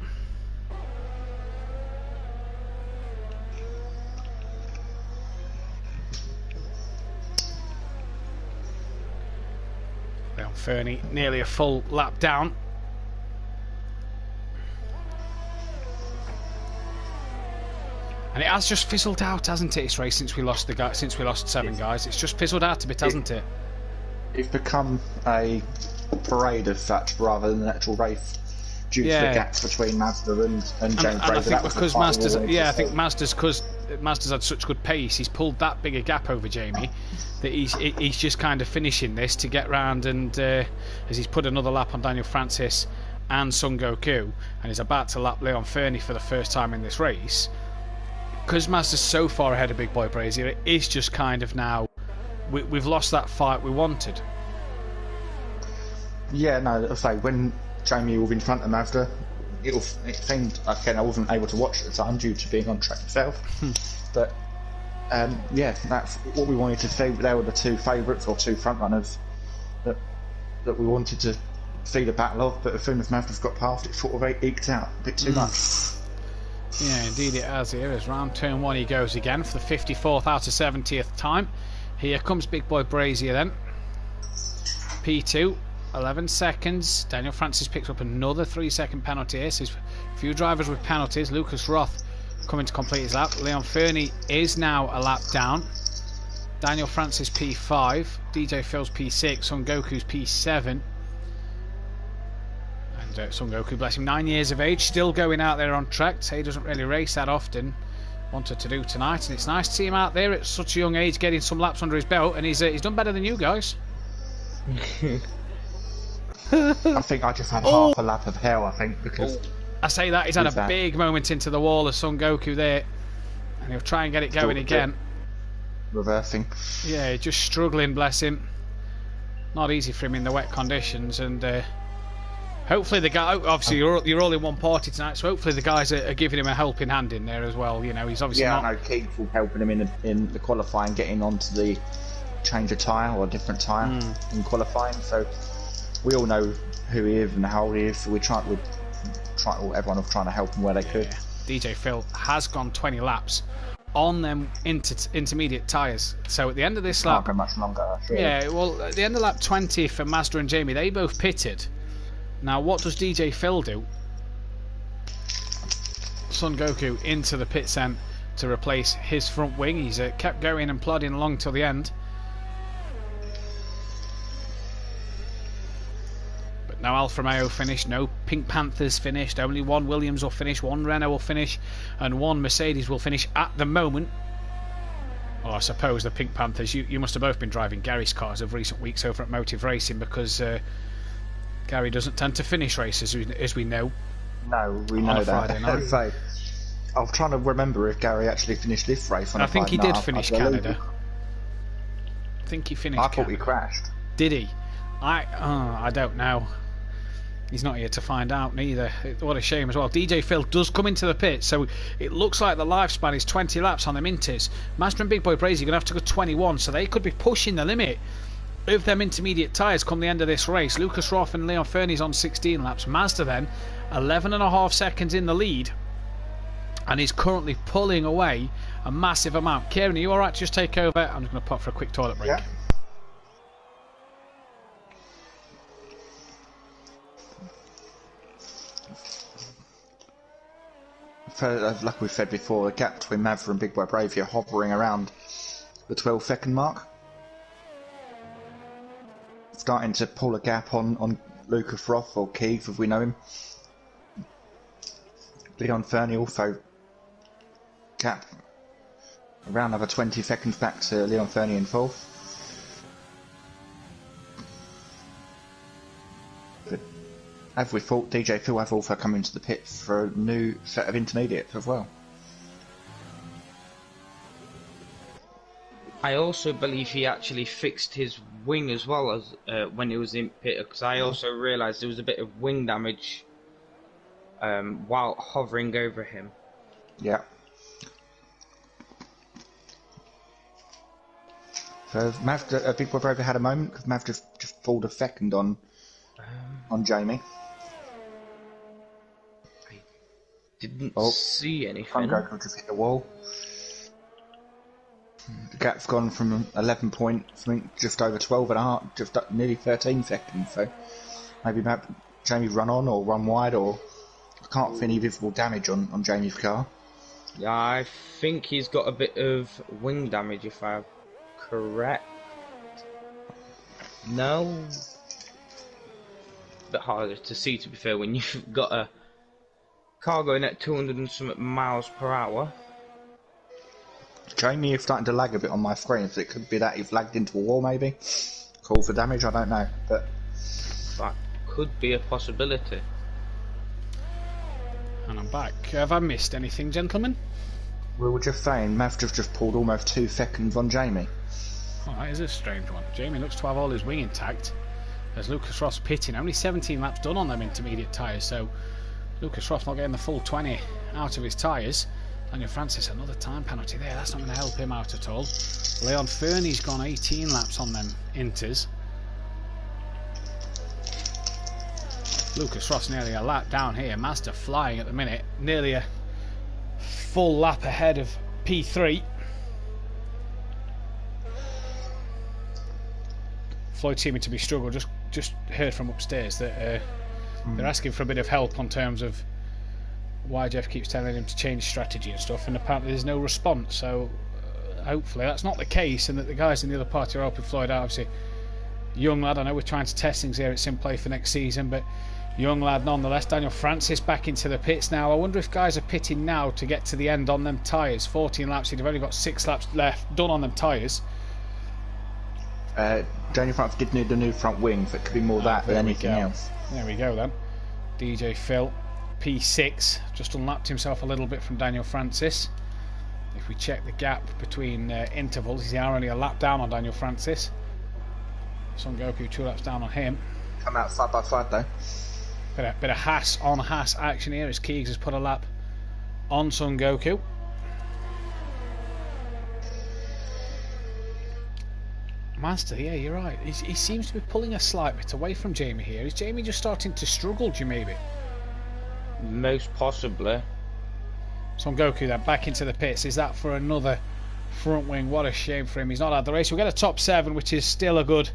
Fernie nearly a full lap down. And it has just fizzled out, hasn't it, this race, since we lost 7 guys. It's just fizzled out a bit, hasn't it? It's become a parade of such rather than an actual race, due to the gaps between Mazda and James Brazier. I think because Mazda's, I think Mazda's, because Mazda's had such good pace, he's pulled that bigger gap over Jamie that he's just kind of finishing this to get round, and as he's put another lap on Daniel Francis and Son Goku, and he's about to lap Leon Fernie for the first time in this race. Because Mazda's so far ahead of Big Boy Brazier, it is just kind of now we've lost that fight we wanted. Yeah, no, I say when Jamie was in front of Mazda, it seemed, again, I wasn't able to watch at the time due to being on track myself, but yeah, that's what we wanted to see. They were the two favourites or two front runners that we wanted to see the battle of, but as soon as Mazda's got past, it sort of eked out a bit too much. Yeah, indeed it has here. As round turn 1 he goes again for the 54th out of 70th time. Here comes Big Boy Brazier then. P2, 11 seconds. Daniel Francis picks up another 3-second penalty here. So there's a few drivers with penalties. Lucas Roth coming to complete his lap. Leon Fernie is now a lap down. Daniel Francis P5. DJ Phil's P6. Son Goku's P7. And Son Goku, bless him, 9 years of age, still going out there on track. So he doesn't really race that often. Wanted to do tonight, and it's nice to see him out there at such a young age getting some laps under his belt, and he's done better than you guys. I think I just had half a lap of hell, I think, because... I say that, he's had a big moment into the wall of Son Goku there, and he'll try and get it going again. Reversing. Yeah, just struggling, bless him. Not easy for him in the wet conditions, and hopefully the guy, obviously you're all in one party tonight, so hopefully the guys are giving him a helping hand in there as well. You know, he's obviously not... I know Keith was helping him in the qualifying, getting onto the change of tyre or a different tyre in qualifying, so we all know who he is and how old he is, so everyone was trying to help him where they could. DJ Phil has gone 20 laps on them intermediate tyres, so at the end of this lap... Can't go much longer, sure. Yeah, well, at the end of lap 20 for Mazda and Jamie, they both pitted. Now, what does DJ Phil do? Son Goku into the pits then to replace his front wing. He's kept going and plodding along till the end. But no Alfa Romeo finished, no Pink Panthers finished, only one Williams will finish, one Renault will finish, and one Mercedes will finish at the moment. Well, I suppose the Pink Panthers, you must have both been driving Gary's cars of recent weeks over at Motive Racing, because... Gary doesn't tend to finish races, as we know. No, we know that. Friday night. So, I was trying to remember if Gary actually finished this race. I think he did finish Canada. I think he finished. I thought he crashed. Did he? I don't know. He's not here to find out neither. What a shame as well. DJ Phil does come into the pit, so it looks like the lifespan is 20 laps on the Minties. Mazda and Big Boy Brazier are going to have to go 21, so they could be pushing the limit of them intermediate tyres come the end of this race. Lucas Roth and Leon Fernie's on 16 laps. Mazda then 11.5 seconds in the lead, and is currently pulling away a massive amount. Kieran, are you alright to just take over? I'm just going to pop for a quick toilet break. Yeah. So, like we said before, the gap between Mazda and Big Boy Brazier hovering around the 12-second mark. Starting to pull a gap on Lucas Roth, or Keith as we know him. Leon Fernie also gap around another 20 seconds back to Leon Fernie in fourth. But as we thought, DJ Phil have also come into the pits for a new set of intermediates as well. I also believe he actually fixed his wing as well as when he was in pit, because I also realised there was a bit of wing damage while hovering over him. Yeah. So Mazda, Big Boy Brazier had a moment because Mazda just pulled a second on Jamie. I didn't see anything. Goku just hit the wall. The gap's gone from 11 points, I think, just over 12 and a half, just up nearly 13 seconds. So maybe Jamie run on or run wide, or I can't see any visible damage on Jamie's car. Yeah, I think he's got a bit of wing damage, if I'm correct. No? A bit harder to see, to be fair, when you've got a car going at 200 and something miles per hour. Jamie, you're starting to lag a bit on my screen, so it could be that you've lagged into a wall, maybe. Call for damage, I don't know, but That could be a possibility. And I'm back. Have I missed anything, gentlemen? we were just saying, Mav's just pulled almost 2 seconds on Jamie. Oh, that is a strange one. Jamie looks to have all his wing intact. There's Lucas Ross pitting. Only 17 laps done on them intermediate tyres, so Lucas Ross not getting the full 20 out of his tyres. Daniel Francis, another time penalty there. That's not going to help him out at all. Leon Fernie's gone 18 laps on them inters. Lucas Ross nearly a lap down here. Mazda flying at the minute. Nearly a full lap ahead of P3. Floyd seeming to be struggling. Just heard from upstairs that they're asking for a bit of help on terms of why Jeff keeps telling him to change strategy and stuff, and apparently there's no response. So hopefully that's not the case, and that the guys in the other party are helping Floyd out. Obviously, young lad. I know we're trying to test things here at Simplay for next season, but young lad nonetheless. Daniel Francis back into the pits now. I wonder if guys are pitting now to get to the end on them tyres. 14 laps. He'd have only got 6 laps left done on them tyres. Daniel Francis did need a new front wing, so it could be more that than anything else. There we go then. DJ Phil, P6, just unlapped himself a little bit from Daniel Francis. If we check the gap between intervals, he's only a lap down on Daniel Francis. Son Goku 2 laps down on him. Come out side by side though. Bit of Haas on Haas action here as Keegs has put a lap on Son Goku. Master, yeah, you're right. He seems to be pulling a slight bit away from Jamie here. Is Jamie just starting to struggle, do you maybe? Most possibly. Son Goku then back into the pits. Is that for another front wing? What a shame for him. He's not had the race. We'll get a top 7, which is still a good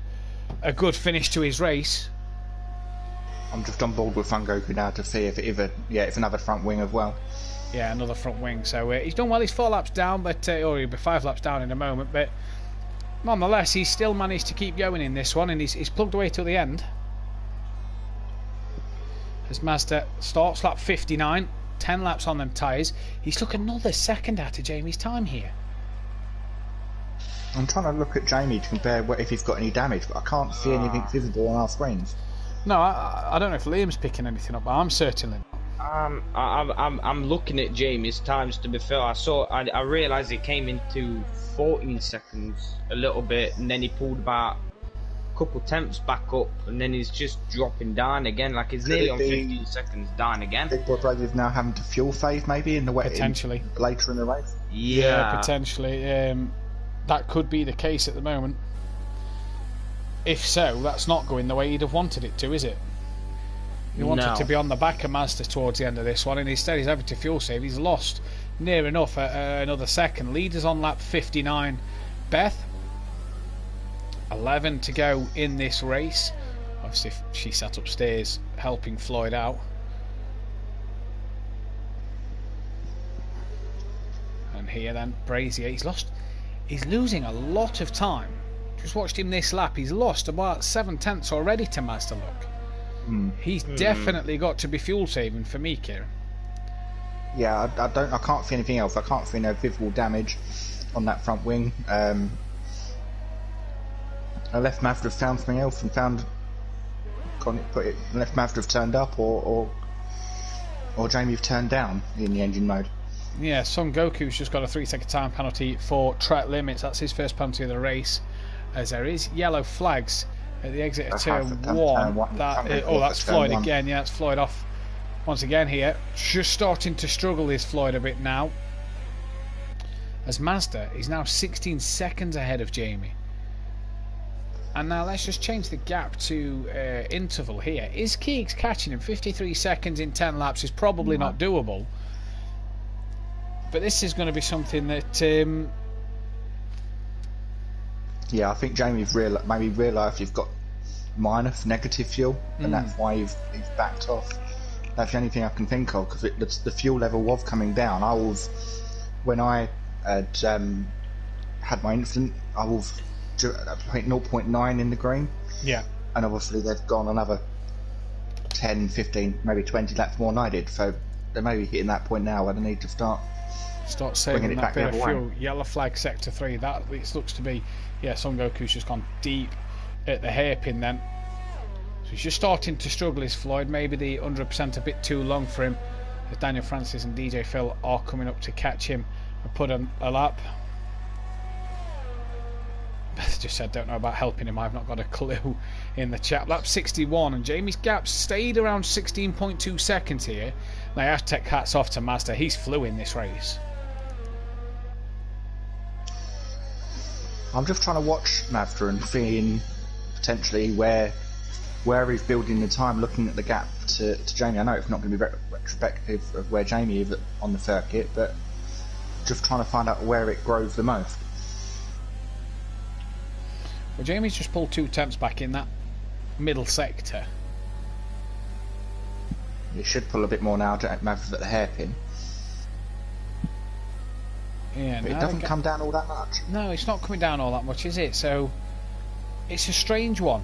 finish to his race. I'm just on board with Son Goku now to see if it's another front wing as well. Yeah, another front wing. So he's done well. He's 4 laps down, but or he'll be 5 laps down in a moment. But nonetheless, he's still managed to keep going in this one, and he's plugged away till the end. As Mazda starts lap 59, 10 laps on them tyres. He's took another second out of Jamie's time here. I'm trying to look at Jamie to compare if he's got any damage, but I can't see anything visible on our screens. No, I don't know if Liam's picking anything up, but I'm certainly not. I'm looking at Jamie's times. To be fair, I realised he came into 14 seconds a little bit, and then he pulled about a couple tenths back up, and then he's just dropping down again. Like he's nearly on 15 seconds down again. Big Boy Brave is now having to fuel save maybe in the way Potentially later in the race. Yeah, potentially. That could be the case at the moment. If so, that's not going the way he'd have wanted it to, is it? He wanted to be on the back of Mazda towards the end of this one, and instead he's having to fuel save. He's lost near enough another second. Leaders on lap 59. Beth, 11 to go in this race. Obviously she sat upstairs helping Floyd out. And here then Brazier, he's losing a lot of time. Just watched him this lap. He's lost about 7 tenths already to Mazda Look. He's definitely got to be fuel saving for me, Kieran. Yeah, I can't see anything else. I can't see no visible damage on that front wing. I left Mazda have found something else and left Mazda have turned up or Jamie have turned down in the engine mode. Yeah, Son Goku's just got a 3-second time penalty for track limits. That's his first penalty of the race, as there is yellow flags at the exit of turn 1. That's Floyd again. Yeah, it's Floyd off once again here. Just starting to struggle is Floyd a bit now, as Mazda is now 16 seconds ahead of Jamie. And now let's just change the gap to interval here. Is Keegs catching him? 53 seconds in 10 laps is probably not doable. But this is going to be something that... yeah, I think Jamie's maybe realised he's got negative fuel, and that's why he's backed off. That's the only thing I can think of, because the fuel level was coming down. When I had my incident, I was at 0.9 in the green. Yeah. And obviously they've gone another 10, 15, maybe 20 laps more than I did, so they may be hitting that point now where they need to start Start saving it that back bit the of other fuel. way. Yellow flag sector 3. That it looks to be, yeah, Son Goku's just gone deep at the hairpin then. So he's just starting to struggle, is Floyd. Maybe the 100% a bit too long for him, as Daniel Francis and DJ Phil are coming up to catch him and put a lap. Beth just said, don't know about helping him, I've not got a clue in the chat. Lap 61, and Jamie's gap stayed around 16.2 seconds here. Now, hashtag hats off to Mazda, he's flew in this race. I'm just trying to watch Mazda and seeing potentially where he's building the time, looking at the gap to Jamie. I know it's not going to be retrospective of where Jamie is on the circuit, but just trying to find out where it grows the most. Well, Jamie's just pulled 2 tenths back in that middle sector. It should pull a bit more now. Mazda's at the hairpin. Yeah, but it doesn't come down all that much. No, it's not coming down all that much, is it? So it's a strange one.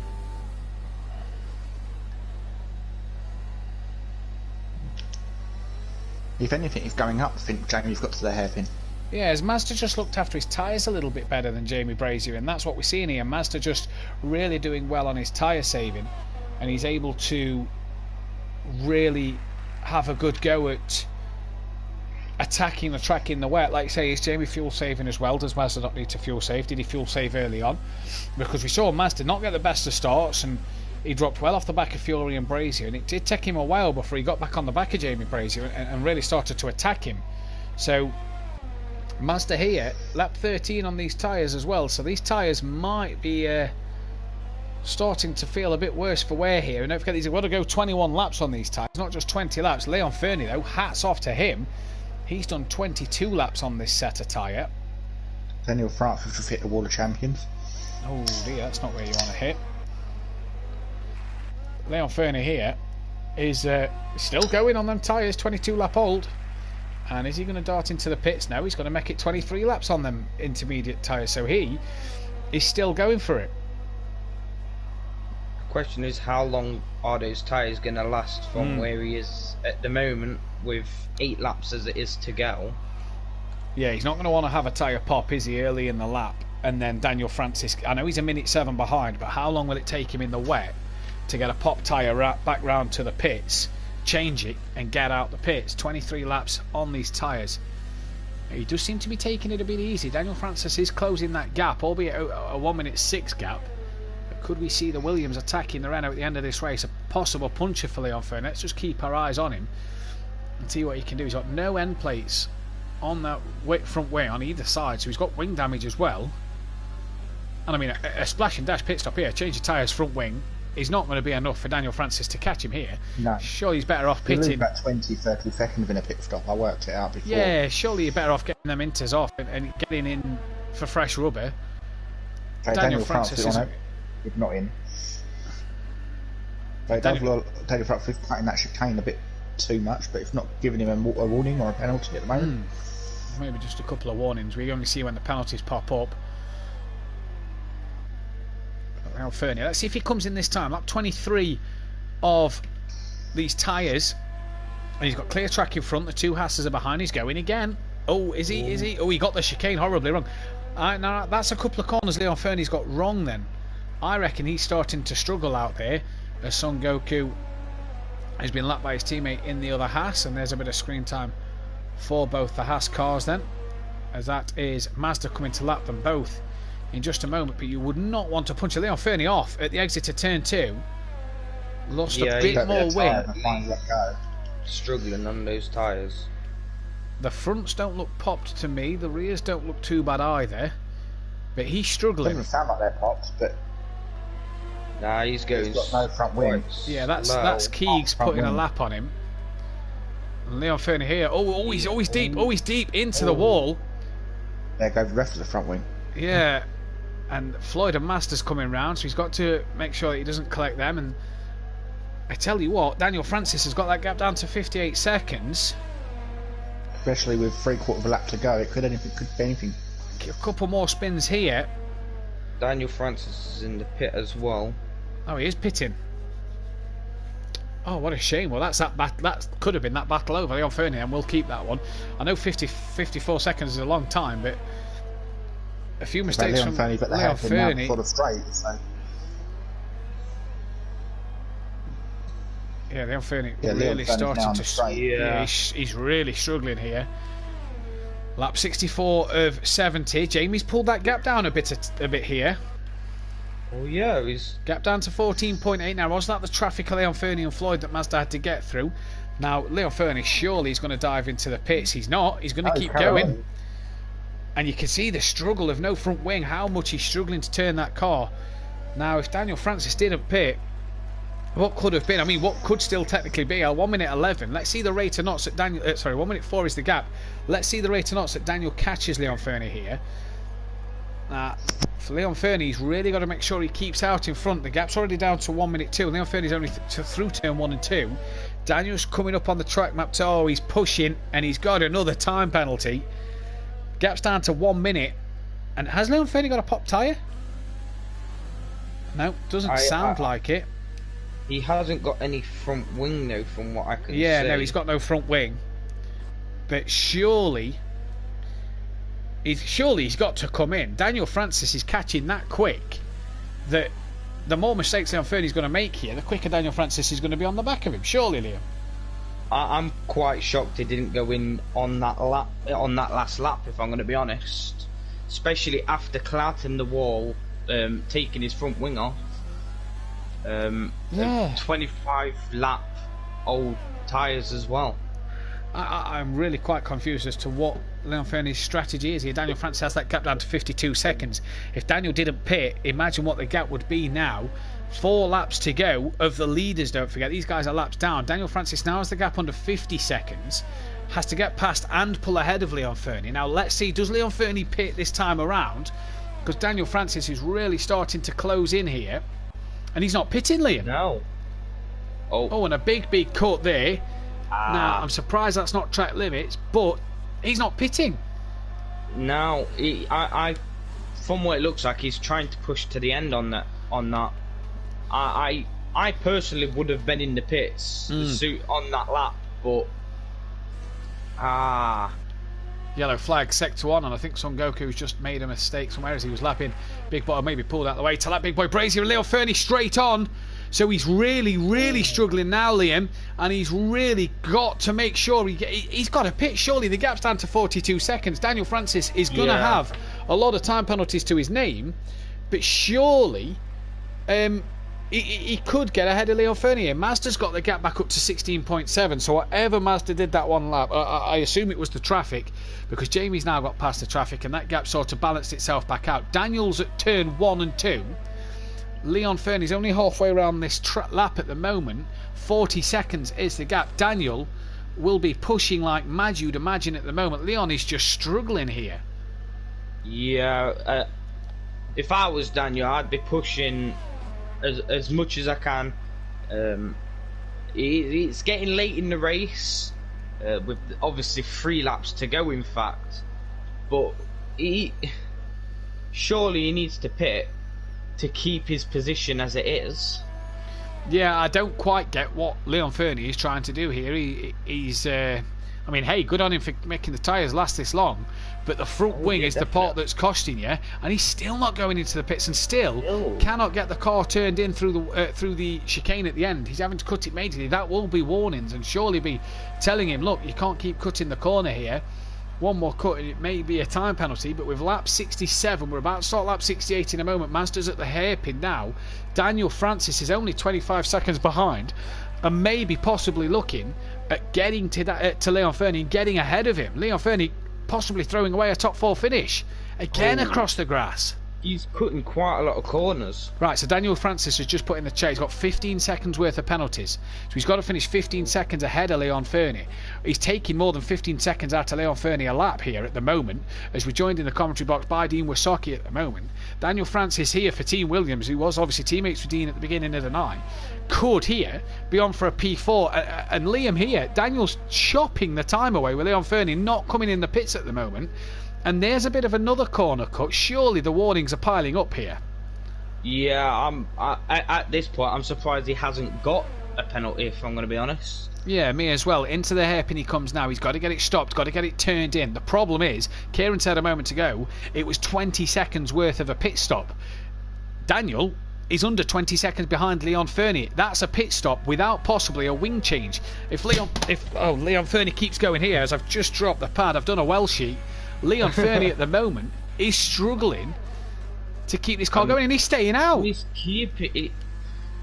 If anything, it's going up. I think Jamie's got to the hairpin. Yeah, as Mazda just looked after his tyres a little bit better than Jamie Brazier, and that's what we're seeing here. Mazda just really doing well on his tyre saving, and he's able to really have a good go at attacking the track in the wet. Like I say, is Jamie fuel saving as well? Does Mazda not need to fuel save? Did he fuel save early on? Because we saw Mazda not get the best of starts, and he dropped well off the back of Fury and Brazier, and it did take him a while before he got back on the back of Jamie Brazier and really started to attack him. So Mazda here, lap 13 on these tyres as well, so these tyres might be starting to feel a bit worse for wear here. And don't forget, he's got to go 21 laps on these tyres, not just 20 laps. Leon Fernie, though, hats off to him. He's done 22 laps on this set of tyre. Daniel Francis has hit the Wall of Champions. Oh dear, that's not where you want to hit. Leon Fernie here is still going on them tyres, 22 lap old. And is he going to dart into the pits? No, he's going to make it 23 laps on them intermediate tyres. So he is still going for it. The question is, how long are those tyres going to last from where he is at the moment with 8 laps as it is to go? Yeah, he's not going to want to have a tyre pop, is he, early in the lap? And then Daniel Francis, I know he's a minute 7 behind, but how long will it take him in the wet to get a pop tyre back round to the pits, change it and get out the pits? 23 laps on these tyres. He does seem to be taking it a bit easy. Daniel Francis is closing that gap, albeit a 1 minute 6 gap. But could we see the Williams attacking the Renault at the end of this race? A possible puncher for Leon Fernie. Let's just keep our eyes on him and see what he can do. He's got no end plates on that front wing on either side, so he's got wing damage as well. And I mean, a splash and dash pit stop here, change the tyres front wing, is not going to be enough for Daniel Francis to catch him here. No. Surely he's better off pitting. About 20-30 seconds in a pit stop. I worked it out before. Yeah, surely you're better off getting them inters off and getting in for fresh rubber. Okay, Daniel Francis is not in. Daniel Francis is cutting that chicane a bit too much, but it's not giving him a warning or a penalty at the moment. Maybe just a couple of warnings. We only see when the penalties pop up. Fernie. Let's see if he comes in this time. Lap 23 of these tyres. And he's got clear track in front. The 2 Haas's are behind. He's going again. Oh, is he? Is he? Oh, he got the chicane horribly wrong. Now, that's a couple of corners Leon Fernie's got wrong then. I reckon he's starting to struggle out there as Son Goku has been lapped by his teammate in the other Haas. And there's a bit of screen time for both the Haas cars then, as that is Mazda coming to lap them both in just a moment. But you would not want to punch Leon Fernie off at the exit of turn 2. Lost a bit more wind. Struggling on those tyres. The fronts don't look popped to me, the rears don't look too bad either, but he's struggling. Doesn't sound like they're popped, but nah, he's going. He's got no front wing. Yeah, that's Keegs putting a lap on him. And Leon Fernie here. Oh, he's always deep. Oh, he's deep into the wall. There goes the rest of the front wing. Yeah, and Floyd and Masters coming round, so he's got to make sure that he doesn't collect them. And I tell you what, Daniel Francis has got that gap down to 58 seconds. Especially with 3/4 of a lap to go, it could be anything. A couple more spins here. Daniel Francis is in the pit as well. Oh, he is pitting. Oh, what a shame. Well, that could have been that battle over. Leon Fernie, and we'll keep that one. I know 54 seconds is a long time, but a few mistakes Leon from Fernie, but they Leon have him now Fernie. for the straight. So. Yeah, Leon Fernie Yeah, really starting to. straight. Yeah. He's really struggling here. Lap 64 of 70. Jamie's pulled that gap down a bit here. Oh yeah, he's Gap down to 14.8 now. Wasn't that the traffic of Leon Fernie and Floyd that Mazda had to get through? Now, Leon Fernie surely is going to dive into the pits. He's not. He's going to keep going. And you can see the struggle of no front wing, how much he's struggling to turn that car. Now, if Daniel Francis didn't pit, what could have been? I mean, what could still technically be a 1 minute 11. Let's see the rate of knots that Daniel. 1 minute 4 is the gap. Let's see the rate of knots that Daniel catches Leon Fernie here. For Leon Fernie, he's really got to make sure he keeps out in front. The gap's already down to 1 minute 2. Leon Fernie's only through turn 1 and 2. Daniel's coming up on the track map. Oh, he's pushing, and he's got another time penalty. Gap's down to 1 minute. And has Leon Fernie got a pop tyre? No, doesn't sound like it. He hasn't got any front wing though, from what I can see. Yeah, no, he's got no front wing. But surely he's got to come in. Daniel Francis is catching that quick that the more mistakes Leon Fernie's going to make here, the quicker Daniel Francis is going to be on the back of him. Surely, Liam. I'm quite shocked he didn't go in on that last lap, if I'm going to be honest. Especially after clouting the wall, taking his front wing off. 25 lap old tyres as well. I'm really quite confused as to what Leon Fernie's strategy is here. Daniel Francis has that gap down to 52 seconds. If Daniel didn't pit, imagine what the gap would be now. 4 laps to go of the leaders, don't forget. These guys are laps down. Daniel Francis now has the gap under 50 seconds. Has to get past and pull ahead of Leon Fernie. Now let's see, does Leon Fernie pit this time around? Because Daniel Francis is really starting to close in here. And he's not pitting, Liam. No. Oh, and a big cut there. Now, I'm surprised that's not track limits, but he's not pitting. No, I from what it looks like, he's trying to push to the end on that. I personally would have been in the pits on that lap, but Yellow flag, sector 1, and I think Son Goku's just made a mistake somewhere as he was lapping Big Boy, maybe pulled out the way to lap Big Boy Brazier and Leon Fernie straight on. So he's really struggling now, Liam, and he's really got to make sure he's got to pit. Surely the gap's down to 42 seconds. Daniel Francis is going to have a lot of time penalties to his name, but surely he could get ahead of Leon Fernie here. Mazda's got the gap back up to 16.7, so whatever Mazda did that one lap, I assume it was the traffic, because Jamie's now got past the traffic and that gap sort of balanced itself back out. Daniel's at turn 1 and 2. Leon Fernie's only halfway around this lap at the moment. 40 seconds is the gap. Daniel will be pushing like mad, you'd imagine, at the moment. Leon is just struggling here. Yeah, if I was Daniel, I'd be pushing as much as I can. It's getting late in the race, with obviously 3 laps to go, in fact. But surely he needs to pit to keep his position as it is. Yeah, I don't quite get what Leon Fernie is trying to do here. He's I mean, hey, good on him for making the tyres last this long, but the front wing is the part that's costing you, and he's still not going into the pits and still cannot get the car turned in through the chicane at the end. He's having to cut it majorly. That will be warnings and surely be telling him, look, you can't keep cutting the corner here. One more cut and it may be a time penalty, but with lap 67, we're about to start lap 68 in a moment. Mazda's at the hairpin now. Daniel Francis is only 25 seconds behind and maybe possibly looking at getting to Leon Fernie and getting ahead of him. Leon Fernie possibly throwing away a top 4 finish again across the grass. He's cutting quite a lot of corners. Right, so Daniel Francis has just put in the check. He's got 15 seconds worth of penalties. So he's got to finish 15 seconds ahead of Leon Fernie. He's taking more than 15 seconds out of Leon Fernie a lap here at the moment, as we're joined in the commentary box by Dean Wasaki at the moment. Daniel Francis here for Team Williams, who was obviously teammates with Dean at the beginning of the night, could here be on for a P4. And Liam here, Daniel's chopping the time away with Leon Fernie not coming in the pits at the moment. And there's a bit of another corner cut. Surely the warnings are piling up here. Yeah, at this point, I'm surprised he hasn't got a penalty, if I'm going to be honest. Yeah, me as well. Into the hairpin he comes now. He's got to get it stopped, got to get it turned in. The problem is, Kieran said a moment ago, it was 20 seconds worth of a pit stop. Daniel is under 20 seconds behind Leon Fernie. That's a pit stop without possibly a wing change. If Leon Fernie keeps going here, as I've just dropped the pad, I've done a well sheet. Leon Fernie at the moment is struggling to keep this car going, and he's staying out. He's keeping it.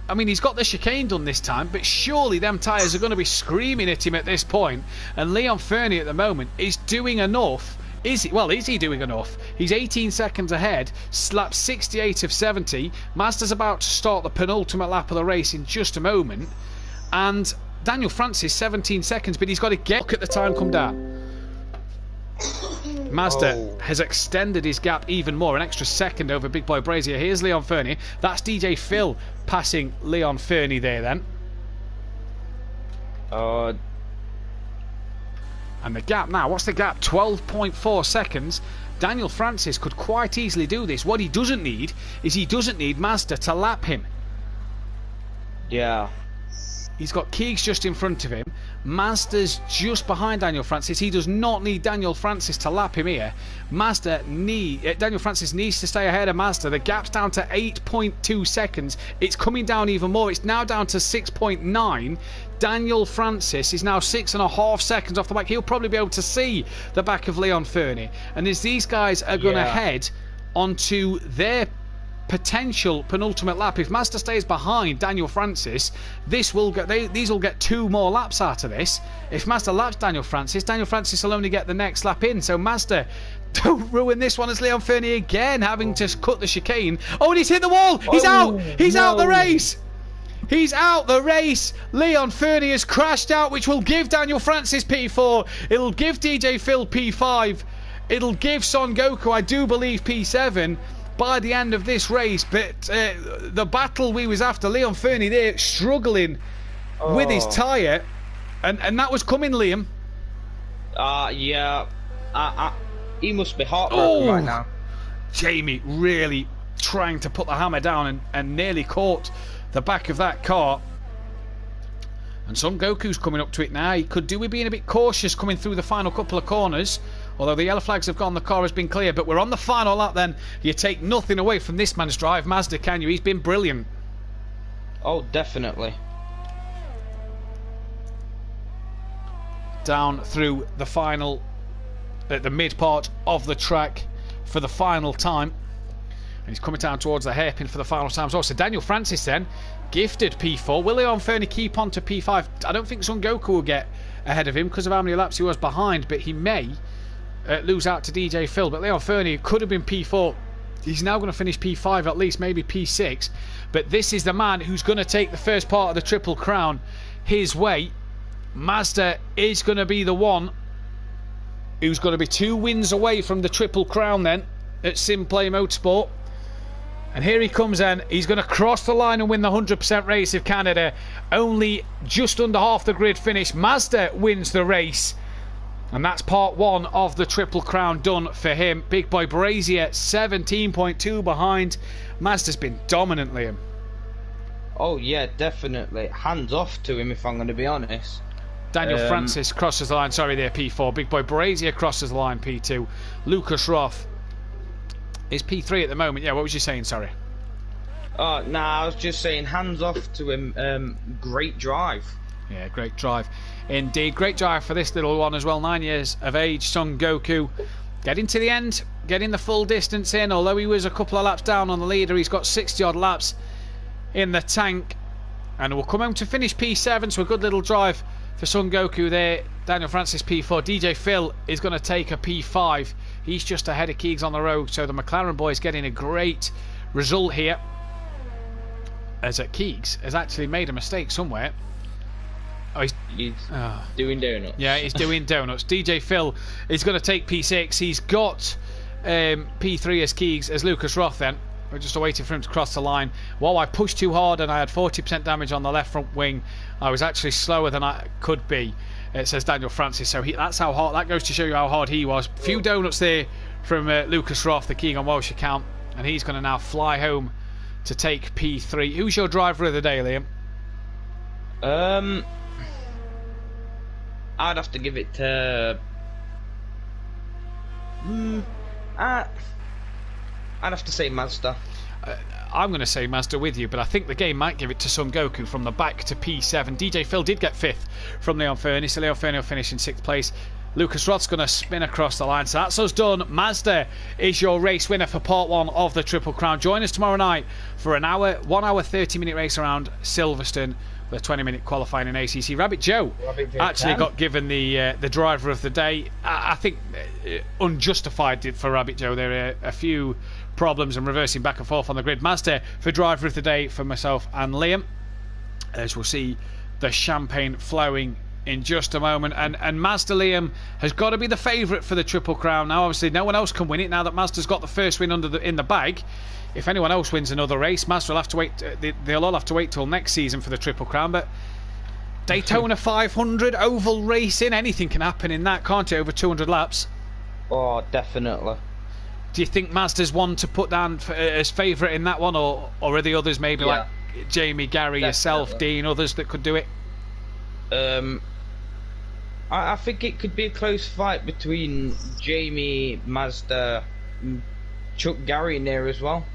I mean, he's got the chicane done this time, but surely them tyres are going to be screaming at him at this point. And Leon Fernie at the moment is doing enough. Is he doing enough? He's 18 seconds ahead, lap 68 of 70. Mazda's about to start the penultimate lap of the race in just a moment. And Daniel Francis, 17 seconds, but he's got to look at the time come down. Mazda has extended his gap even more, an extra second over Big Boy Brazier. Here's Leon Fernie. That's DJ Phil passing Leon Fernie there then. And the gap now, what's the gap? 12.4 seconds. Daniel Francis could quite easily do this. What he doesn't need is he doesn't need Mazda to lap him. Yeah. He's got Keegs just in front of him. Mazda's just behind Daniel Francis. He does not need Daniel Francis to lap him here. Daniel Francis needs to stay ahead of Mazda. The gap's down to 8.2 seconds. It's coming down even more. It's now down to 6.9. Daniel Francis is now 6.5 seconds off the back. He'll probably be able to see the back of Leon Fernie. And as these guys are going to head onto their potential penultimate lap, if Mazda stays behind Daniel Francis, these will get 2 more laps out of this. If Mazda laps Daniel Francis will only get the next lap in. So Mazda, don't ruin this one as Leon Fernie again having to cut the chicane. Oh, and he's hit the wall. He's out. He's out the race. He's out the race. Leon Fernie has crashed out, which will give Daniel Francis P4. It'll give DJ Phil P5. It'll give Son Goku, I do believe, P7 by the end of this race. But the battle we was after, Leon Fernie there struggling with his tyre, and that was coming, Liam. Yeah. He must be heartbroken right now. Jamie really trying to put the hammer down and nearly caught the back of that car. And Son Goku's coming up to it now. He could do with being a bit cautious coming through the final couple of corners. Although the yellow flags have gone, the car has been clear. But we're on the final lap then. You take nothing away from this man's drive, Mazda, can you? He's been brilliant. Oh, definitely. Down through the final, at the mid part of the track for the final time. And he's coming down towards the hairpin for the final time as well. So Daniel Francis then, gifted P4. Will Leon Fernie keep on to P5? I don't think Son Goku will get ahead of him because of how many laps he was behind, but he may lose out to DJ Phil. But Leon Fernie could have been P4. He's now going to finish P5 at least, maybe P6. But this is the man who's going to take the first part of the Triple Crown his way. Mazda is going to be the one who's going to be 2 wins away from the Triple Crown then at Simplay Motorsport. And here he comes then. He's going to cross the line and win the 100% race of Canada. Only just under half the grid finish. Mazda wins the race. And that's part 1 of the Triple Crown done for him. Big Boy Brazier 17.2 behind. Mazda's been dominant, Liam. Oh yeah, definitely. Hands off to him, if I'm going to be honest. Daniel Francis crosses the line. Sorry there, P4. Big Boy Brazier crosses the line, P2. Lucas Roth is P3 at the moment. Yeah, what was you saying? Sorry. I was just saying hands off to him. Great drive. Yeah, great drive indeed. Great drive for this little one as well. 9 years of age, Son Goku. Getting to the end, getting the full distance in. Although he was a couple of laps down on the leader, he's got 60 odd laps in the tank. And we'll come home to finish P7, so a good little drive for Son Goku there. Daniel Francis P4. DJ Phil is going to take a P5. He's just ahead of Keegs on the road, so the McLaren boys getting a great result here. As Keegs has actually made a mistake somewhere. Oh, he's doing donuts. Yeah, he's doing donuts. DJ Phil is going to take P6. He's got P3 as Keegs, as Lucas Roth then. We're just waiting for him to cross the line. While I pushed too hard and I had 40% damage on the left front wing, I was actually slower than I could be. It says Daniel Francis, so that's how hard. That goes to show you how hard he was. Few donuts there from Lucas Roth, the King on Welsh account, and he's going to now fly home to take P3. Who's your driver of the day, Liam? I'd have to give it to. I'd have to say Mazda. I'm going to say Mazda with you, but I think the game might give it to Son Goku from the back to P7. DJ Phil did get 5th from Leon Fernie, so Leon Fernie will finish in 6th place. Lucas Roth's going to spin across the line, so that's us done. Mazda is your race winner for part 1 of the Triple Crown. Join us tomorrow night for an hour, 1 hour 30-minute race around Silverstone with a 20-minute qualifying in ACC. Rabbit Joe actually got given the driver of the day. I think unjustified for Rabbit Joe. There are a few problems and reversing back and forth on the grid. Mazda for driver of the day for myself and Liam, as we'll see the champagne flowing in just a moment. And Mazda, Liam, has got to be the favourite for the Triple Crown. Now obviously no one else can win it now that Mazda's got the first win in the bag. If anyone else wins another race, Mazda will have to wait. They'll all have to wait till next season for the Triple Crown. But Daytona 500 oval racing, anything can happen in that, can't it? Over 200 laps. Oh, definitely. Do you think Mazda's one to put down as favourite in that one, or are the others maybe like Jamie, Gary, yourself, Dean, others that could do it? I think it could be a close fight between Jamie, Mazda, Chuck Gary in there as well.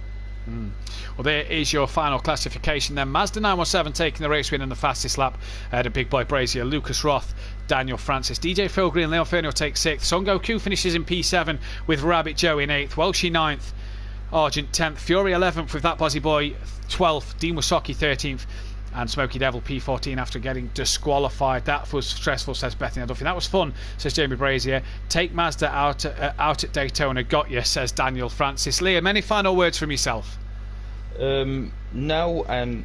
Well, there is your final classification then. Mazda 917 taking the race win in the fastest lap. The big boy Brazier, Lucas Roth, Daniel Francis, DJ Phil Green, Leon Fernie will take 6th. Son Goku finishes in P7 with Rabbit Joe in 8th. Welshie 9th. Argent 10th. Fury 11th with that Bozzy Boy 12th. Dean Wasocki 13th. And Smoky Devil P14 after getting disqualified. That was stressful, says Bethany Duffy. That was fun, says Jamie Brazier. Take Mazda out at Daytona. Got you, says Daniel Francis. Liam, any final words from yourself? No, and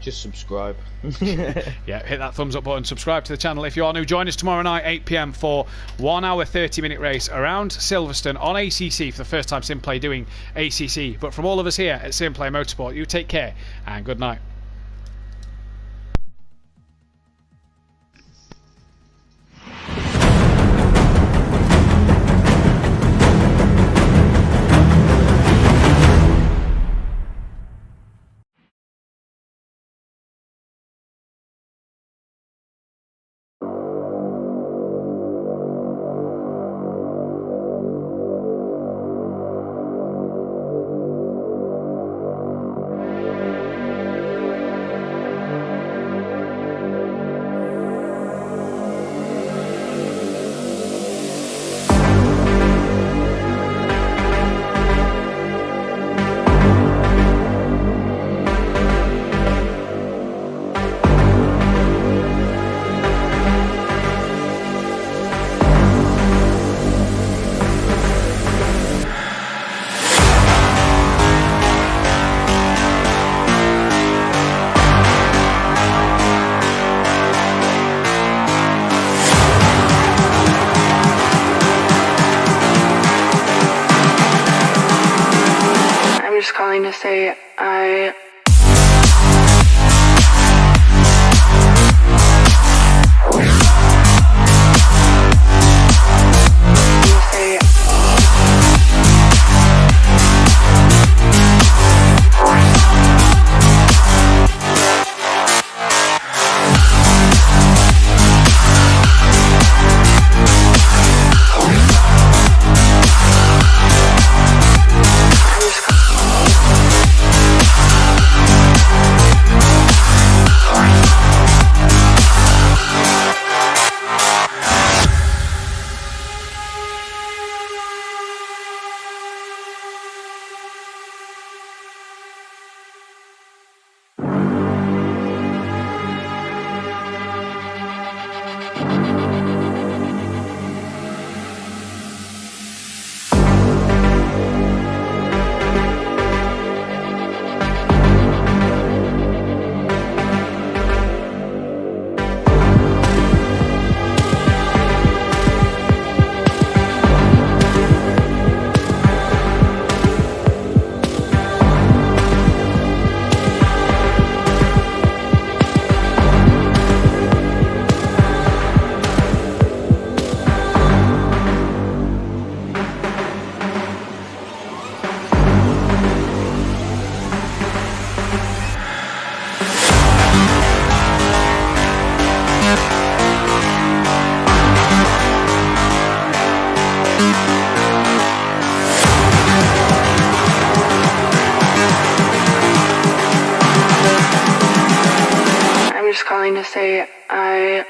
just subscribe. Yeah, hit that thumbs up button, subscribe to the channel if you are new. Join us tomorrow night 8 PM for 1 hour 30-minute race around Silverstone on ACC for the first time Simplay doing ACC. But from all of us here at Simplay Motorsport, you take care and good night. calling to say I calling to say I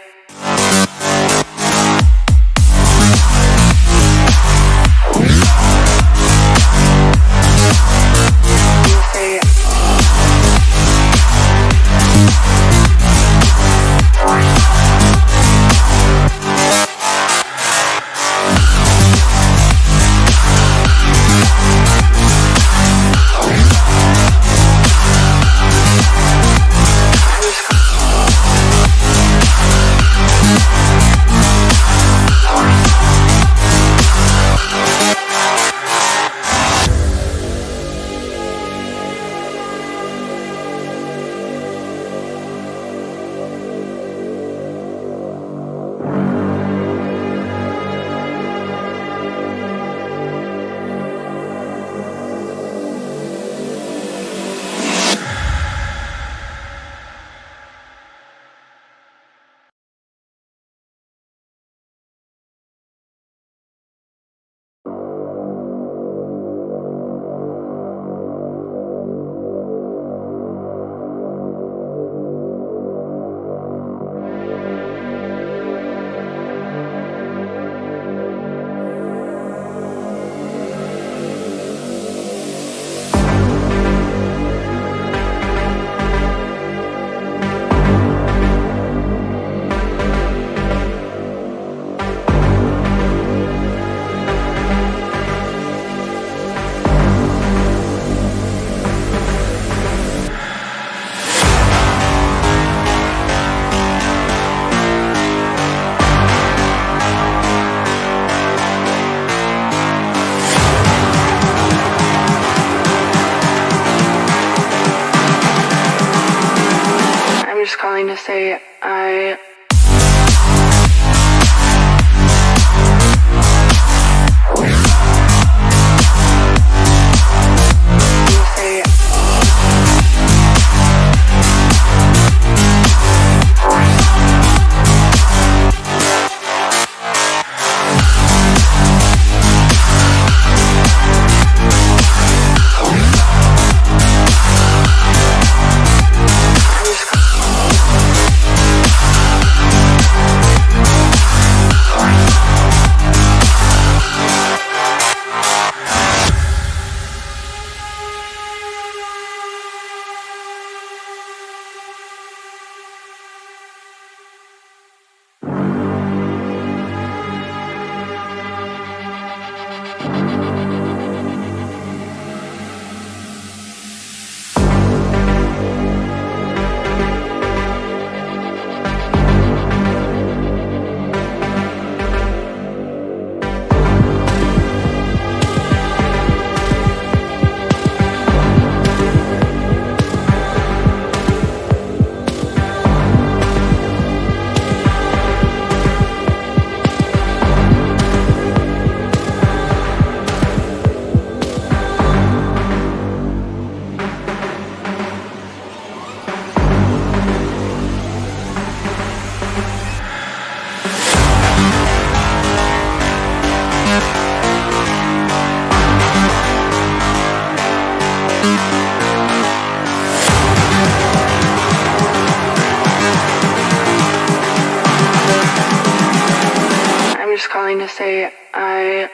just calling to say I I'm just calling to say I